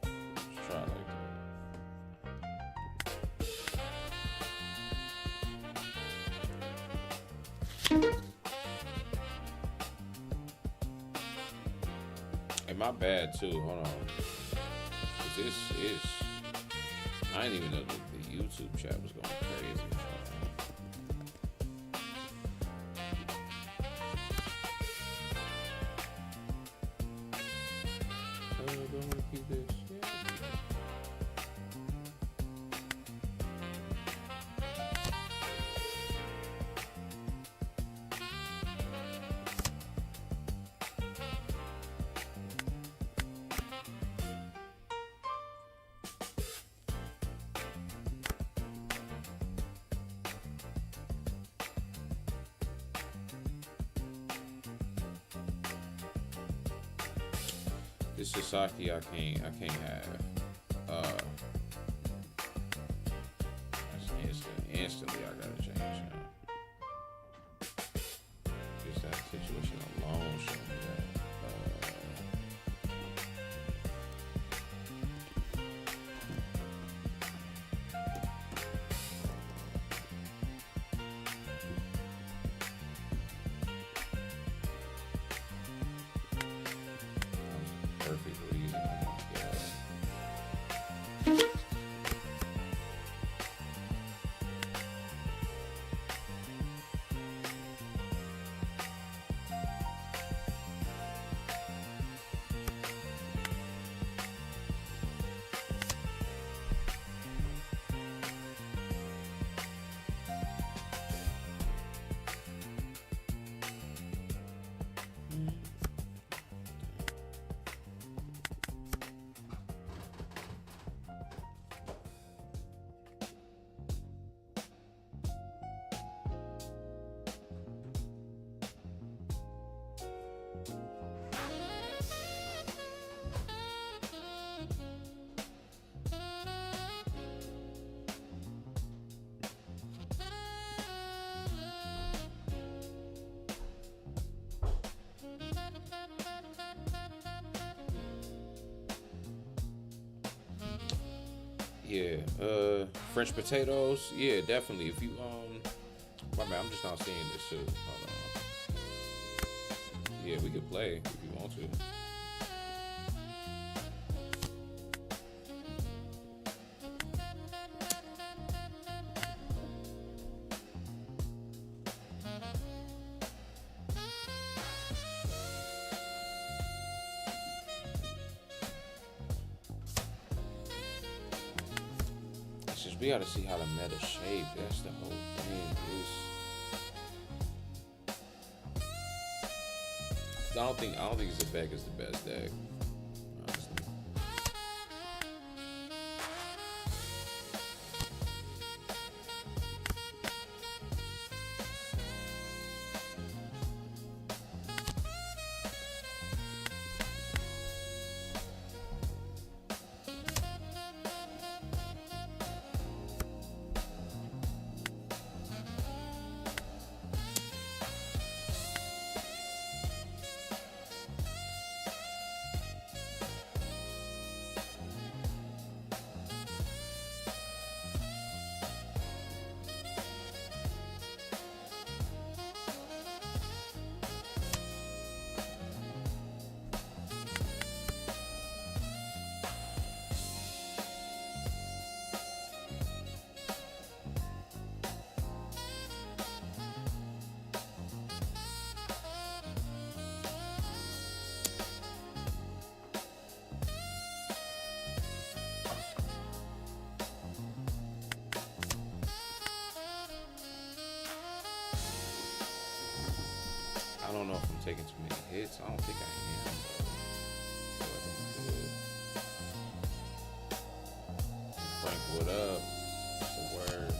Let's try it like that. Hey, my bad too. Hold on. 'Cause this is. I didn't even know the YouTube chat was going crazy. Don't repeat this. Yeah. This Sasaki I can't have. That's instantly I gotta change now. Just that situation alone showed me that. Yeah, French potatoes. Yeah, definitely. If you my man, I'm just not seeing this too. Hold on. Yeah, we could play if you want to. It's just we gotta see how the meta shape. That's the whole thing. I don't think Zabek is the best deck. Honestly. I don't know if I'm taking too many hits. I don't think I am. I feel like I'm good. Frank, what up? What's the word?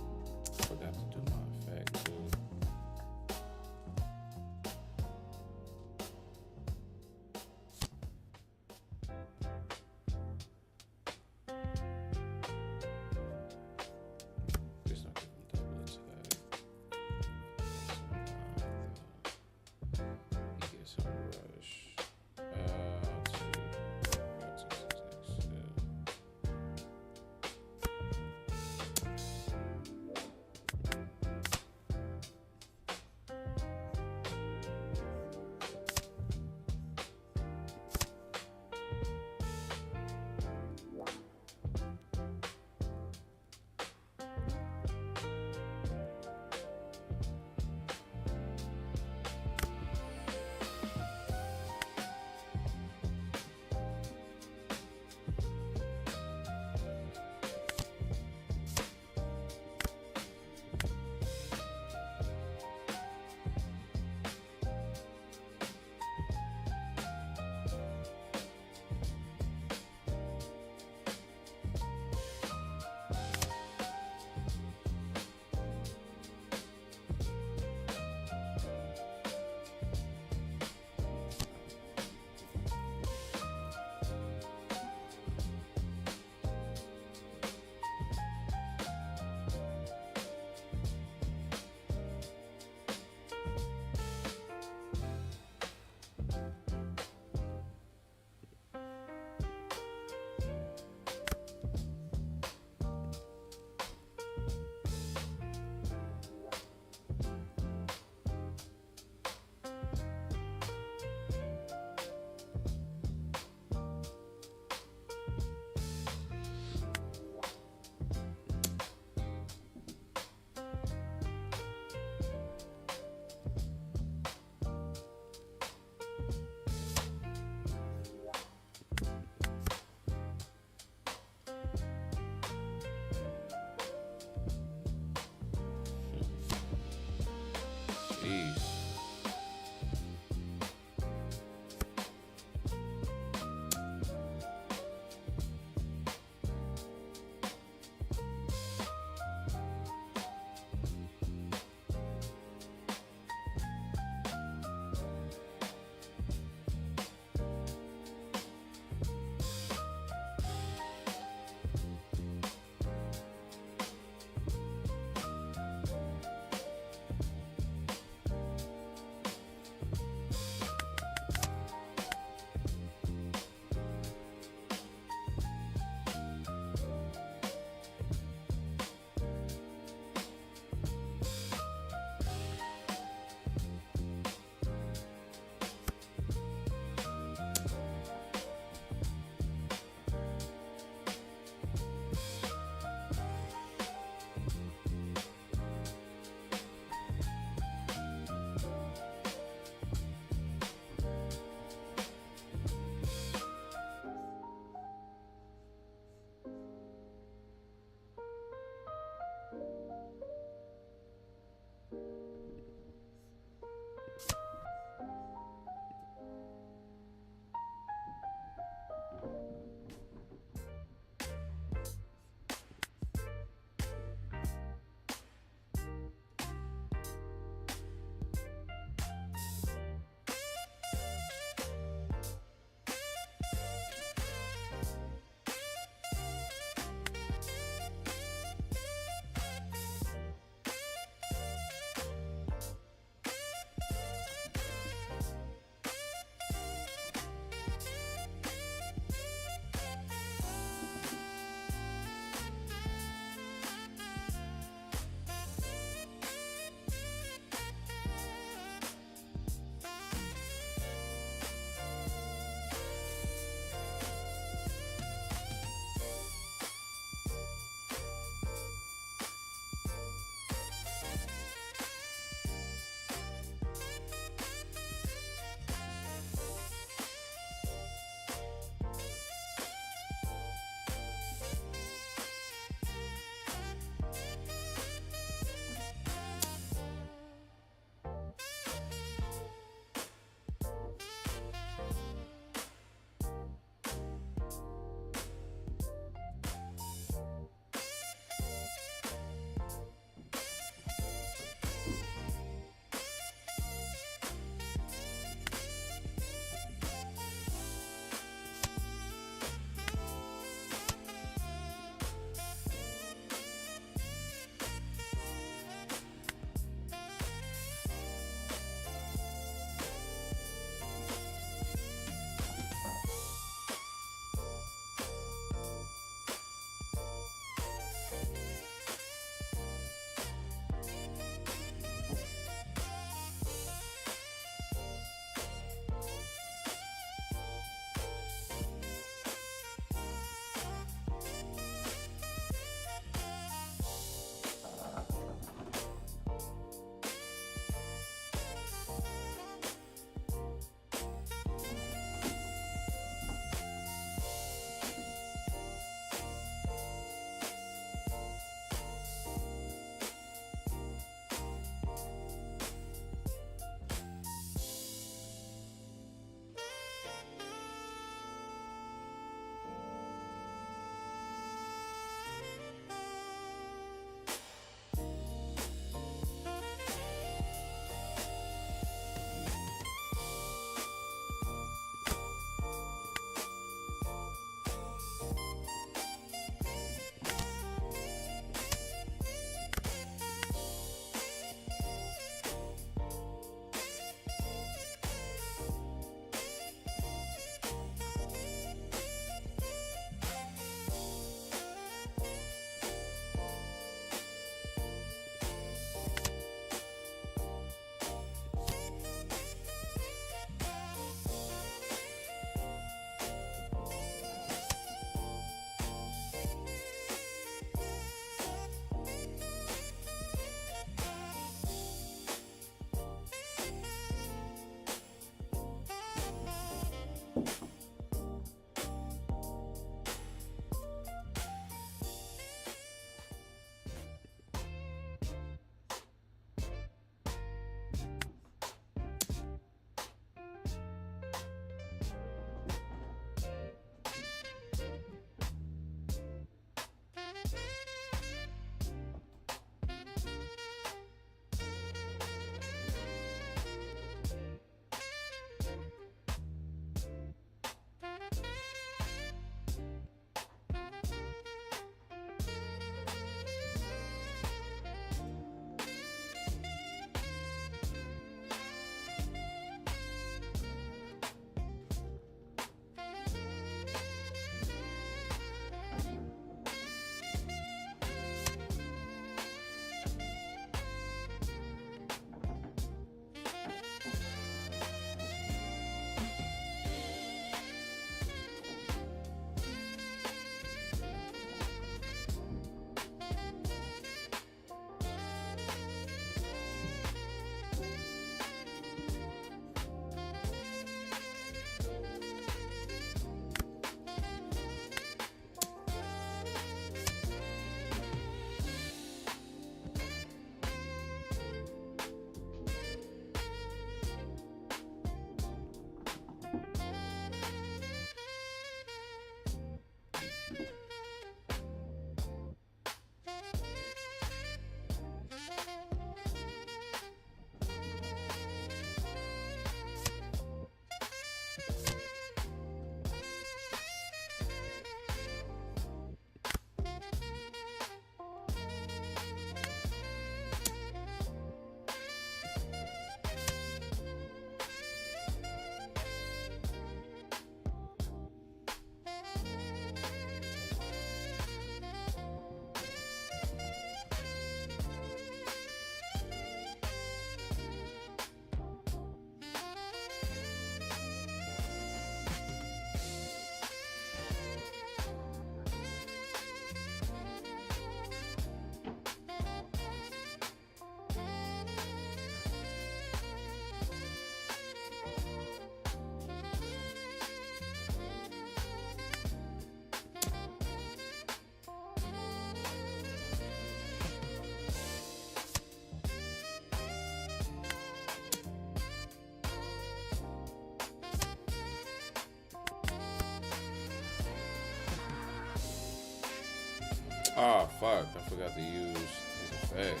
Oh fuck! I forgot to use his effect.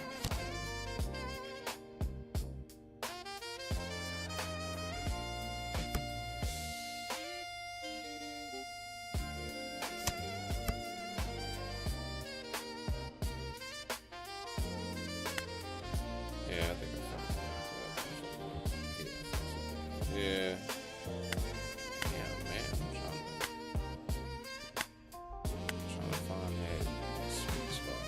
Yeah, I think I yeah. Yeah, man, I'm trying to find that sweet spot.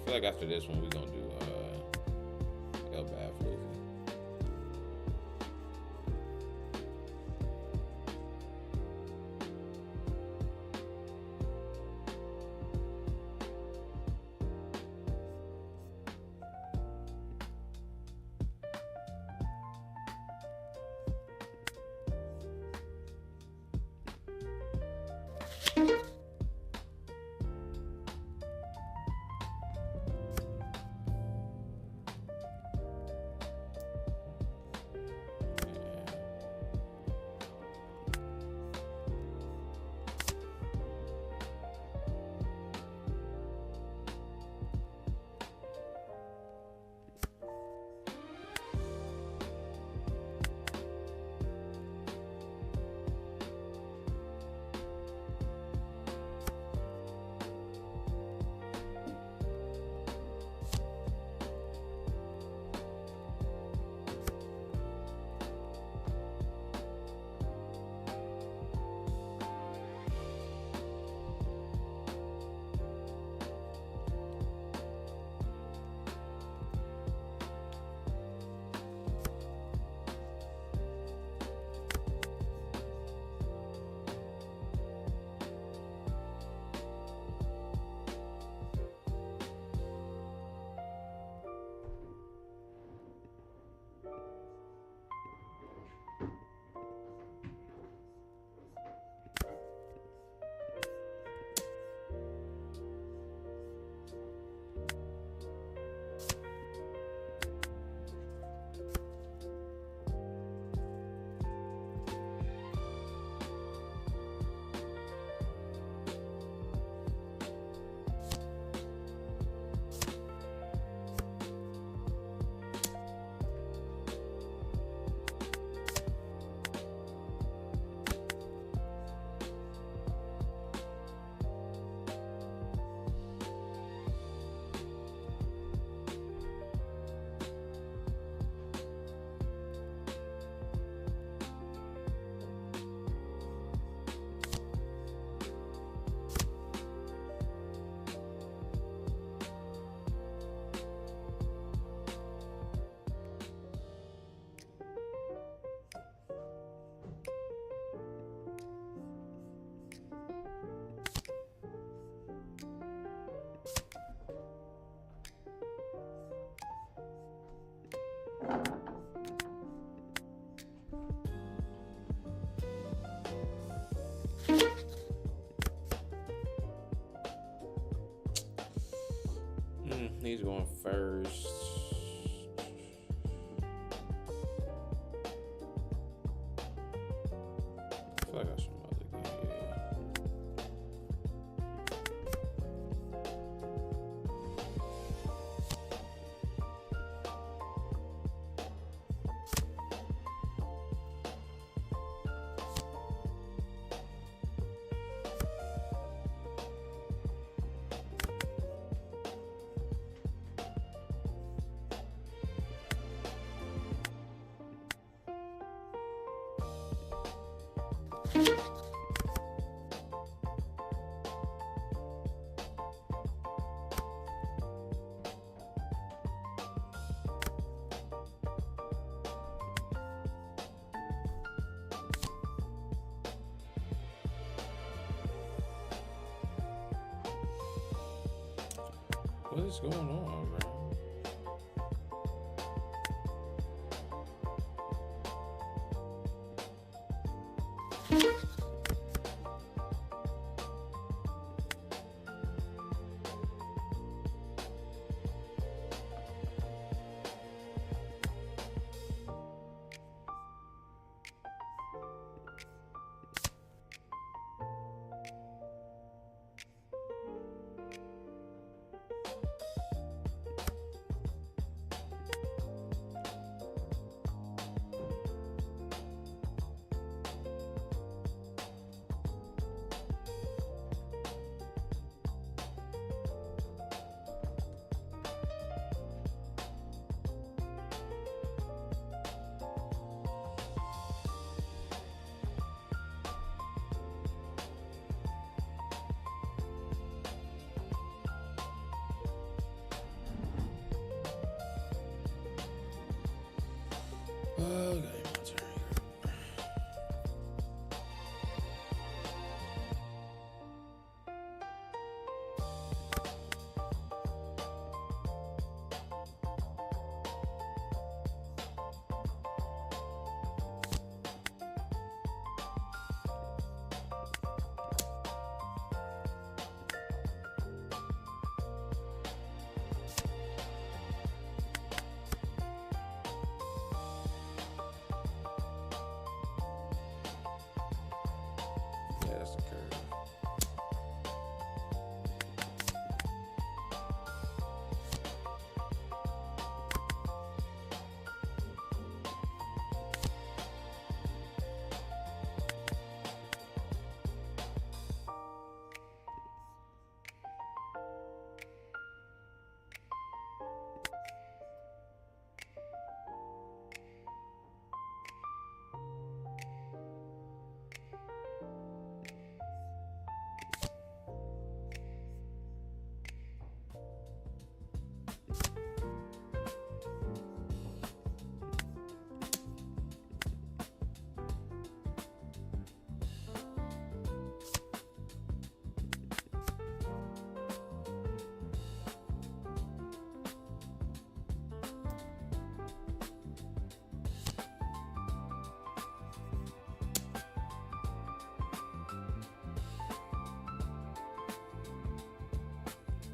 I feel like after this one, we're gonna do El Bad Luffy. He's going first. What is going on, bro? Okay, my turn. Yeah, that's the curve.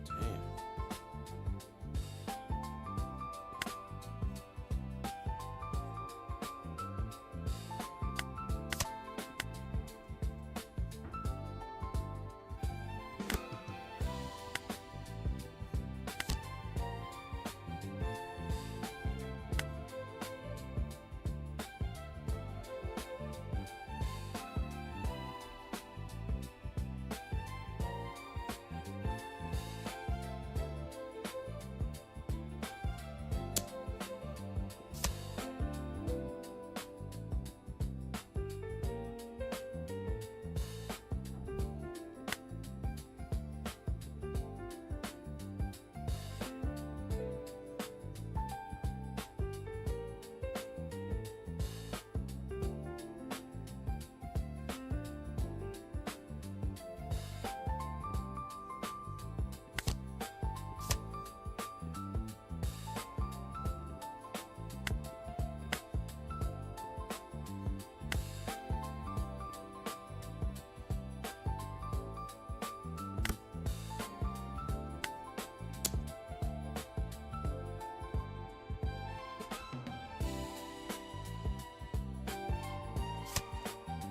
Damn.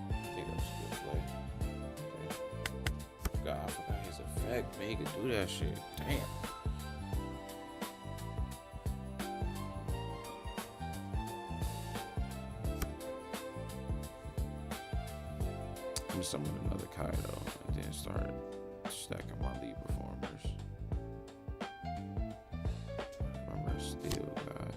I think that was a good play. Okay. God, I forgot his effect, man. He could do that shit. Damn. I'm just summon another Kaido and then start stacking my lead performers. Remember, I still got.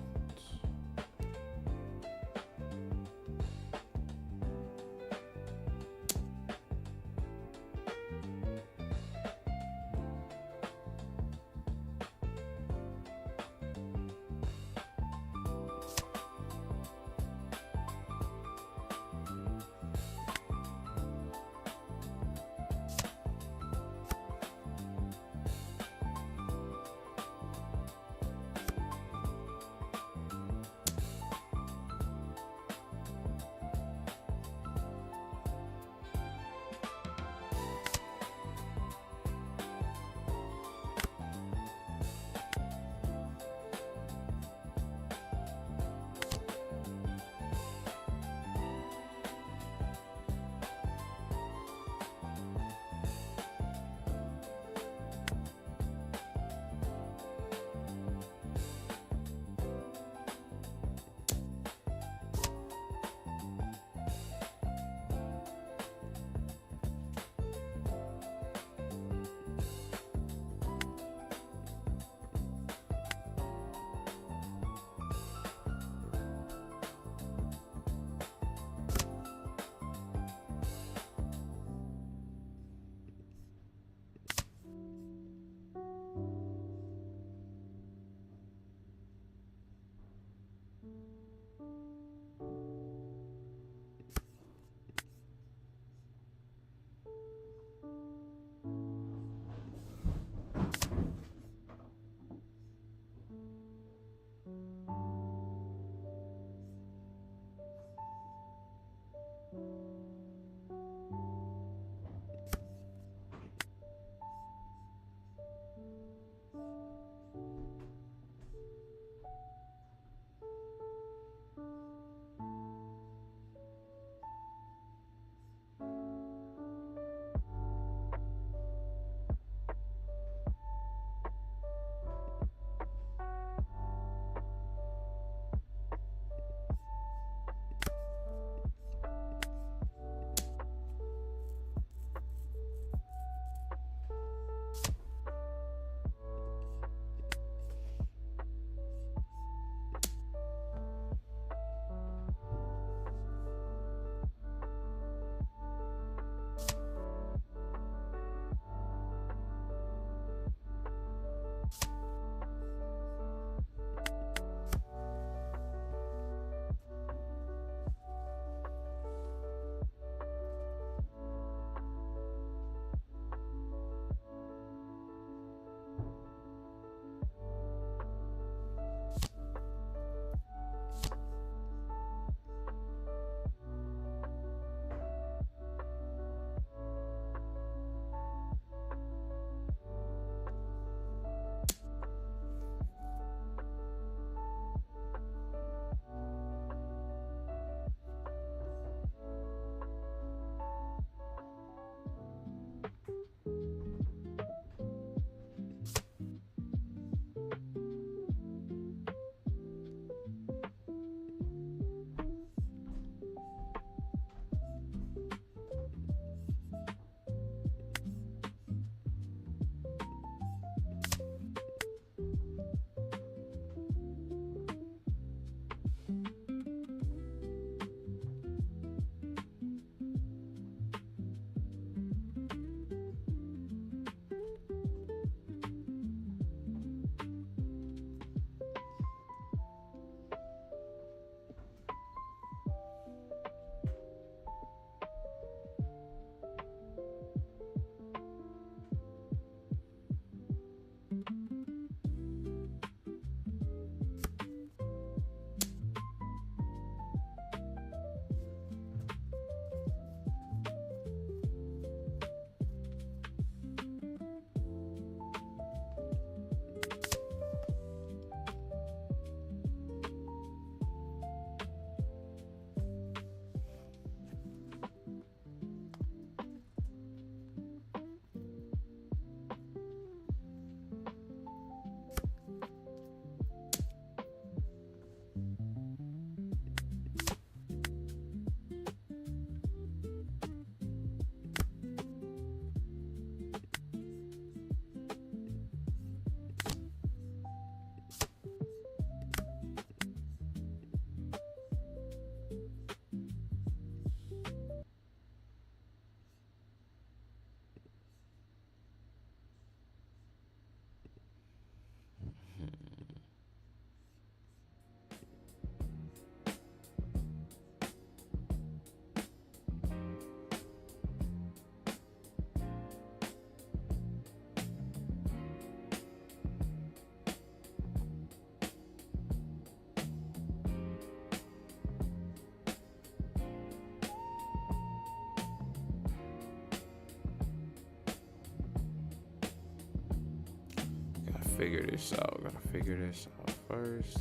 figure this out. Gotta figure this out first.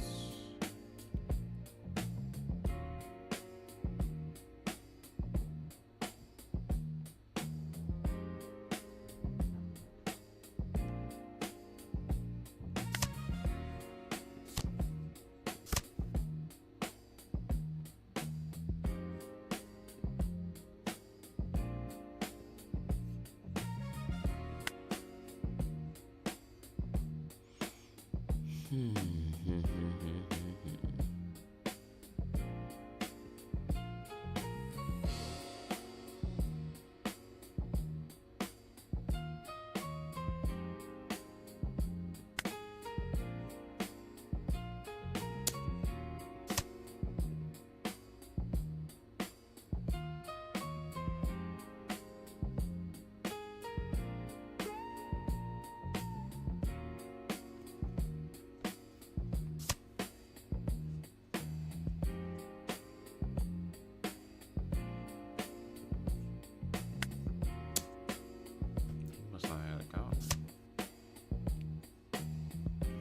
Must not have an account.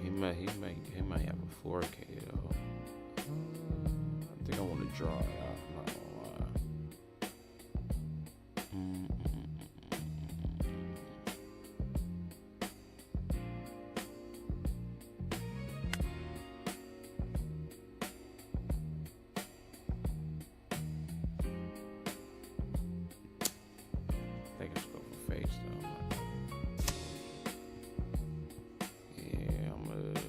He might have a 4K though. I think I want to draw it out. I'm not gonna lie. I think it's go for face though. Yeah, I'm gonna.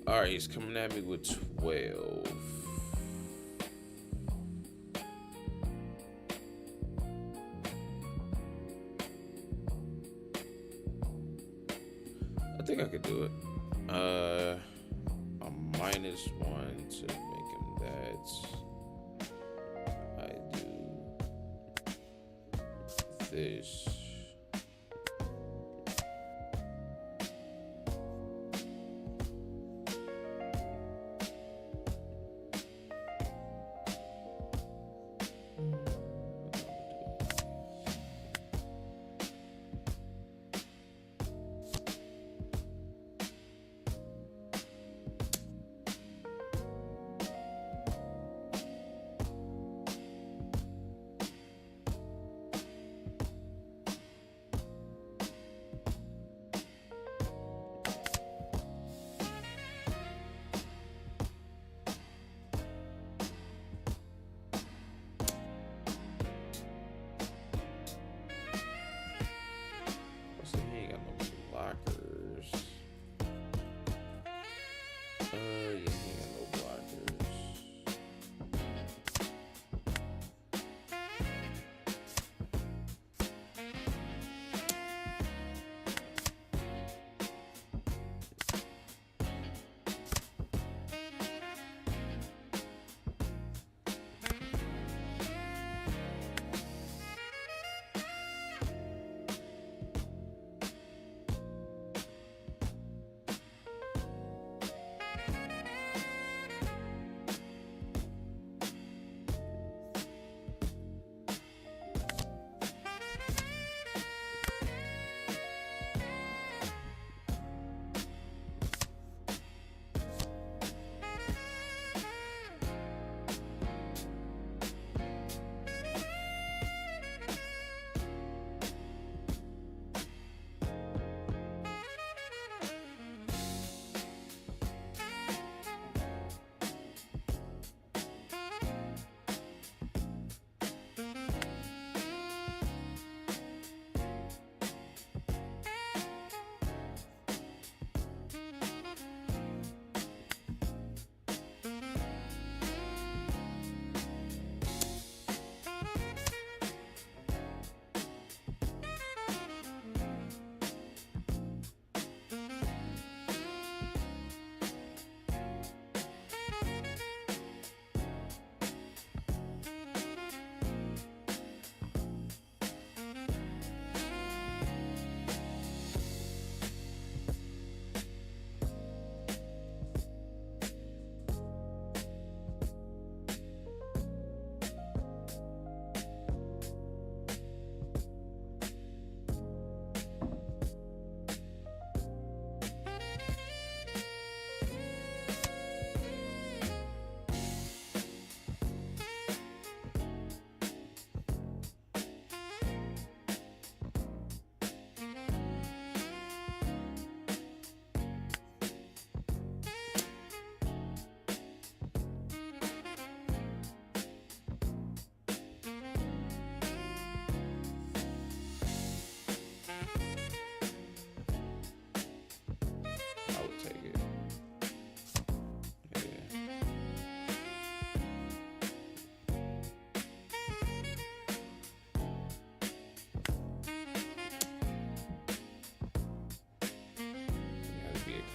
All right, he's coming at me with 12. I think I could do it. A -1 to make him that. I do this.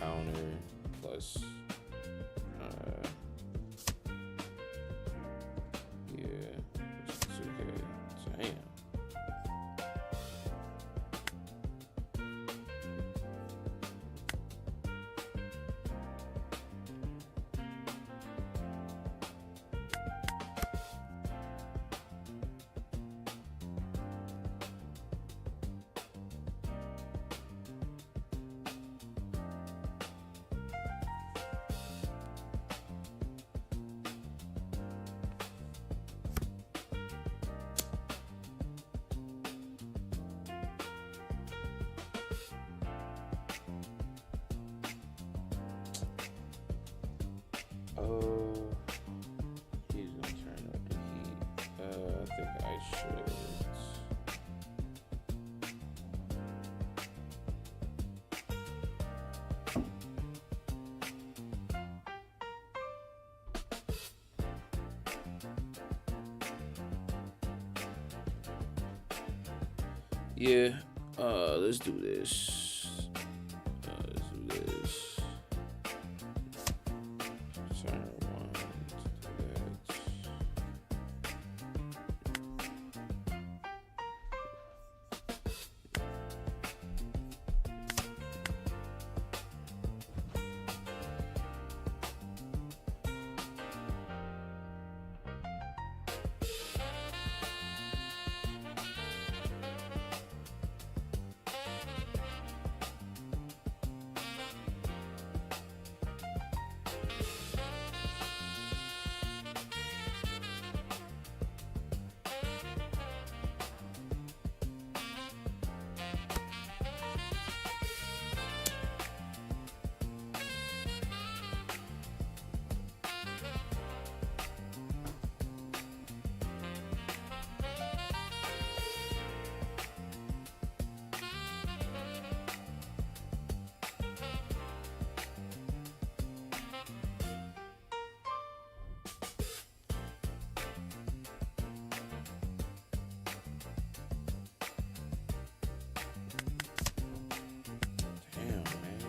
counter plus. Yeah, it's 2K. Damn. He's gonna turn up the heat. I think I should. Yeah, let's do this. Let's do this. Turn one to that. Damn, man.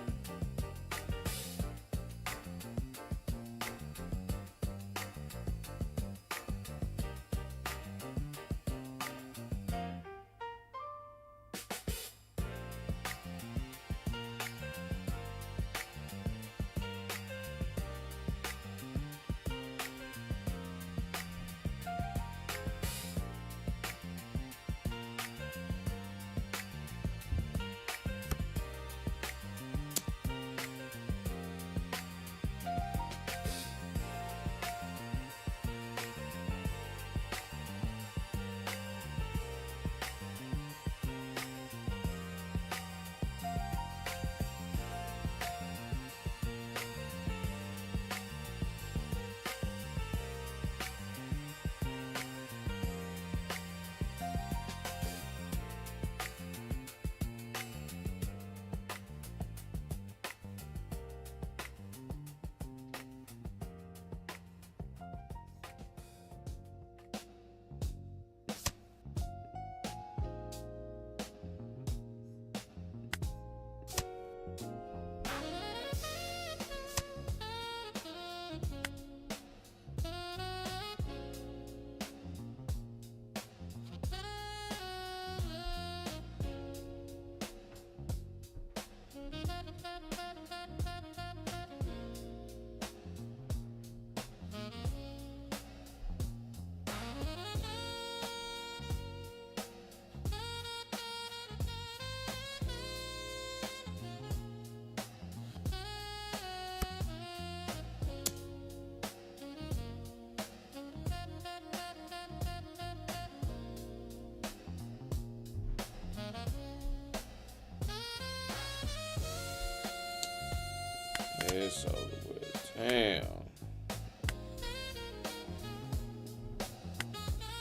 It's over with. Damn.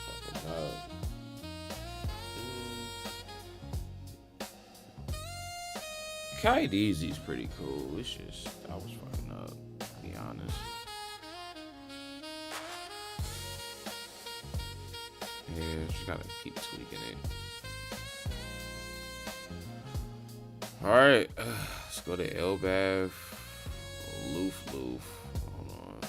Fucking up. Kite Easy's pretty cool. It's just, I was fucking up, to be honest. Yeah, just gotta keep tweaking it. All right. Let's go to Elbath. Loof. Hold on.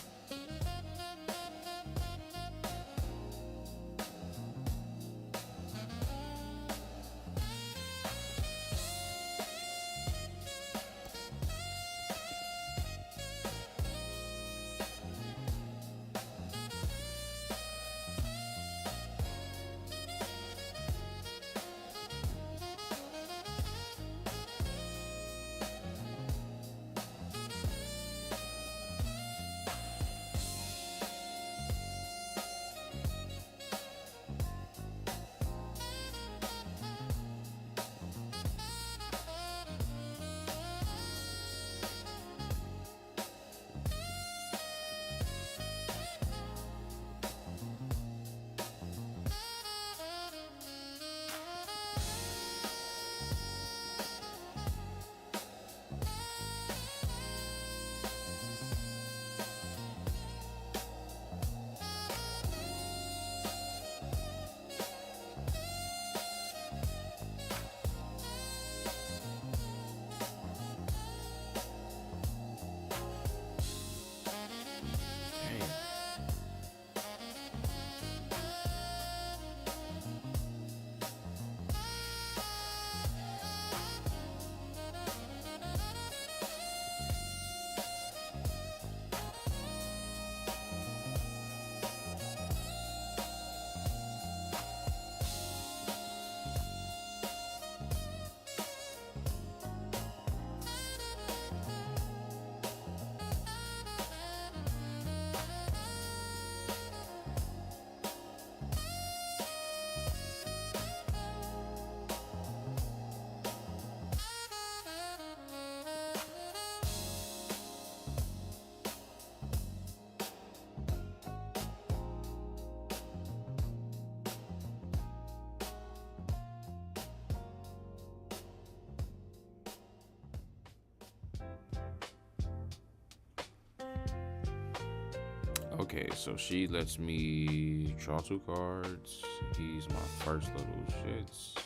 Okay, so she lets me draw 2 cards. He's my first little shits.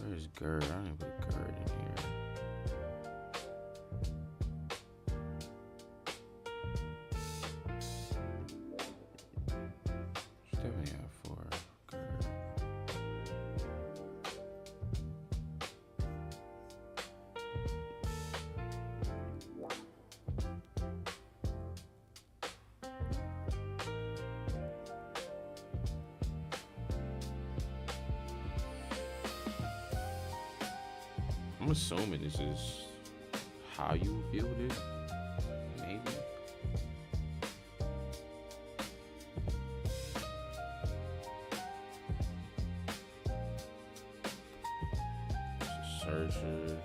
Where's Gerd? I didn't put Gerd in here. Should definitely have 4 Gerd. I'm assuming this is how you build it. Maybe. Searcher.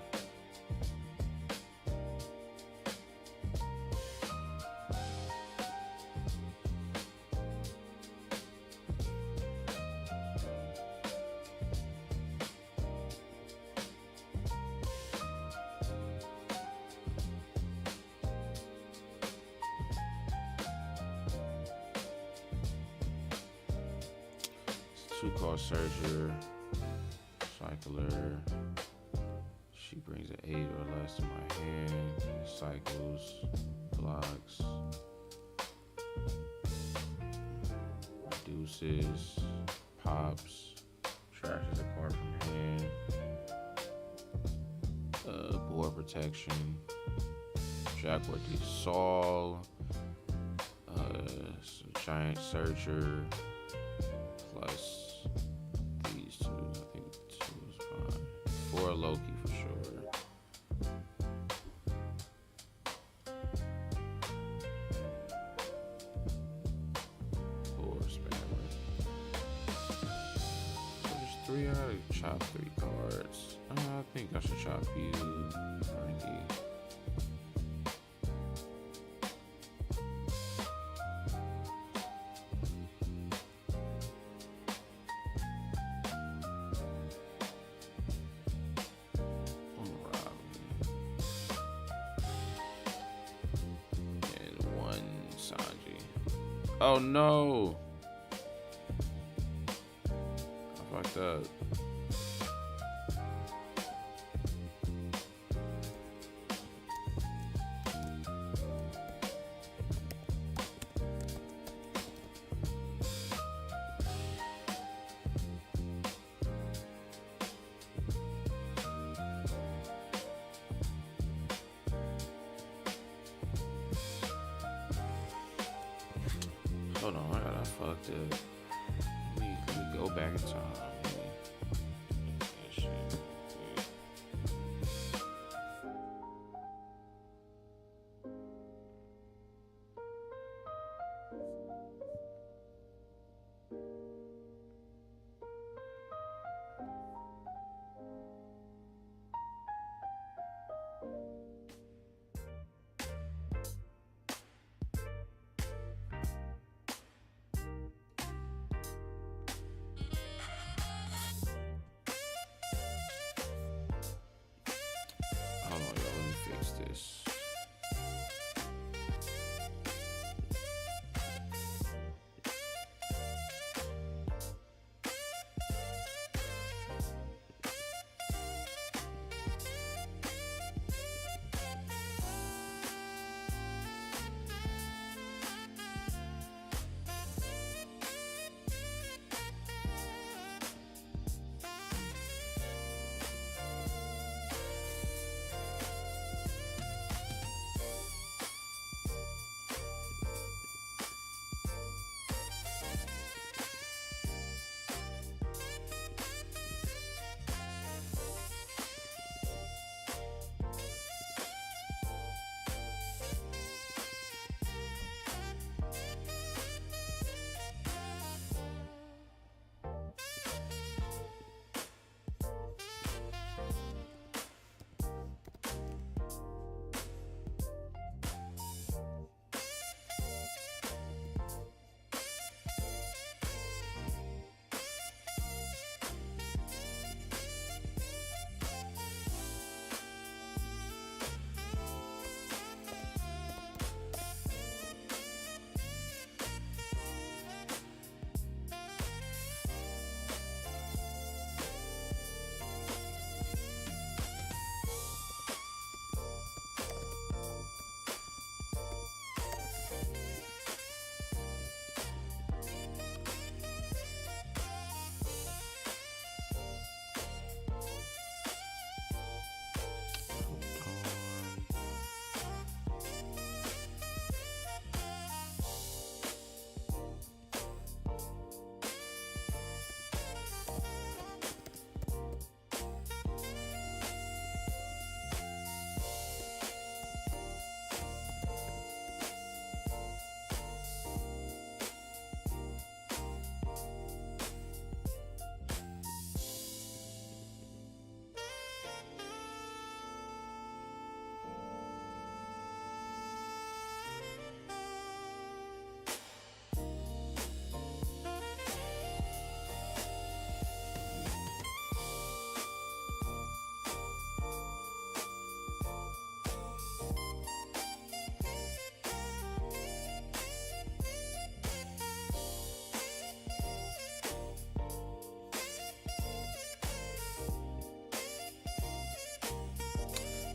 Two-card searcher, cycler. She brings an 8 or less to my hand. Cycles, blocks, reduces, pops, trashes a card from hand. Board protection, Jaguar D Sol, giant searcher. Plus these 2, I think 2 is fine. 4 Loki for sure. Four spammer. So there's 3. I gotta chop 3 cards. I think I should chop you, Frankie. Oh no! I fucked up. fucked up. Let me go back in time. That shit. Hold on, y'all. Let me fix this.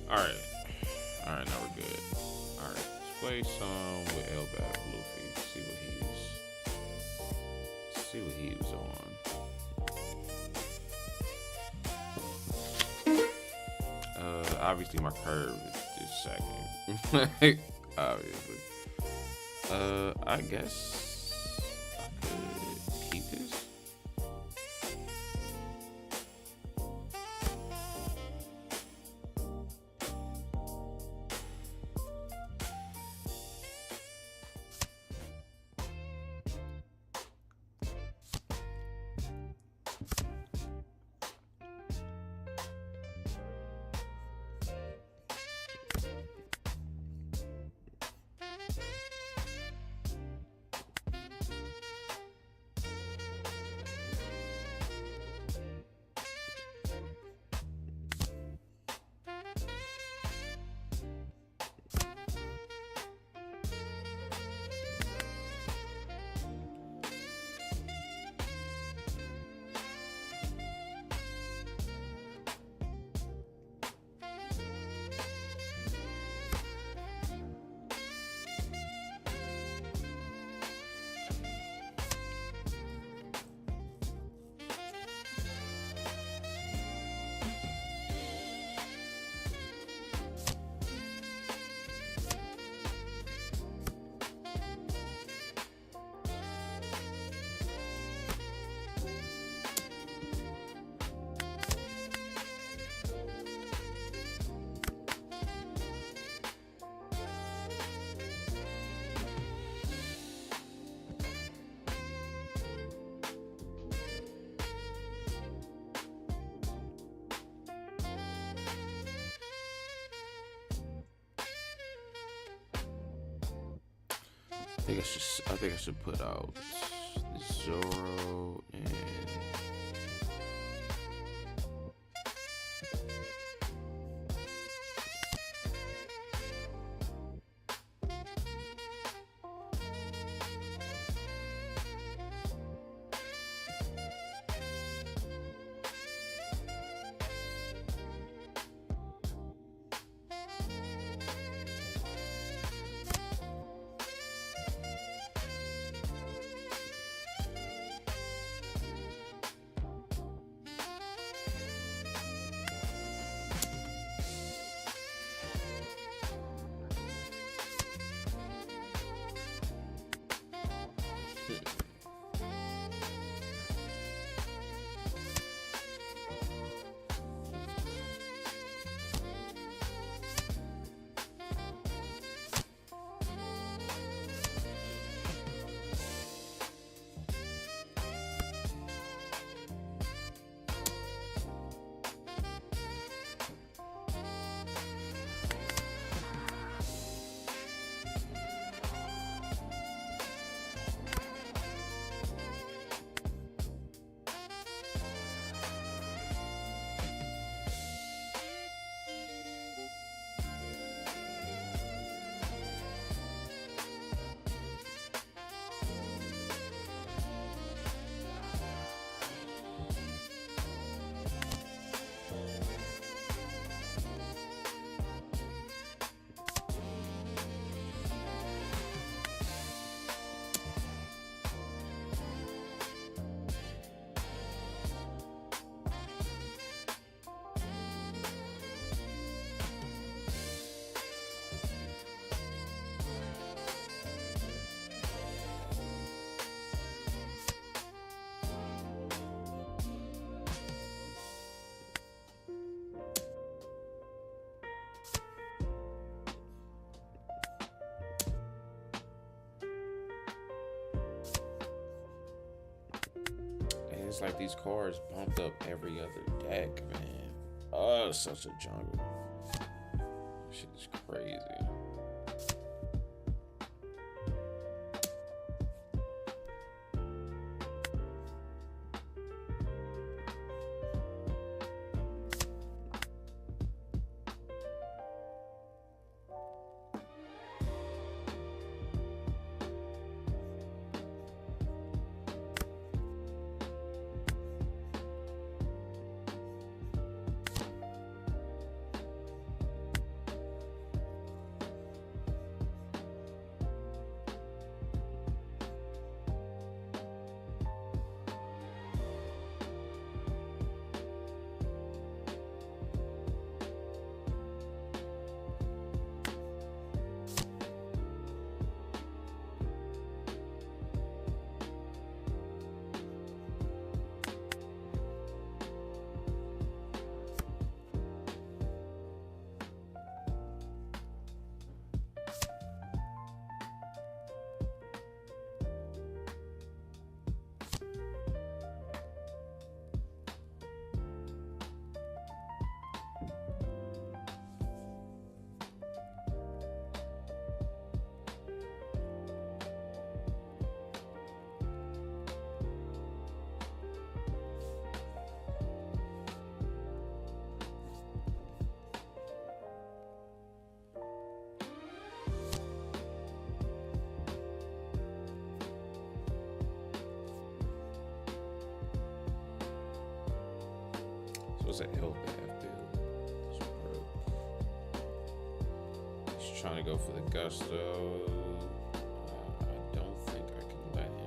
Alright. Alright, now we're good. Alright, let's play some with Elbab Luffy. See what he was on. Obviously my curve is second. Obviously. I guess I could keep this. I think I should put out Zoro and it's like these cards bumped up every other deck, man. Oh, it's such a jungle. Shit is crazy. Was an L bath build. He's trying to go for the gusto. I don't think I can let him.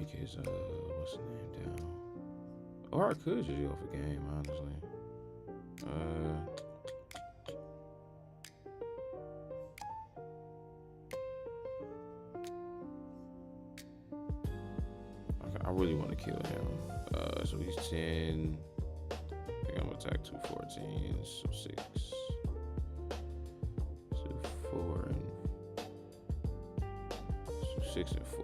break his what's the name down. Or I could just go for game, honestly. I really want to kill him. So he's 10. I think I'm gonna attack 2 14s, so 6. So 4 and so 6 and 4.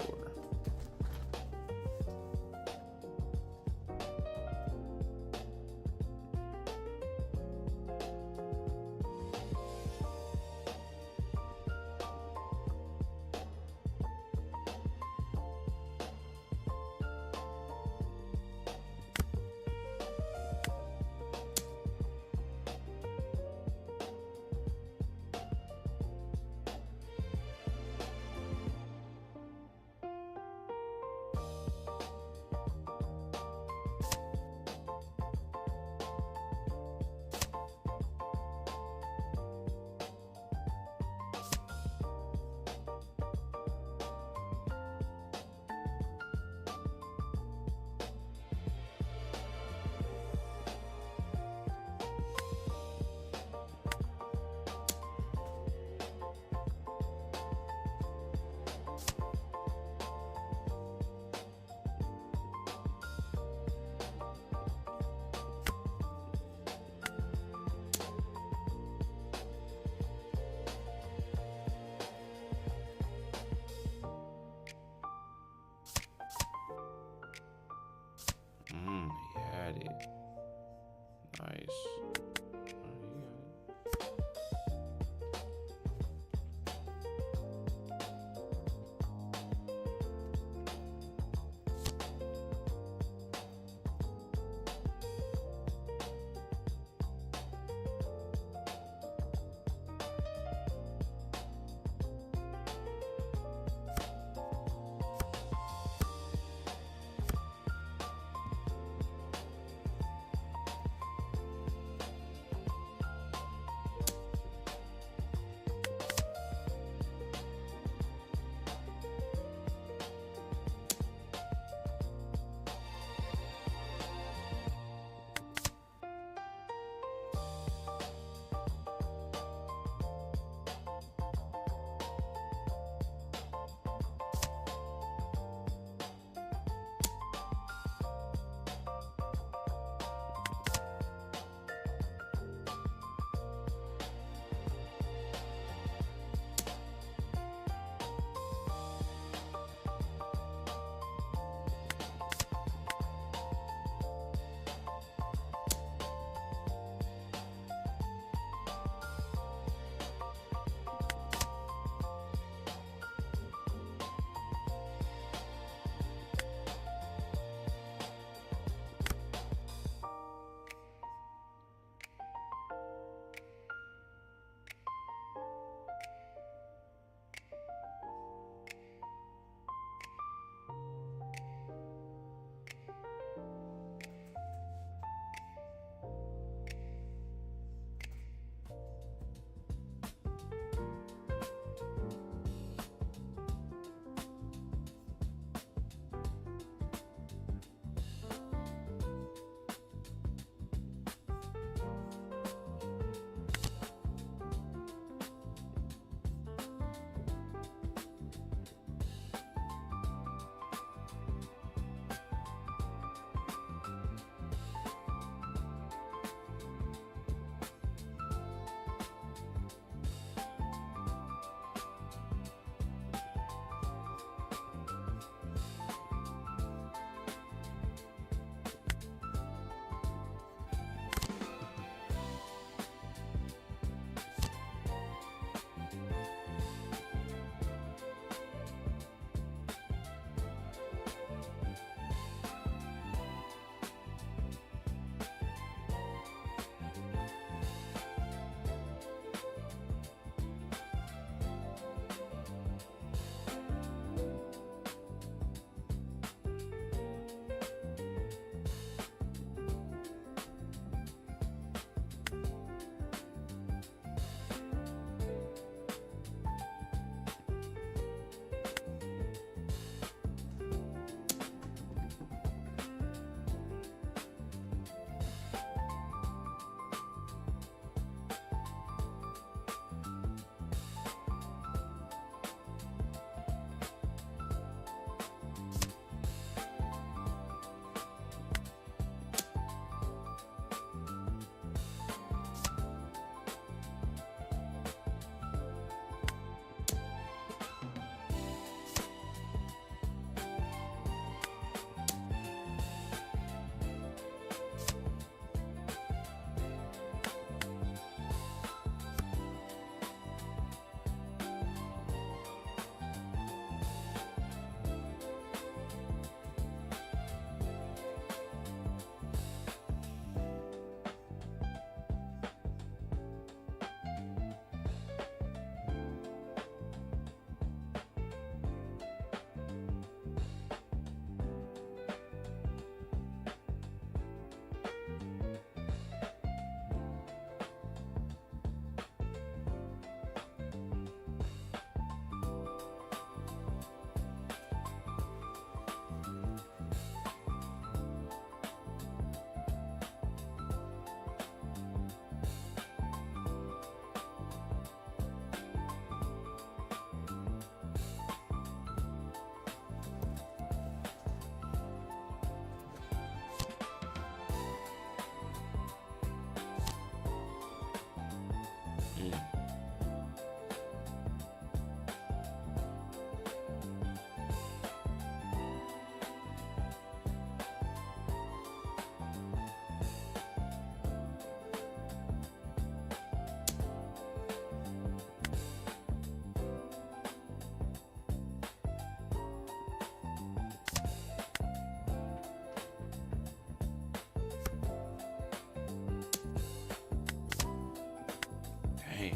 Damn.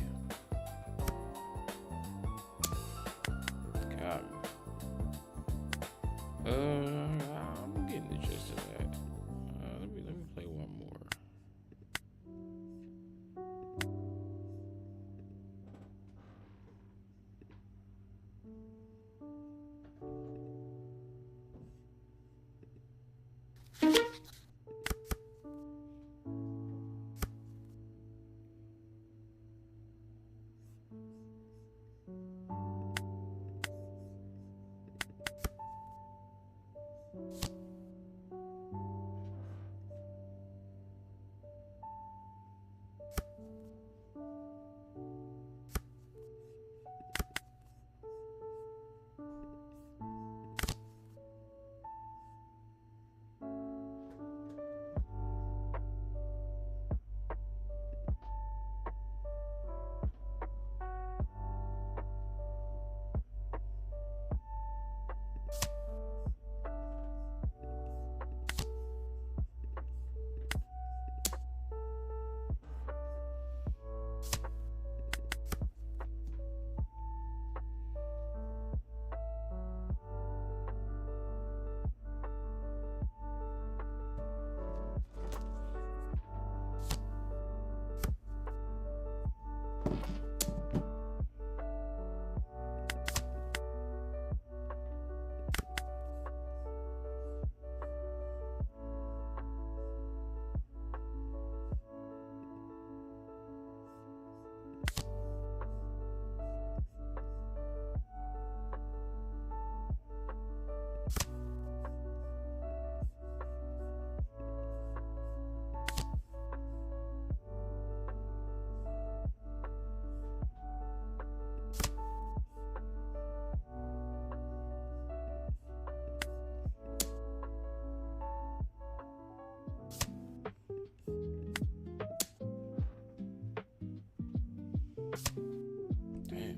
God. I'm getting the gist of that. Let me play one more. Damn.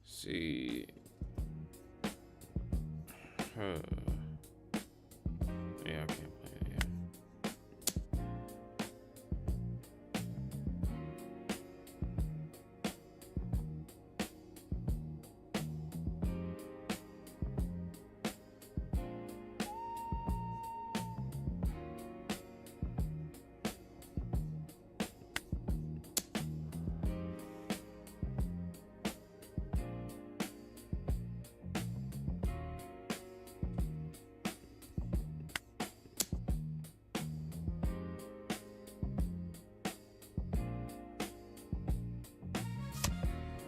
See. Yeah, I can't play it yet.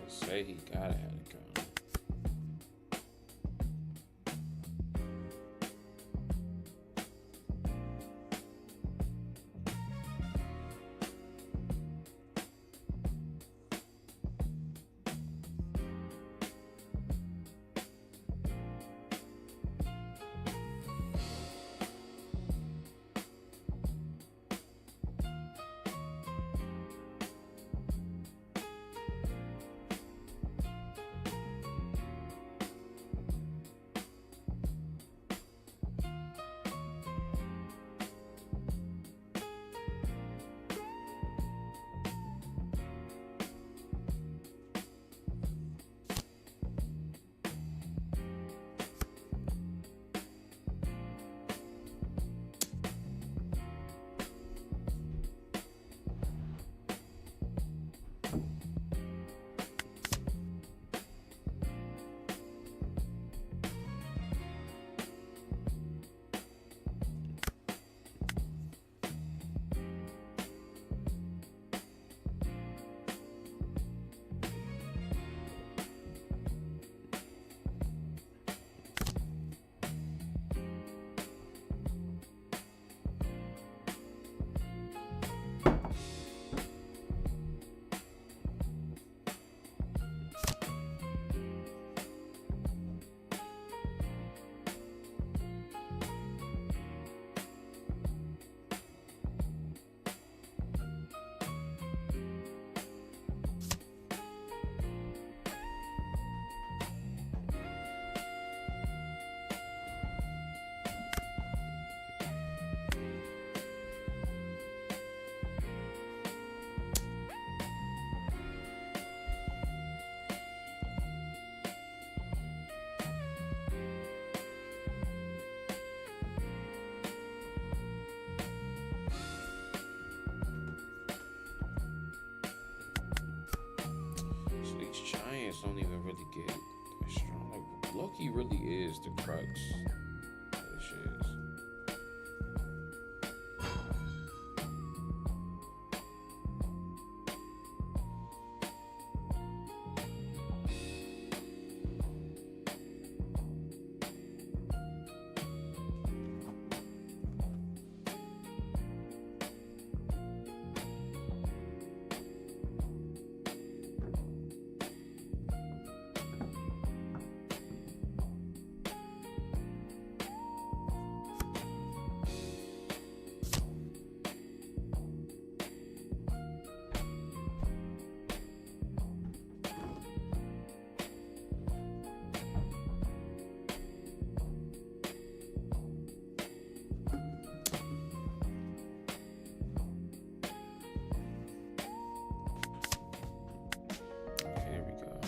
Say he gotta have it coming. don't even really get that strong. Like, Loki really is the crux of this shit. Here we go.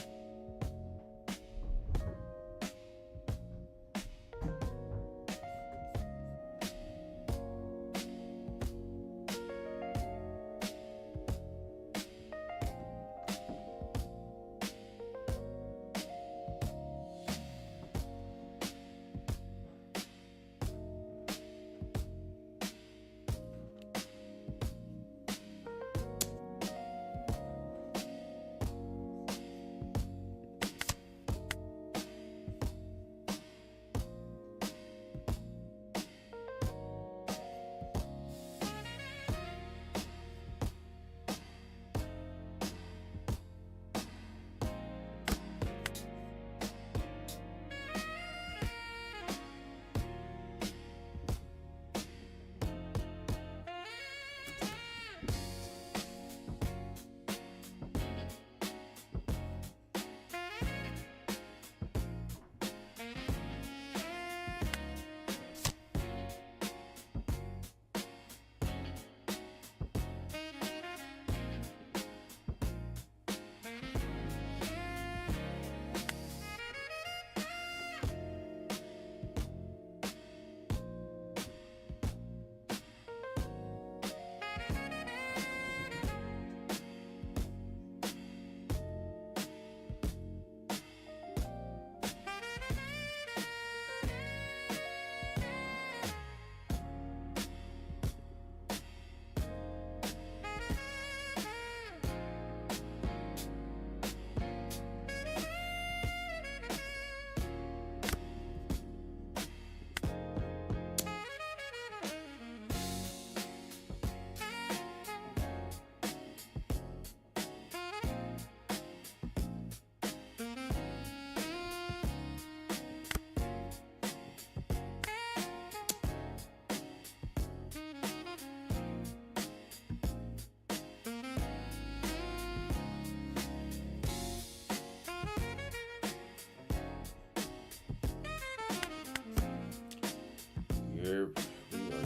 Here we are getting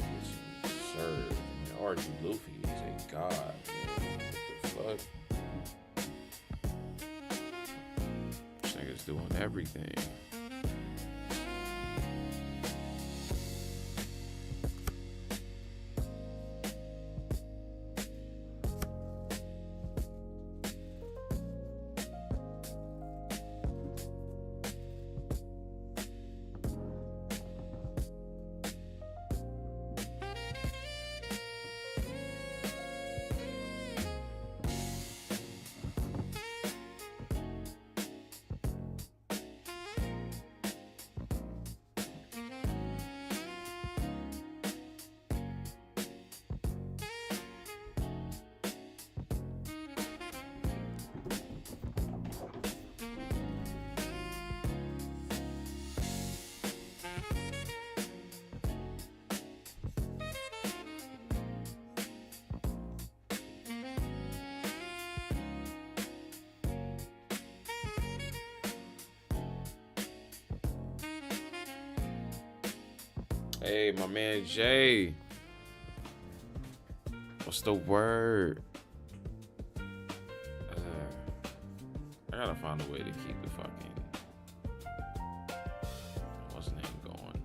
served. Man, RG Luffy is a god. Man. What the fuck? This nigga's doing everything. Hey, my man Jay. What's the word? I gotta find a way to keep the fucking what's the name going.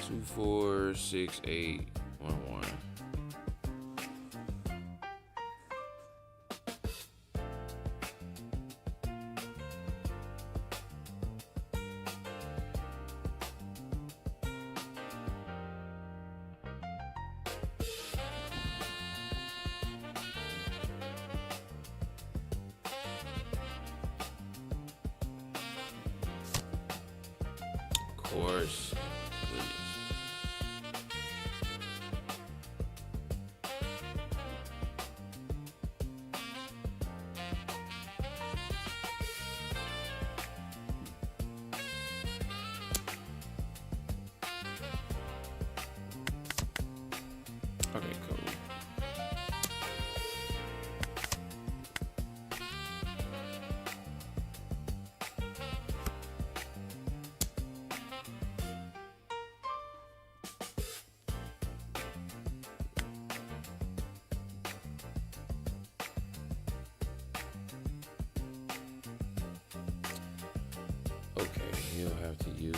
246811. Of course. Goodness. Okay, cool. Okay, he'll have to use.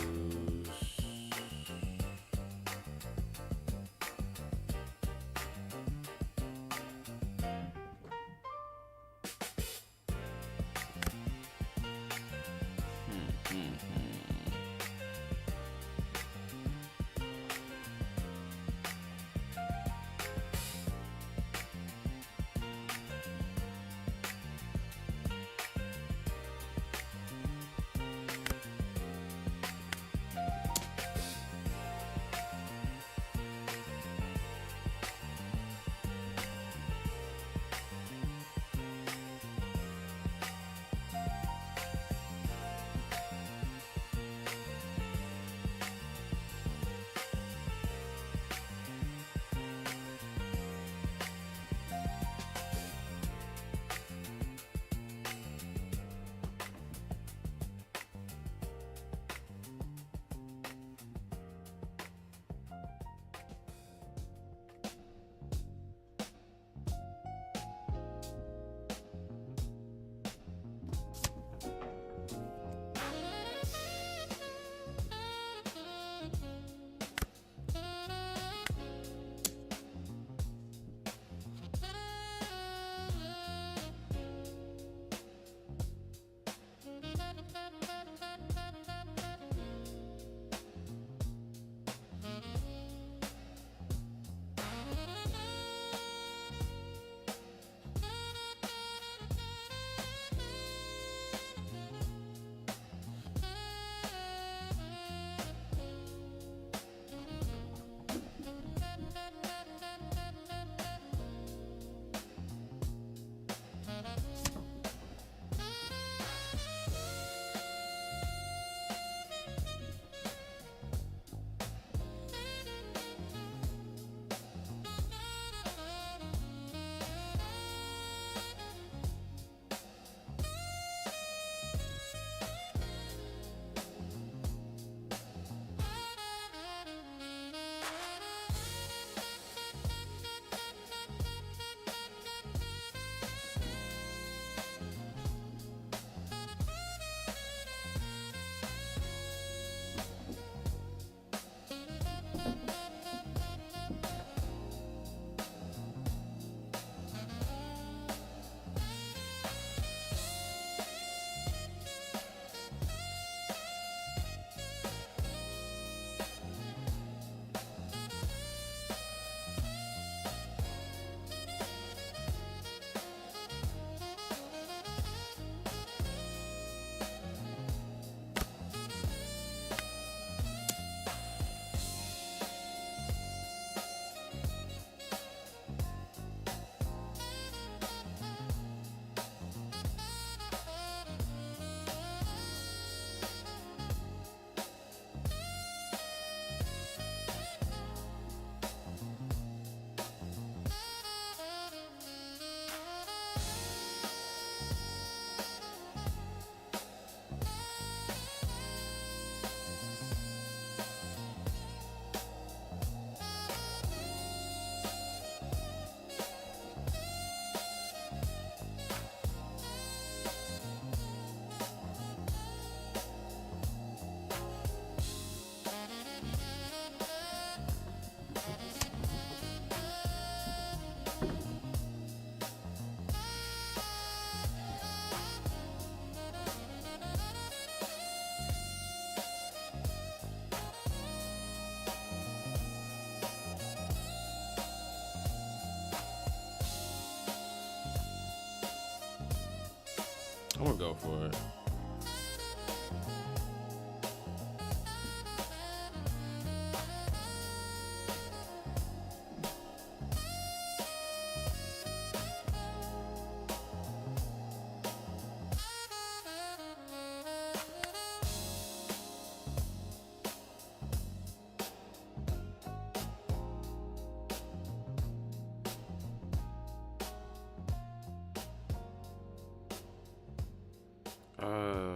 I'm gonna go for it.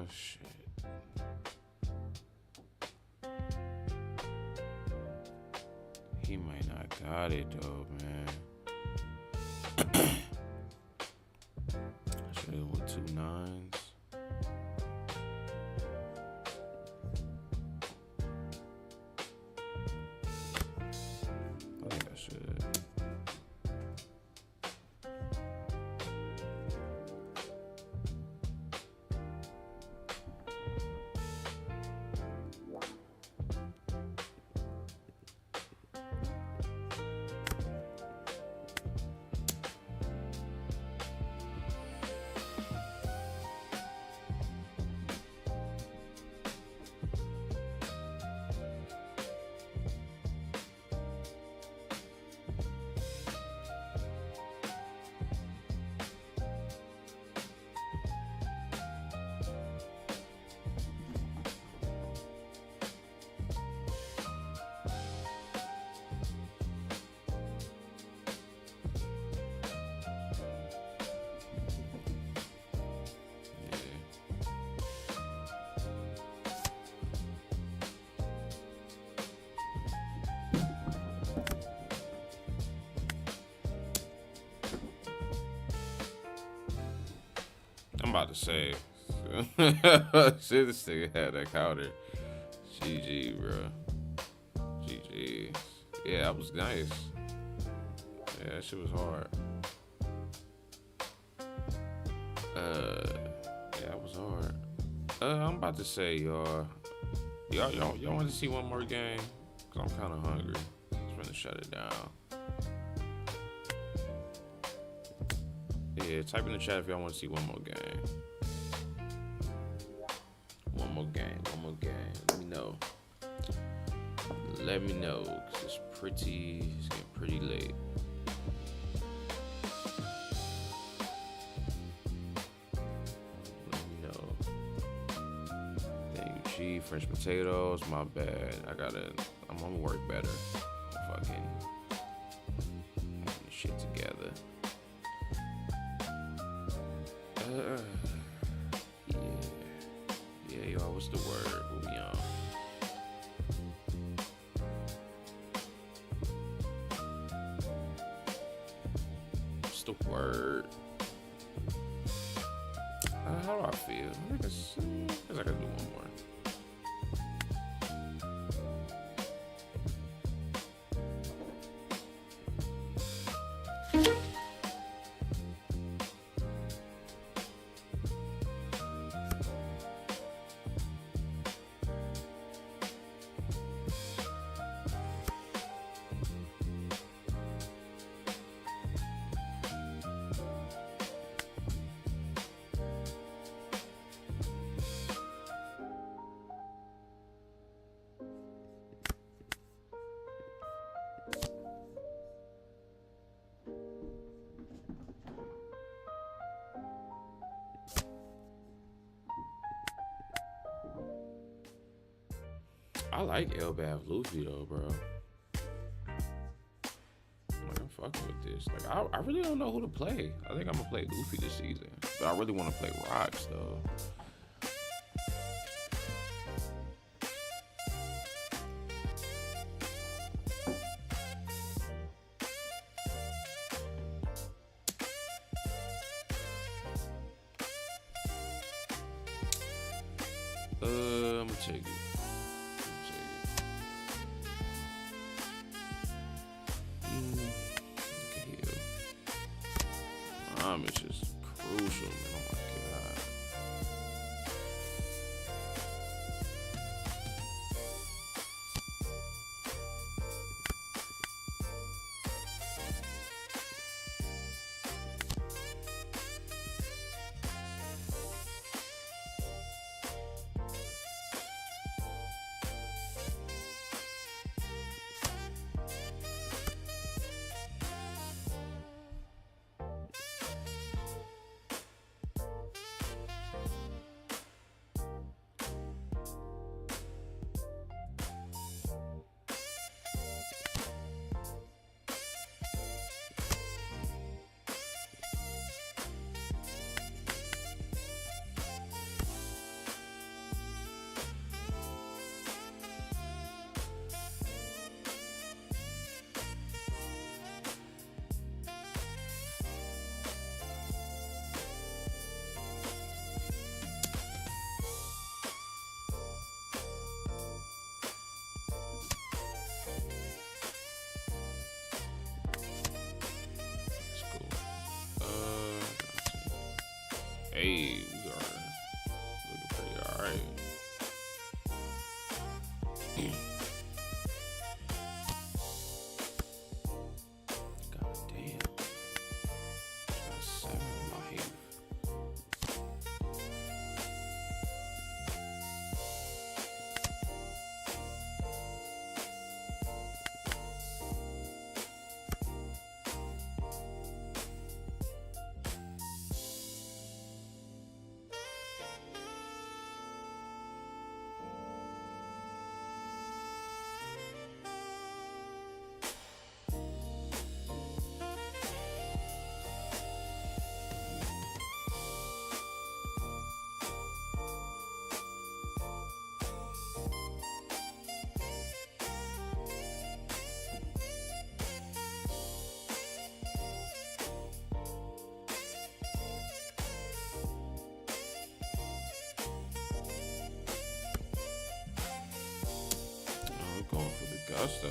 Shit. He might not got it though, man. I should have with 2 9s. I think I should. I'm about to say, shit, this nigga had that counter. GG, bro. GG. Yeah, that was nice. Yeah, that shit was hard. Yeah, that was hard. I'm about to say, y'all want to see one more game? Cause I'm kind of hungry. Just gonna shut it down. Yeah, type in the chat if y'all want to see one more game. One more game. Let me know. Let me know, cause it's getting pretty late. Let me know. Thank you, G. French potatoes. My bad. I'm gonna work better. Fucking having this shit together. Yeah, y'all, what's the word? What we on? What's the word? How do I feel? I guess I gotta do one more. I like Elbath Luffy though, bro. Like, I'm fucking with this. Like, I really don't know who to play. I think I'm gonna play Luffy this season, but I really want to play Rocks though. I'm gonna check it. It's just crucial, man. Oh my god. Hey, we are looking pretty alright. God damn. Got 7 life. We're going for the gusto.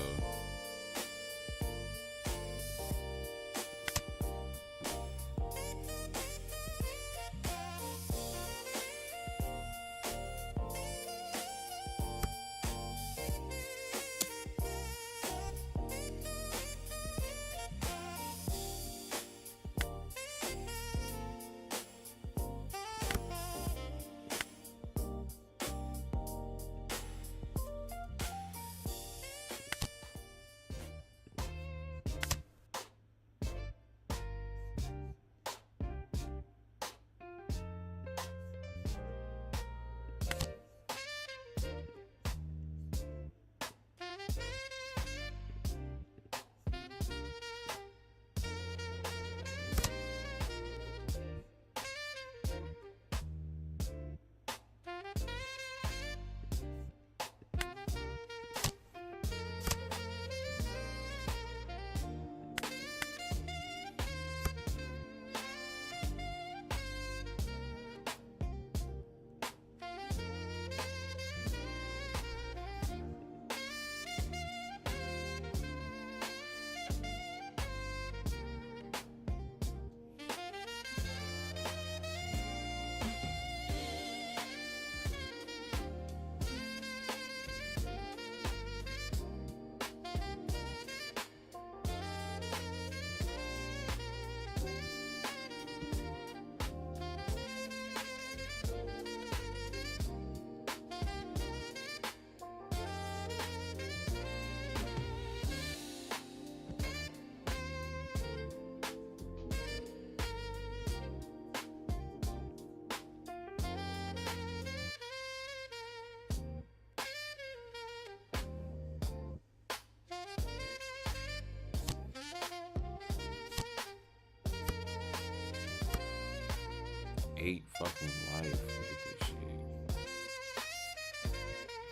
Eight fucking life. Look at this shit.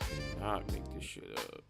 Do not make this shit up.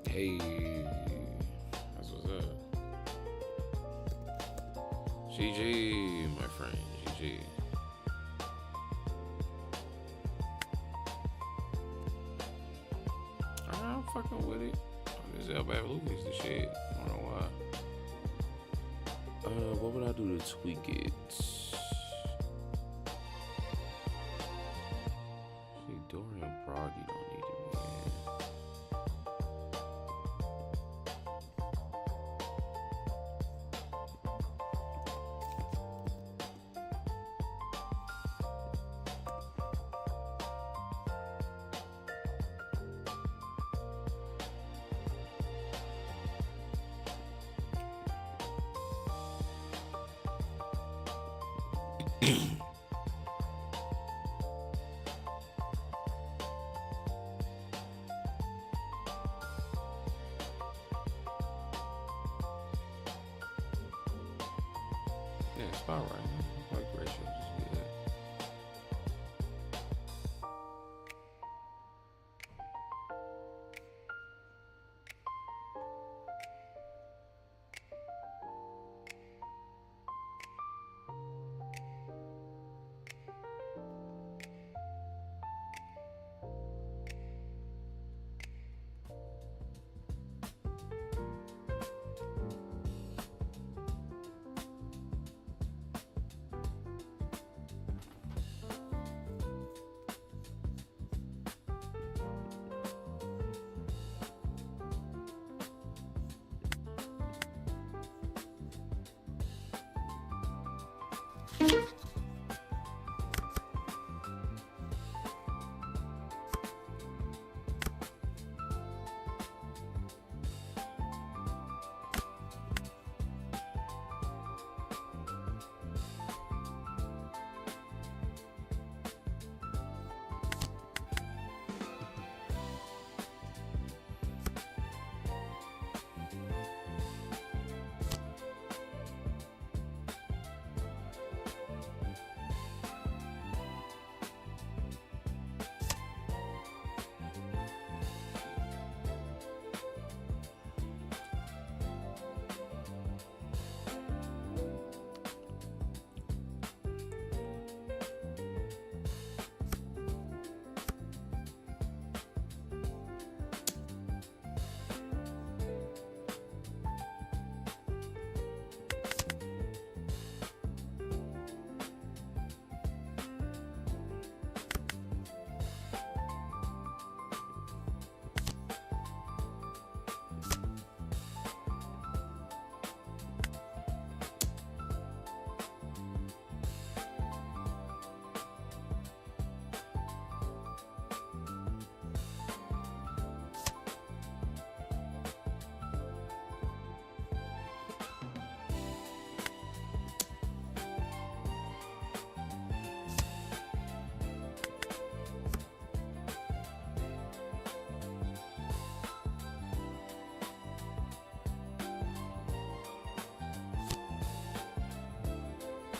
Hey, that's what's up. GG, my friend, GG. I'm fucking with it. This L-Bad Luffy's the shit. I don't know why. What would I do to tweak it? See, Dorian Broggy don't need to be in. Yeah, it's about right. Quite gracious. Just get that.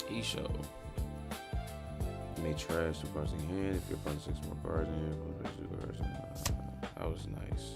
E-show. You may trash 2 cards in your hand. If you're putting 6 more cards in here, put 2 cards in. That was nice.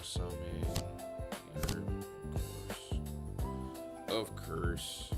summon. Of course.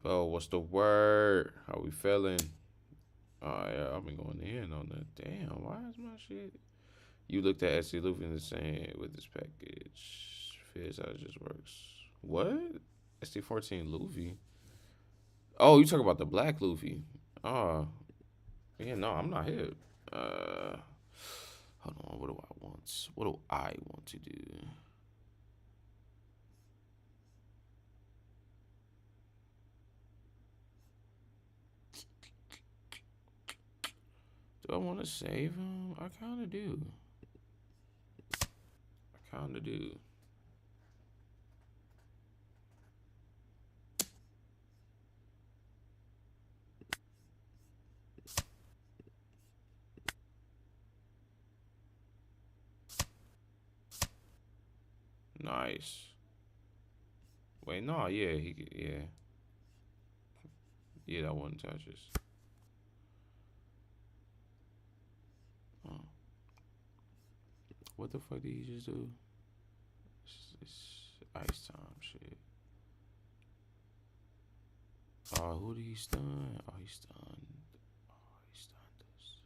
Oh, what's the word? How we feeling? Oh yeah, I've been going in on that. Damn, why is my shit? You looked at SC Luffy and saying with this package. Fizz how it just works. What? ST14 Luffy? Oh, you talking about the black Luffy? Oh, yeah, no, I'm not hip. Hold on, what do I want? What do I want to do? Do I want to save him? I kind of do. Kinda do. Nice. Wait, no, yeah, yeah. Yeah, that one touches. Oh. What the fuck did he just do? It's ice time shit. Oh, who did he stun? Oh, he stunned. Oh, he stunned us.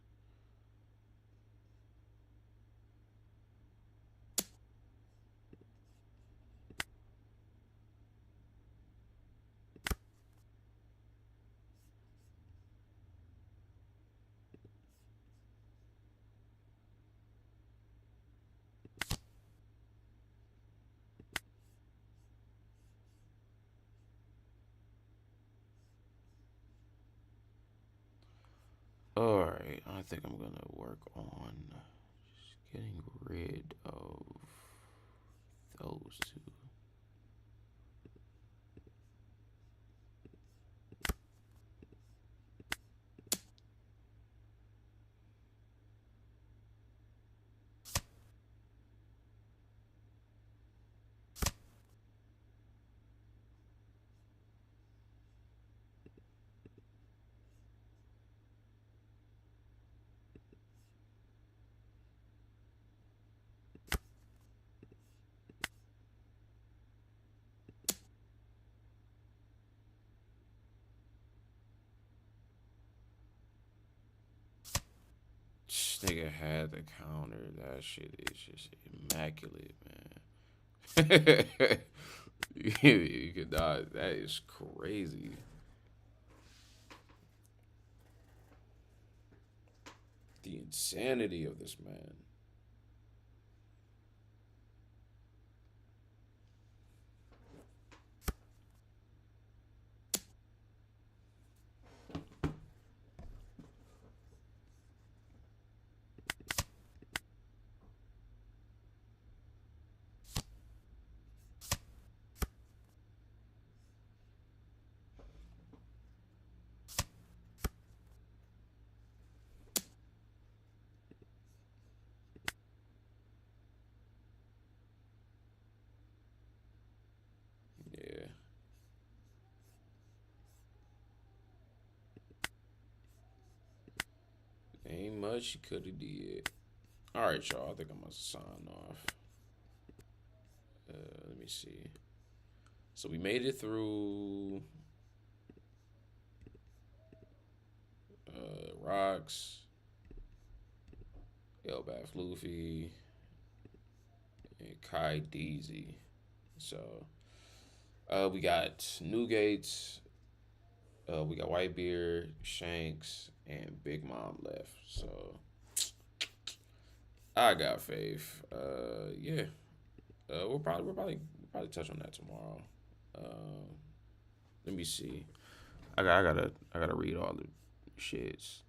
Alright, I think I'm gonna work on just getting rid of those two. This nigga had the counter. That shit is just immaculate, man. You could die. That is crazy. The insanity of this man. Yeah. Ain't much you could have did. All right, y'all. I think I'm gonna sign off. Let me see. So we made it through Rocks, Elbaf Luffy, and Kai Deezy. So we got Newgates, we got Whitebeard, Shanks, and Big Mom left. So I got faith. Yeah. We'll probably touch on that tomorrow. Let me see. I gotta read all the shits.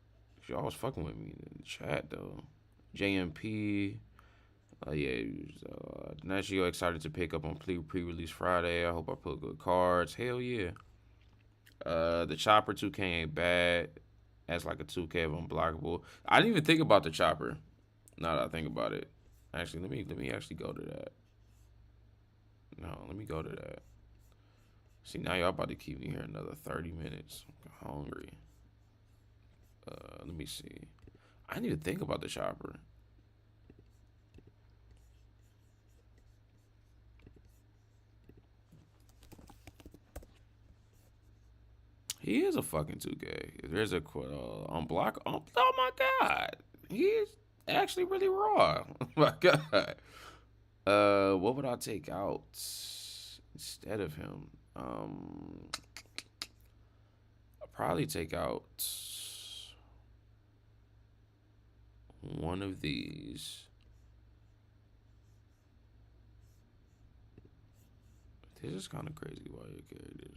Y'all was fucking with me in the chat though. JMP. Yeah. Nashio excited to pick up on pre-release Friday. I hope I put good cards. Hell yeah. The Chopper 2K ain't bad. That's like a 2K of unblockable. I didn't even think about the Chopper. Now that I think about it. Actually, let me actually go to that. No, let me go to that. See, now y'all about to keep me here another 30 minutes. I'm hungry. Let me see. I didn't even think about the Chopper. He is a fucking 2K. There's a unblock. Oh my god, he is actually really raw. Oh my god. What would I take out instead of him? I'll probably take out one of these. This is kind of crazy why you carried it.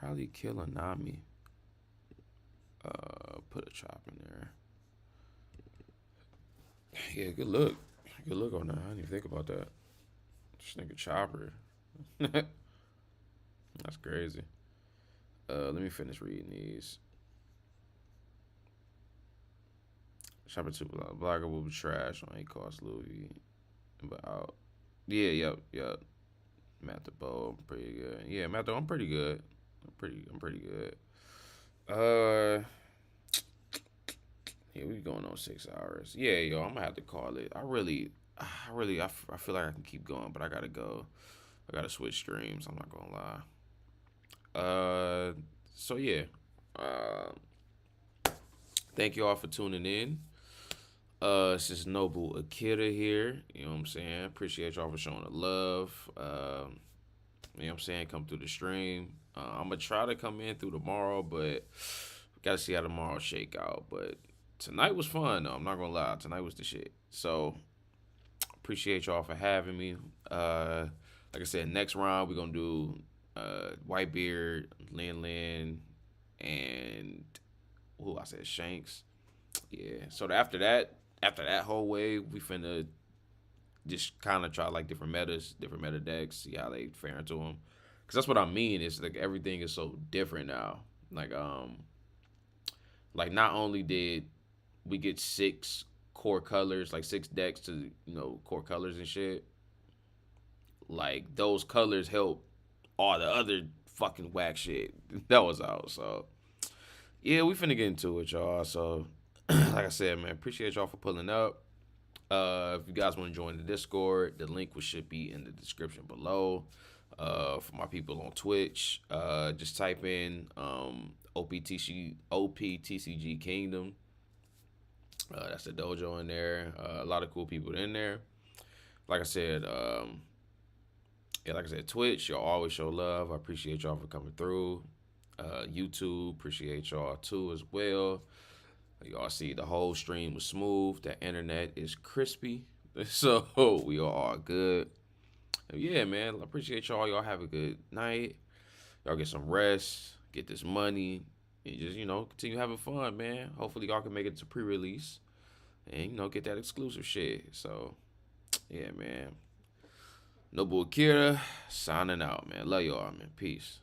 Probably kill a Nami. Put a chop in there. Yeah, good look. Good look on that. I didn't even think about that. This nigga chopper. That's crazy. Let me finish reading these. Chopper 2 Blogger will be trash on 8 cost Louis. But out. Yeah, yep. Matt the Bow, I'm pretty good. Yeah, Matt the, I'm pretty good. I'm pretty good. Yeah, we going on 6 hours. Yeah, yo, I'm gonna have to call it. I feel like I can keep going, but I gotta go. I gotta switch streams. I'm not gonna lie. So yeah. Thank you all for tuning in. This is Nobu Akira here. You know what I'm saying? Appreciate y'all for showing the love. You know what I'm saying? Come through the stream. I'm gonna try to come in through tomorrow, but gotta see how tomorrow shake out. But tonight was fun though. I'm not gonna lie. Tonight was the shit. So appreciate y'all for having me. Like I said, next round we're gonna do Whitebeard, Lin, and who I said Shanks. Yeah. So after that whole wave, we finna just kind of try like different meta decks, see how they fare into them. Cause that's what I mean. It's like everything is so different now. Like not only did we get 6 core colors, like 6 decks to core colors and shit. Like those colors help all the other fucking whack shit that was out. So yeah, we finna get into it, y'all. So like I said, man, appreciate y'all for pulling up. If you guys want to join the Discord, the link should be in the description below. For my people on Twitch, just type in OPTCG Kingdom. That's the dojo in there. A lot of cool people in there. Like I said, Twitch, y'all always show love. I appreciate y'all for coming through. YouTube, appreciate y'all too as well. Y'all see the whole stream was smooth. The internet is crispy. So we are all good. Yeah, man. I appreciate y'all. Y'all have a good night. Y'all get some rest. Get this money. And just, continue having fun, man. Hopefully y'all can make it to pre-release. And, get that exclusive shit. So, yeah, man. Nobu Akira, signing out, man. Love y'all, man. Peace.